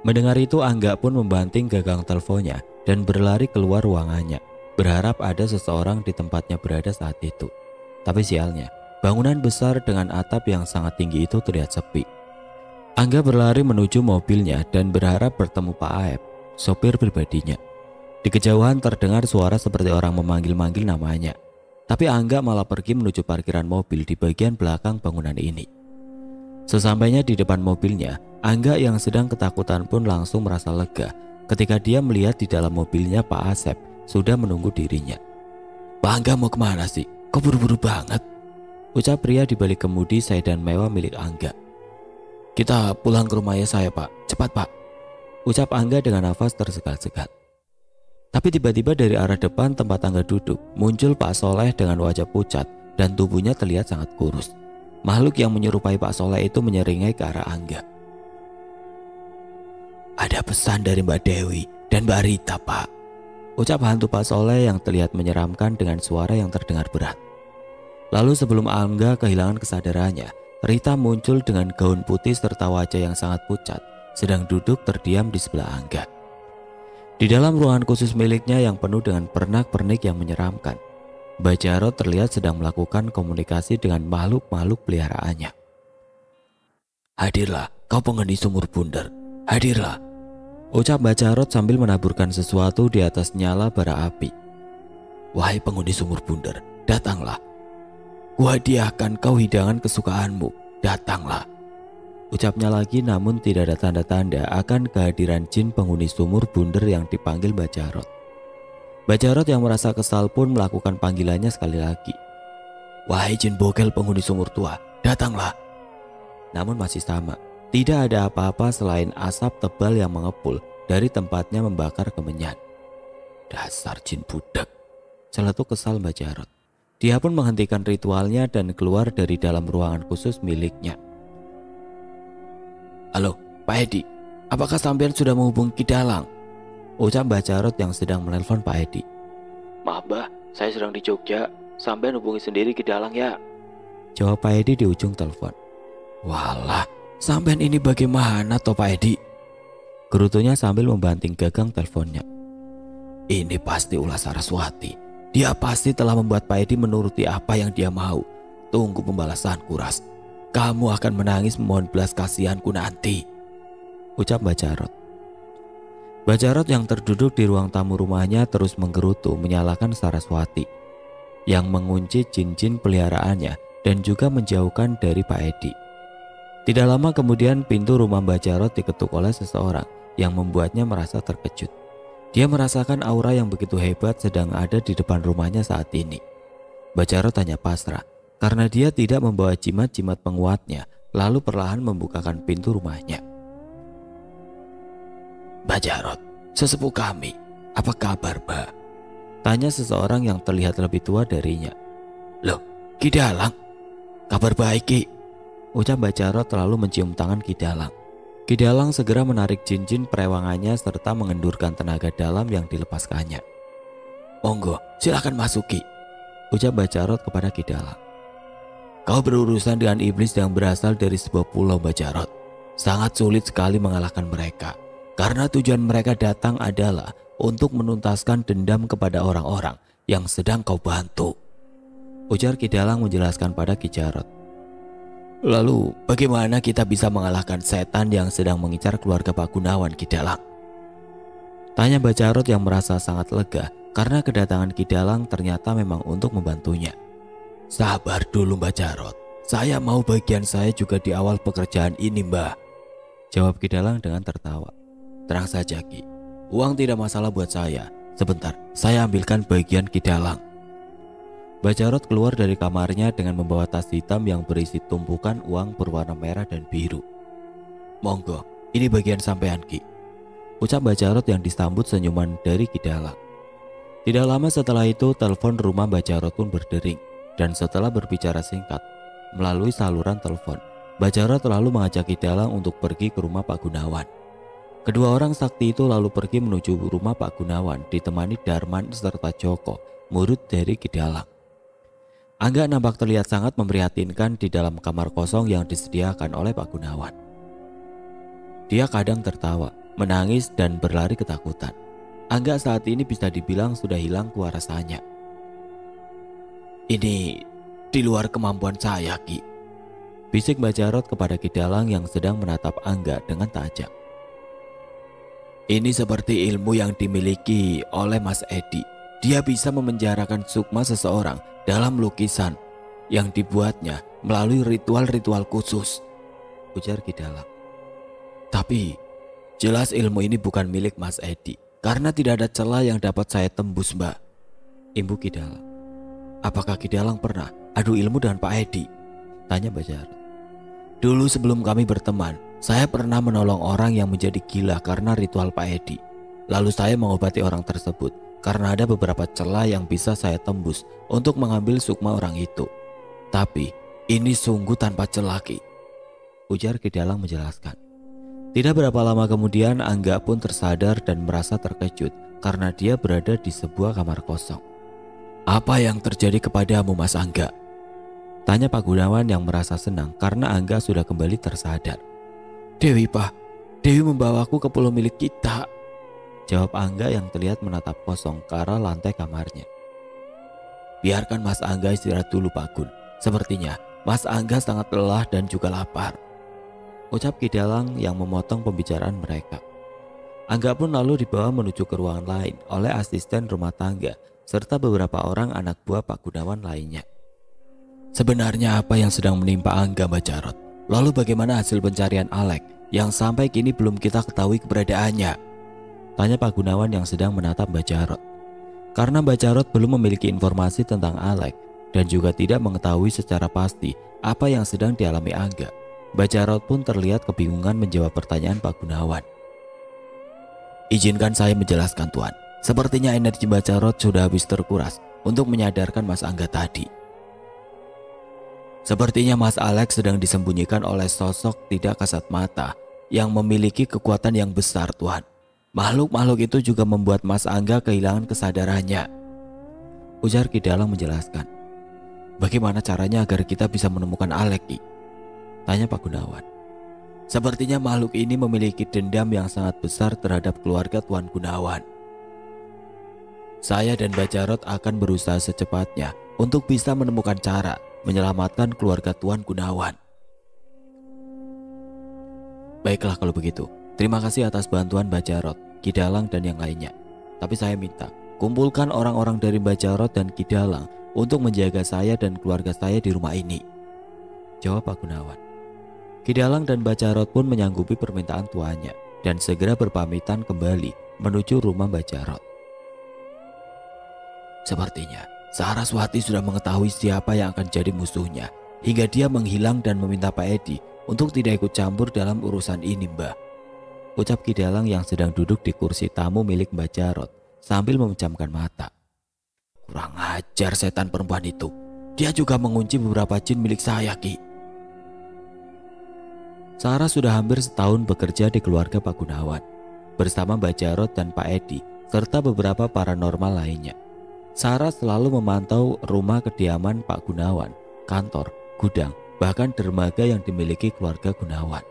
Mendengar itu Angga pun membanting gagang teleponnya dan berlari keluar ruangannya, berharap ada seseorang di tempatnya berada saat itu. Tapi sialnya, bangunan besar dengan atap yang sangat tinggi itu terlihat sepi. Angga berlari menuju mobilnya dan berharap bertemu Pak Aep, sopir pribadinya. Di kejauhan terdengar suara seperti orang memanggil-manggil namanya. Tapi Angga malah pergi menuju parkiran mobil di bagian belakang bangunan ini. Sesampainya di depan mobilnya, Angga yang sedang ketakutan pun langsung merasa lega ketika dia melihat di dalam mobilnya Pak Asep sudah menunggu dirinya. Pak Angga mau kemana sih? Kok buru-buru banget? Ucap pria di balik kemudi sedan mewah milik Angga. Kita pulang ke rumah saya Pak, cepat Pak, ucap Angga dengan nafas tersegal-segal. Tapi tiba-tiba dari arah depan tempat Angga duduk muncul Pak Soleh dengan wajah pucat dan tubuhnya terlihat sangat kurus. Makhluk yang menyerupai Pak Soleh itu menyeringai ke arah Angga. Ada pesan dari Mbak Dewi dan Mbak Rita Pak, ucap hantu Pak Soleh yang terlihat menyeramkan dengan suara yang terdengar berat. Lalu sebelum Angga kehilangan kesadarannya, Rita muncul dengan gaun putih serta wajah yang sangat pucat sedang duduk terdiam di sebelah Angga. Di dalam ruangan khusus miliknya yang penuh dengan pernak-pernik yang menyeramkan, Mbak Jarot terlihat sedang melakukan komunikasi dengan makhluk-makhluk peliharaannya. Hadirlah kau penghuni sumur bundar, hadirlah, ucap Mbak Jarot sambil menaburkan sesuatu di atas nyala bara api. Wahai penghuni sumur bundar, datanglah. Kuhadiahkan kau hidangan kesukaanmu, datanglah. Ucapnya lagi namun tidak ada tanda-tanda akan kehadiran jin penghuni sumur bundar yang dipanggil Mbak Jarot. Mbak Jarot yang merasa kesal pun melakukan panggilannya sekali lagi. Wahai jin bogel penghuni sumur tua, datanglah. Namun masih sama, tidak ada apa-apa selain asap tebal yang mengepul dari tempatnya membakar kemenyan. Dasar jin budak, celetuk kesal Mbak Jarot. Dia pun menghentikan ritualnya dan keluar dari dalam ruangan khusus miliknya. Halo, Pak Edi, apakah sampean sudah menghubungi Ki Dalang? Ucap Mbak Jarot yang sedang menelpon Pak Edi. Maaf Mbah, saya sedang di Jogja, sampean hubungi sendiri Ki Dalang ya, jawab Pak Edi di ujung telepon. Walah, sampean ini bagaimana toh Pak Edi? Gerutunya sambil membanting gagang teleponnya. Ini pasti ulah Saraswati. Dia pasti telah membuat Pak Edi menuruti apa yang dia mau. Tunggu pembalasanku, Ras. Kamu akan menangis memohon belas kasihanku nanti, ucap Mbak Jarot. Mbak Jarot yang terduduk di ruang tamu rumahnya terus menggerutu menyalahkan Saraswati yang mengunci jin-jin peliharaannya dan juga menjauhkan dari Pak Edi. Tidak lama kemudian pintu rumah Mbak Jarot diketuk oleh seseorang yang membuatnya merasa terkejut. Dia merasakan aura yang begitu hebat sedang ada di depan rumahnya saat ini. Mbak Jarot hanya pasrah karena dia tidak membawa jimat-jimat penguatnya, lalu perlahan membukakan pintu rumahnya. Mbak Jarot, sesepuh kami, apa kabar, Mbak? Tanya seseorang yang terlihat lebih tua darinya. Loh, Ki Dalang, kabar baik, Ki, ucap Mbak Jarot lalu mencium tangan Ki Dalang. Ki Dalang segera menarik jin-jin perewangannya serta mengendurkan tenaga dalam yang dilepaskannya. Monggo, silakan masuk, Ki, ucap Mbak Jarot kepada Ki Dalang. Kau berurusan dengan iblis yang berasal dari sebuah pulau, Mbak Jarot. Sangat sulit sekali mengalahkan mereka, karena tujuan mereka datang adalah untuk menuntaskan dendam kepada orang-orang yang sedang kau bantu, ujar Ki Dalang menjelaskan pada Ki Jarot. Lalu bagaimana kita bisa mengalahkan setan yang sedang mengincar keluarga Pak Gunawan, Ki Dalang? Tanya Mbak Jarot yang merasa sangat lega karena kedatangan Ki Dalang ternyata memang untuk membantunya. Sabar dulu, Mbak Jarot, saya mau bagian saya juga di awal pekerjaan ini, Mbak, jawab Ki Dalang dengan tertawa. Terang saja, Ki, uang tidak masalah buat saya. Sebentar, saya ambilkan bagian Ki Dalang. Mbak Jarot keluar dari kamarnya dengan membawa tas hitam yang berisi tumpukan uang berwarna merah dan biru. Monggo, ini bagian sampean, Ki, ucap Mbak Jarot yang disambut senyuman dari Ki Dalang. Tidak lama setelah itu, telepon rumah Mbak Jarot pun berdering. Dan setelah berbicara singkat melalui saluran telepon, Mbak Jarot lalu mengajak Ki Dalang untuk pergi ke rumah Pak Gunawan. Kedua orang sakti itu lalu pergi menuju rumah Pak Gunawan ditemani Darman serta Joko, murid dari Ki Dalang. Angga nampak terlihat sangat memprihatinkan di dalam kamar kosong yang disediakan oleh Pak Gunawan. Dia kadang tertawa, menangis dan berlari ketakutan. Angga saat ini bisa dibilang sudah hilang kewarasannya. Ini di luar kemampuan saya, Ki, bisik Mbak Jarot kepada Ki Dalang yang sedang menatap Angga dengan tajam. Ini seperti ilmu yang dimiliki oleh Mas Edi. Dia bisa memenjarakan sukma seseorang dalam lukisan yang dibuatnya melalui ritual-ritual khusus, ujar Ki Dalang. Tapi jelas ilmu ini bukan milik Mas Edi karena tidak ada celah yang dapat saya tembus, Mbak, imbu Ki Dalang. Apakah Ki Dalang pernah adu ilmu dengan Pak Edi? Tanya Mbak Jarot. Dulu sebelum kami berteman, saya pernah menolong orang yang menjadi gila karena ritual Pak Edi. Lalu saya mengobati orang tersebut karena ada beberapa celah yang bisa saya tembus untuk mengambil sukma orang itu. Tapi ini sungguh tanpa celah, Ki, ujar Ki Dalang menjelaskan. Tidak berapa lama kemudian Angga pun tersadar dan merasa terkejut karena dia berada di sebuah kamar kosong. Apa yang terjadi kepadamu, Mas Angga? Tanya Pak Gunawan yang merasa senang karena Angga sudah kembali tersadar. Dewi, Pak, Dewi membawaku ke pulau milik kita, jawab Angga yang terlihat menatap kosong ke arah lantai kamarnya. Biarkan Mas Angga istirahat dulu, Pak Gun. Sepertinya Mas Angga sangat lelah dan juga lapar, ucap Ki Dalang yang memotong pembicaraan mereka. Angga pun lalu dibawa menuju ke ruangan lain oleh asisten rumah tangga serta beberapa orang anak buah Pak Gunawan lainnya. Sebenarnya apa yang sedang menimpa Angga, Mbak Jarot? Lalu bagaimana hasil pencarian Alek yang sampai kini belum kita ketahui keberadaannya? Tanya Pak Gunawan yang sedang menatap Mbak Jarot. Karena Mbak Jarot belum memiliki informasi tentang Alek dan juga tidak mengetahui secara pasti apa yang sedang dialami Angga, Mbak Jarot pun terlihat kebingungan menjawab pertanyaan Pak Gunawan. Izinkan saya menjelaskan, Tuan. Sepertinya energi Mbak Jarot sudah habis terkuras untuk menyadarkan Mas Angga tadi. Sepertinya Mas Alex sedang disembunyikan oleh sosok tidak kasat mata yang memiliki kekuatan yang besar, Tuhan. Makhluk-makhluk itu juga membuat Mas Angga kehilangan kesadarannya, ujar Ki Dalang menjelaskan. Bagaimana caranya agar kita bisa menemukan Alex, Ki? Tanya Pak Gunawan. Sepertinya makhluk ini memiliki dendam yang sangat besar terhadap keluarga Tuan Gunawan. Saya dan Mbak Jarot akan berusaha secepatnya untuk bisa menemukan cara menyelamatkan keluarga Tuan Gunawan. Baiklah kalau begitu. Terima kasih atas bantuan Mbak Jarot, Kidalang dan yang lainnya. Tapi saya minta, kumpulkan orang-orang dari Mbak Jarot dan Kidalang untuk menjaga saya dan keluarga saya di rumah ini, jawab Pak Gunawan. Kidalang dan Mbak Jarot pun menyanggupi permintaan tuannya dan segera berpamitan kembali menuju rumah Mbak Jarot. Sepertinya Saraswati sudah mengetahui siapa yang akan jadi musuhnya, hingga dia menghilang dan meminta Pak Edi untuk tidak ikut campur dalam urusan ini, Mbah, ucap Kidalang yang sedang duduk di kursi tamu milik Mbak Jarot sambil memejamkan mata. Kurang ajar setan perempuan itu. Dia juga mengunci beberapa jin milik saya, Ki. Sarah sudah hampir setahun bekerja di keluarga Pak Gunawan bersama Mbak Jarot dan Pak Edi serta beberapa paranormal lainnya. Sarah selalu memantau rumah kediaman Pak Gunawan, kantor, gudang, bahkan dermaga yang dimiliki keluarga Gunawan.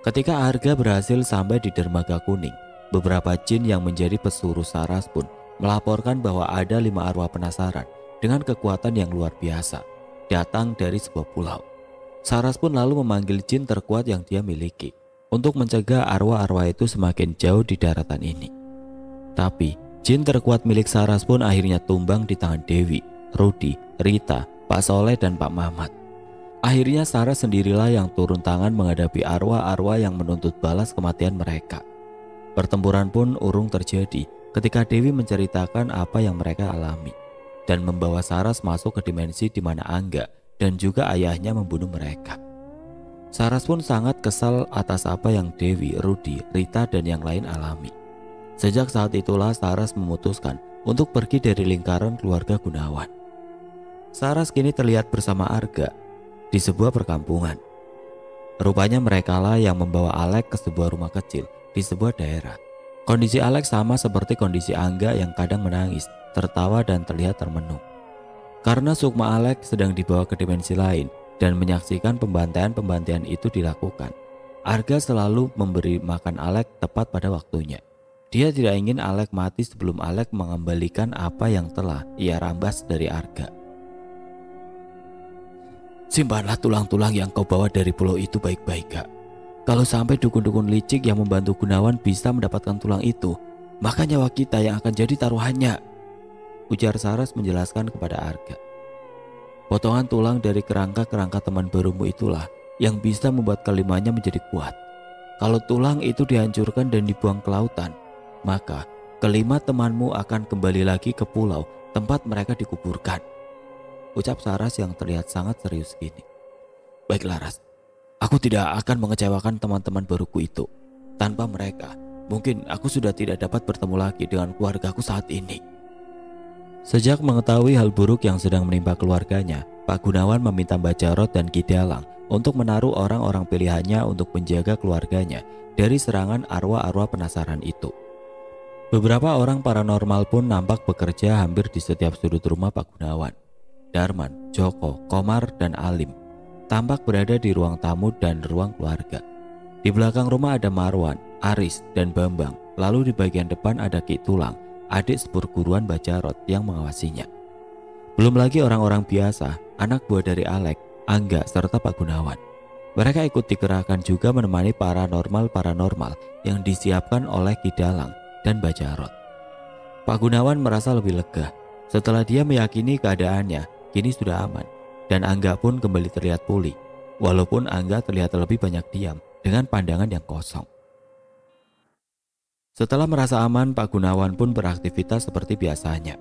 Ketika Arga berhasil sampai di dermaga kuning, beberapa jin yang menjadi pesuruh Saras pun melaporkan bahwa ada 5 arwah penasaran dengan kekuatan yang luar biasa datang dari sebuah pulau. Saras pun lalu memanggil jin terkuat yang dia miliki untuk mencegah arwah-arwah itu semakin jauh di daratan ini. Tapi jin terkuat milik Saras pun akhirnya tumbang di tangan Dewi, Rudi, Rita, Pak Soleh dan Pak Mamat. Akhirnya Saras sendirilah yang turun tangan menghadapi arwah-arwah yang menuntut balas kematian mereka. Pertempuran pun urung terjadi ketika Dewi menceritakan apa yang mereka alami dan membawa Saras masuk ke dimensi di mana Angga dan juga ayahnya membunuh mereka. Saras pun sangat kesal atas apa yang Dewi, Rudi, Rita dan yang lain alami. Sejak saat itulah Saras memutuskan untuk pergi dari lingkaran keluarga Gunawan. Saras kini terlihat bersama Arga di sebuah perkampungan. Rupanya merekalah yang membawa Alek ke sebuah rumah kecil di sebuah daerah. Kondisi Alek sama seperti kondisi Angga yang kadang menangis, tertawa dan terlihat termenung. Karena Sukma Alek sedang dibawa ke dimensi lain dan menyaksikan pembantaian-pembantaian itu dilakukan, Arga selalu memberi makan Alek tepat pada waktunya. Dia tidak ingin Alek mati sebelum Alek mengembalikan apa yang telah ia rampas dari Arga. Simpanlah tulang-tulang yang kau bawa dari pulau itu baik-baik, Kak. Kalau sampai dukun-dukun licik yang membantu Gunawan bisa mendapatkan tulang itu, maka nyawa kita yang akan jadi taruhannya, ujar Saras menjelaskan kepada Arga. Potongan tulang dari kerangka-kerangka teman barumu itulah yang bisa membuat kelimanya menjadi kuat. Kalau tulang itu dihancurkan dan dibuang ke lautan, maka kelima temanmu akan kembali lagi ke pulau tempat mereka dikuburkan, ucap Saras yang terlihat sangat serius gini. Baiklah Ras, aku tidak akan mengecewakan teman-teman baruku itu. Tanpa mereka, mungkin aku sudah tidak dapat bertemu lagi dengan keluargaku saat ini. Sejak mengetahui hal buruk yang sedang menimpa keluarganya, Pak Gunawan meminta Mbak Jarot dan Kidalang untuk menaruh orang-orang pilihannya untuk menjaga keluarganya dari serangan arwah-arwah penasaran itu. Beberapa orang paranormal pun nampak bekerja hampir di setiap sudut rumah Pak Gunawan. Darman, Joko, Komar, dan Alim tampak berada di ruang tamu dan ruang keluarga. Di belakang rumah ada Marwan, Aris, dan Bambang. Lalu di bagian depan ada Ki Tulang, adik seperguruan Mbak Jarot yang mengawasinya. Belum lagi orang-orang biasa, anak buah dari Alek, Angga, serta Pak Gunawan. Mereka ikut dikerahkan juga menemani paranormal yang disiapkan oleh Kidalang dan Mbak Jarot. Pak Gunawan merasa lebih lega setelah dia meyakini keadaannya kini sudah aman, dan Angga pun kembali terlihat pulih, walaupun Angga terlihat lebih banyak diam dengan pandangan yang kosong. Setelah merasa aman, Pak Gunawan pun beraktivitas seperti biasanya.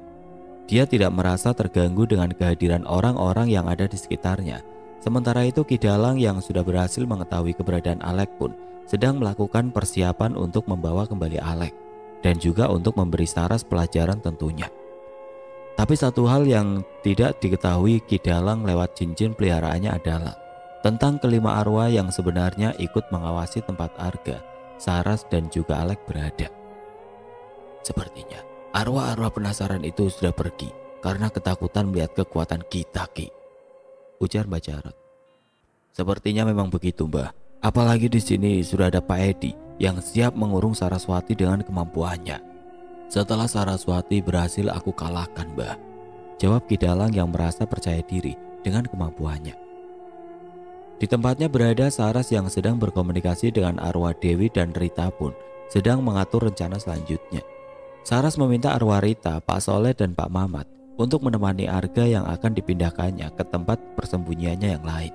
Dia tidak merasa terganggu dengan kehadiran orang-orang yang ada di sekitarnya. Sementara itu Kidalang yang sudah berhasil mengetahui keberadaan Alek pun sedang melakukan persiapan untuk membawa kembali Alek dan juga untuk memberi Saras pelajaran tentunya. Tapi satu hal yang tidak diketahui Kidalang lewat cincin peliharaannya adalah tentang kelima arwah yang sebenarnya ikut mengawasi tempat Arga, Saras dan juga Alek berada. Sepertinya arwah-arwah penasaran itu sudah pergi karena ketakutan melihat kekuatan kita, Ki, ujar Mbak Jarot. Sepertinya memang begitu, Mbah. Apalagi di sini sudah ada Pak Edi yang siap mengurung Saraswati dengan kemampuannya, Setelah Saraswati berhasil aku kalahkan, Mbah, jawab Kidalang yang merasa percaya diri dengan kemampuannya. Di tempatnya berada Saras yang sedang berkomunikasi dengan arwah Dewi dan Rita pun sedang mengatur rencana selanjutnya. Saras meminta arwah Rita, Pak Soleh dan Pak Mamat untuk menemani Arga yang akan dipindahkannya ke tempat persembunyiannya yang lain.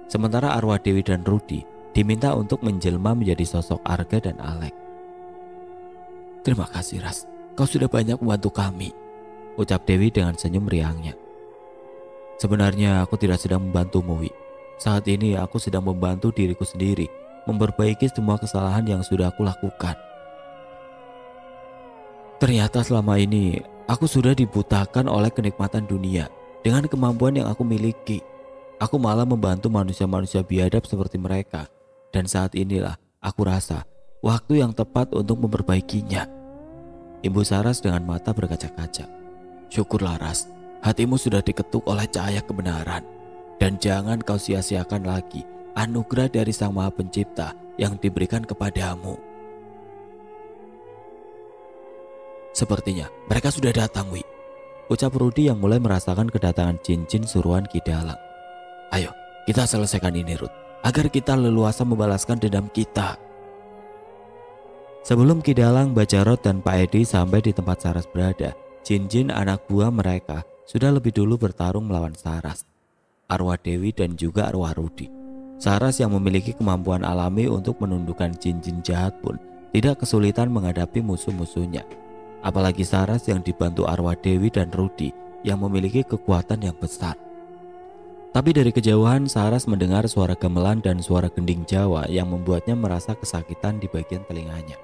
Sementara arwah Dewi dan Rudi diminta untuk menjelma menjadi sosok Arga dan Alek. Terima kasih Ras, kau sudah banyak membantu kami, ucap Dewi dengan senyum riangnya. Sebenarnya aku tidak sedang membantumu, Wi. Saat ini aku sedang membantu diriku sendiri memperbaiki semua kesalahan yang sudah aku lakukan. Ternyata selama ini aku sudah dibutakan oleh kenikmatan dunia dengan kemampuan yang aku miliki. Aku malah membantu manusia-manusia biadab seperti mereka. Dan saat inilah aku rasa waktu yang tepat untuk memperbaikinya. Ibu Saras dengan mata berkaca-kaca. Syukurlah Ras, hatimu sudah diketuk oleh cahaya kebenaran. Dan jangan kau sia-siakan lagi anugerah dari Sang Maha Pencipta yang diberikan kepadamu. Sepertinya mereka sudah datang, Wi, ucap Rudi yang mulai merasakan kedatangan cincin suruhan Kidalang. Ayo, kita selesaikan ini, Rud, agar kita leluasa membalaskan dendam kita. Sebelum Kidalang, Bajarot dan Pak Edi sampai di tempat Saras berada, Jin-Jin anak buah mereka sudah lebih dulu bertarung melawan Saras, arwah Dewi dan juga arwah Rudi. Saras yang memiliki kemampuan alami untuk menundukkan jin-jin jahat pun tidak kesulitan menghadapi musuh-musuhnya. Apalagi Saras yang dibantu arwah Dewi dan Rudi yang memiliki kekuatan yang besar. Tapi dari kejauhan Saras mendengar suara gamelan dan suara gending Jawa yang membuatnya merasa kesakitan di bagian telinganya.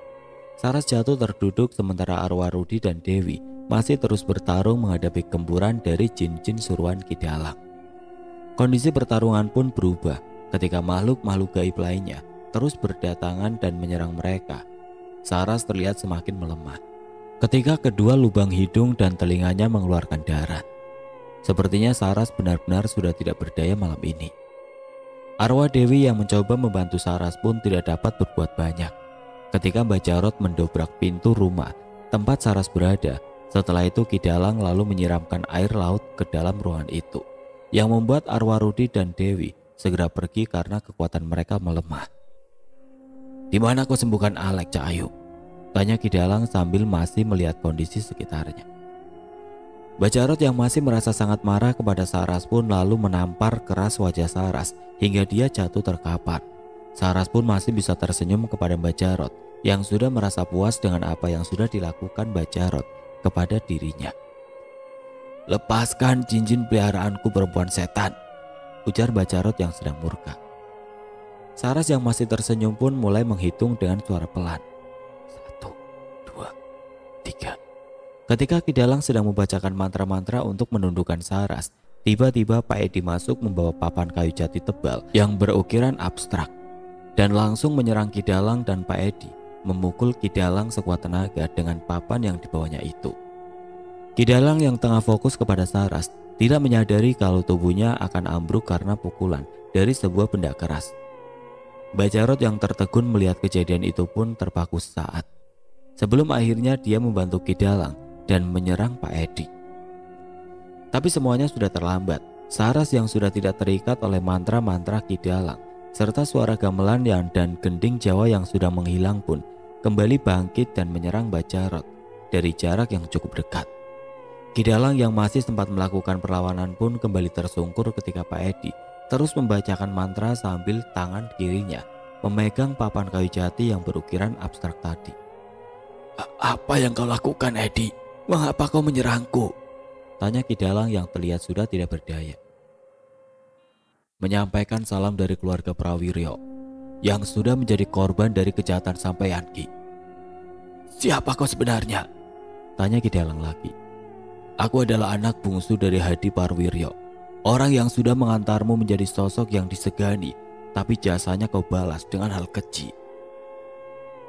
Saras jatuh terduduk sementara arwah Rudi dan Dewi masih terus bertarung menghadapi gempuran dari jin-jin suruhan Kidalang. Kondisi pertarungan pun berubah ketika makhluk-makhluk gaib lainnya terus berdatangan dan menyerang mereka. Saras terlihat semakin melemah ketika kedua lubang hidung dan telinganya mengeluarkan darah. Sepertinya Saras benar-benar sudah tidak berdaya malam ini. Arwah Dewi yang mencoba membantu Saras pun tidak dapat berbuat banyak ketika Mbak Jarot mendobrak pintu rumah tempat Saras berada. Setelah itu Kidalang lalu menyiramkan air laut ke dalam ruangan itu, yang membuat arwah Rudi dan Dewi segera pergi karena kekuatan mereka melemah. Di mana kau sembuhkan Alek, Cak Ayu? Tanya Kidalang sambil masih melihat kondisi sekitarnya. Bajarot yang masih merasa sangat marah kepada Saras pun lalu menampar keras wajah Saras hingga dia jatuh terkapar. Saras pun masih bisa tersenyum kepada Bajarot yang sudah merasa puas dengan apa yang sudah dilakukan Bajarot kepada dirinya. Lepaskan cincin peliharaanku perempuan setan, ujar Bajarot yang sedang murka. Saras yang masih tersenyum pun mulai menghitung dengan suara pelan. 1, 2, 3. Ketika Kidalang sedang membacakan mantra-mantra untuk menundukkan Saras, tiba-tiba Pak Edi masuk membawa papan kayu jati tebal yang berukiran abstrak dan langsung menyerang Kidalang dan Pak Edi, memukul Kidalang sekuat tenaga dengan papan yang dibawanya itu. Kidalang yang tengah fokus kepada Saras tidak menyadari kalau tubuhnya akan ambruk karena pukulan dari sebuah benda keras. Bajarot yang tertegun melihat kejadian itu pun terpaku sesaat, sebelum akhirnya dia membantu Kidalang dan menyerang Pak Edi. Tapi semuanya sudah terlambat. Saras yang sudah tidak terikat oleh mantra-mantra Kidalang serta suara gamelan dan gending Jawa yang sudah menghilang pun kembali bangkit dan menyerang Bajarot dari jarak yang cukup dekat. Kidalang yang masih sempat melakukan perlawanan pun kembali tersungkur ketika Pak Edi terus membacakan mantra sambil tangan kirinya memegang papan kayu jati yang berukiran abstrak tadi. Apa yang kau lakukan, Edi? Mengapa kau menyerangku? Tanya Kidalang yang terlihat sudah tidak berdaya. Menyampaikan salam dari keluarga Prawiryo yang sudah menjadi korban dari kejahatan sampeyan, Ki. Siapa kau sebenarnya? Tanya Kidalang lagi. Aku adalah anak bungsu dari Hadi Parwiryo, orang yang sudah mengantarmu menjadi sosok yang disegani, tapi jasanya kau balas dengan hal keji.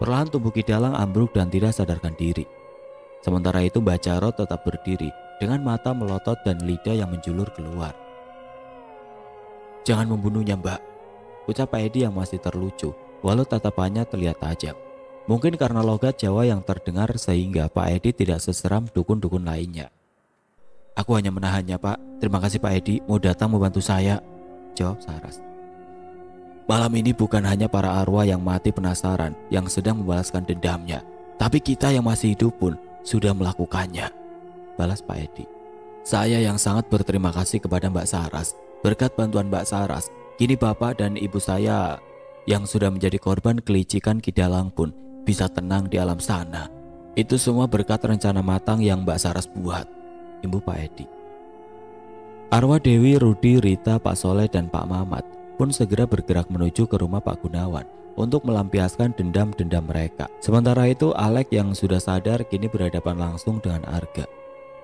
Perlahan tubuh Kidalang ambruk dan tidak sadarkan diri. Sementara itu Bajarot tetap berdiri dengan mata melotot dan lidah yang menjulur keluar. Jangan membunuhnya, Mbak, ucap Pak Edi yang masih terlucu walau tatapannya terlihat tajam. Mungkin karena logat Jawa yang terdengar sehingga Pak Edi tidak seseram dukun-dukun lainnya. "Aku hanya menahannya, Pak. Terima kasih Pak Edi mau datang membantu saya," jawab Saras. "Malam ini bukan hanya para arwah yang mati penasaran yang sedang membalaskan dendamnya, tapi kita yang masih hidup pun sudah melakukannya," balas Pak Edi. "Saya yang sangat berterima kasih kepada Mbak Saras. Berkat bantuan Mbak Saras, kini Bapak dan Ibu saya yang sudah menjadi korban kelicikan Ki Dalang pun bisa tenang di alam sana. Itu semua berkat rencana matang yang Mbak Saras buat," imbuh Pak Edi. Arwah Dewi, Rudi, Rita, Pak Soleh, dan Pak Mamat pun segera bergerak menuju ke rumah Pak Gunawan untuk melampiaskan dendam-dendam mereka. Sementara itu Alek yang sudah sadar kini berhadapan langsung dengan Arga.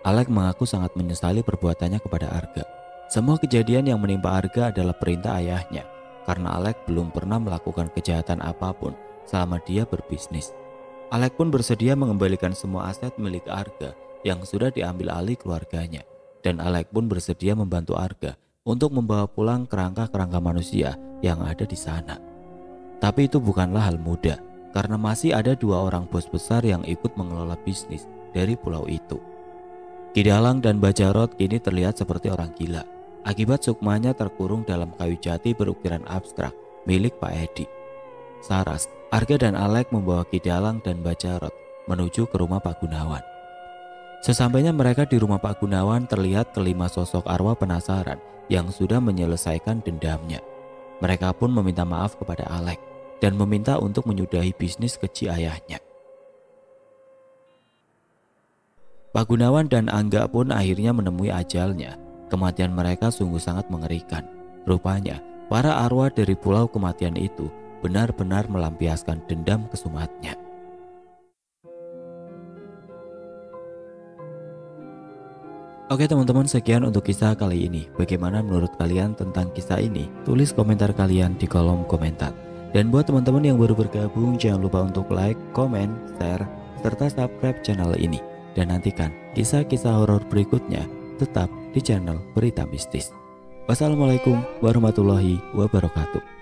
Alek mengaku sangat menyesali perbuatannya kepada Arga. Semua kejadian yang menimpa Arga adalah perintah ayahnya, karena Alek belum pernah melakukan kejahatan apapun selama dia berbisnis. Alek pun bersedia mengembalikan semua aset milik Arga yang sudah diambil alih keluarganya. Dan Alek pun bersedia membantu Arga untuk membawa pulang kerangka-kerangka manusia yang ada di sana. Tapi itu bukanlah hal mudah, karena masih ada 2 orang bos besar yang ikut mengelola bisnis dari pulau itu. Ki Dalang dan Bajarot kini terlihat seperti orang gila akibat sukmanya terkurung dalam kayu jati berukiran abstrak milik Pak Edi. Saras, Arga dan Alek membawa Ki Dalang dan Bajarot menuju ke rumah Pak Gunawan. Sesampainya mereka di rumah Pak Gunawan, terlihat kelima sosok arwah penasaran yang sudah menyelesaikan dendamnya. Mereka pun meminta maaf kepada Alek dan meminta untuk menyudahi bisnis keji ayahnya. Pak Gunawan dan Angga pun akhirnya menemui ajalnya. Kematian mereka sungguh sangat mengerikan. Rupanya para arwah dari pulau kematian itu benar-benar melampiaskan dendam kesumatnya. Oke teman-teman, sekian untuk kisah kali ini. Bagaimana menurut kalian tentang kisah ini? Tulis komentar kalian di kolom komentar. Dan buat teman-teman yang baru bergabung, jangan lupa untuk like, komen, share, serta subscribe channel ini. Dan nantikan kisah-kisah horor berikutnya tetap di channel Berita Mistis. Wassalamualaikum warahmatullahi wabarakatuh.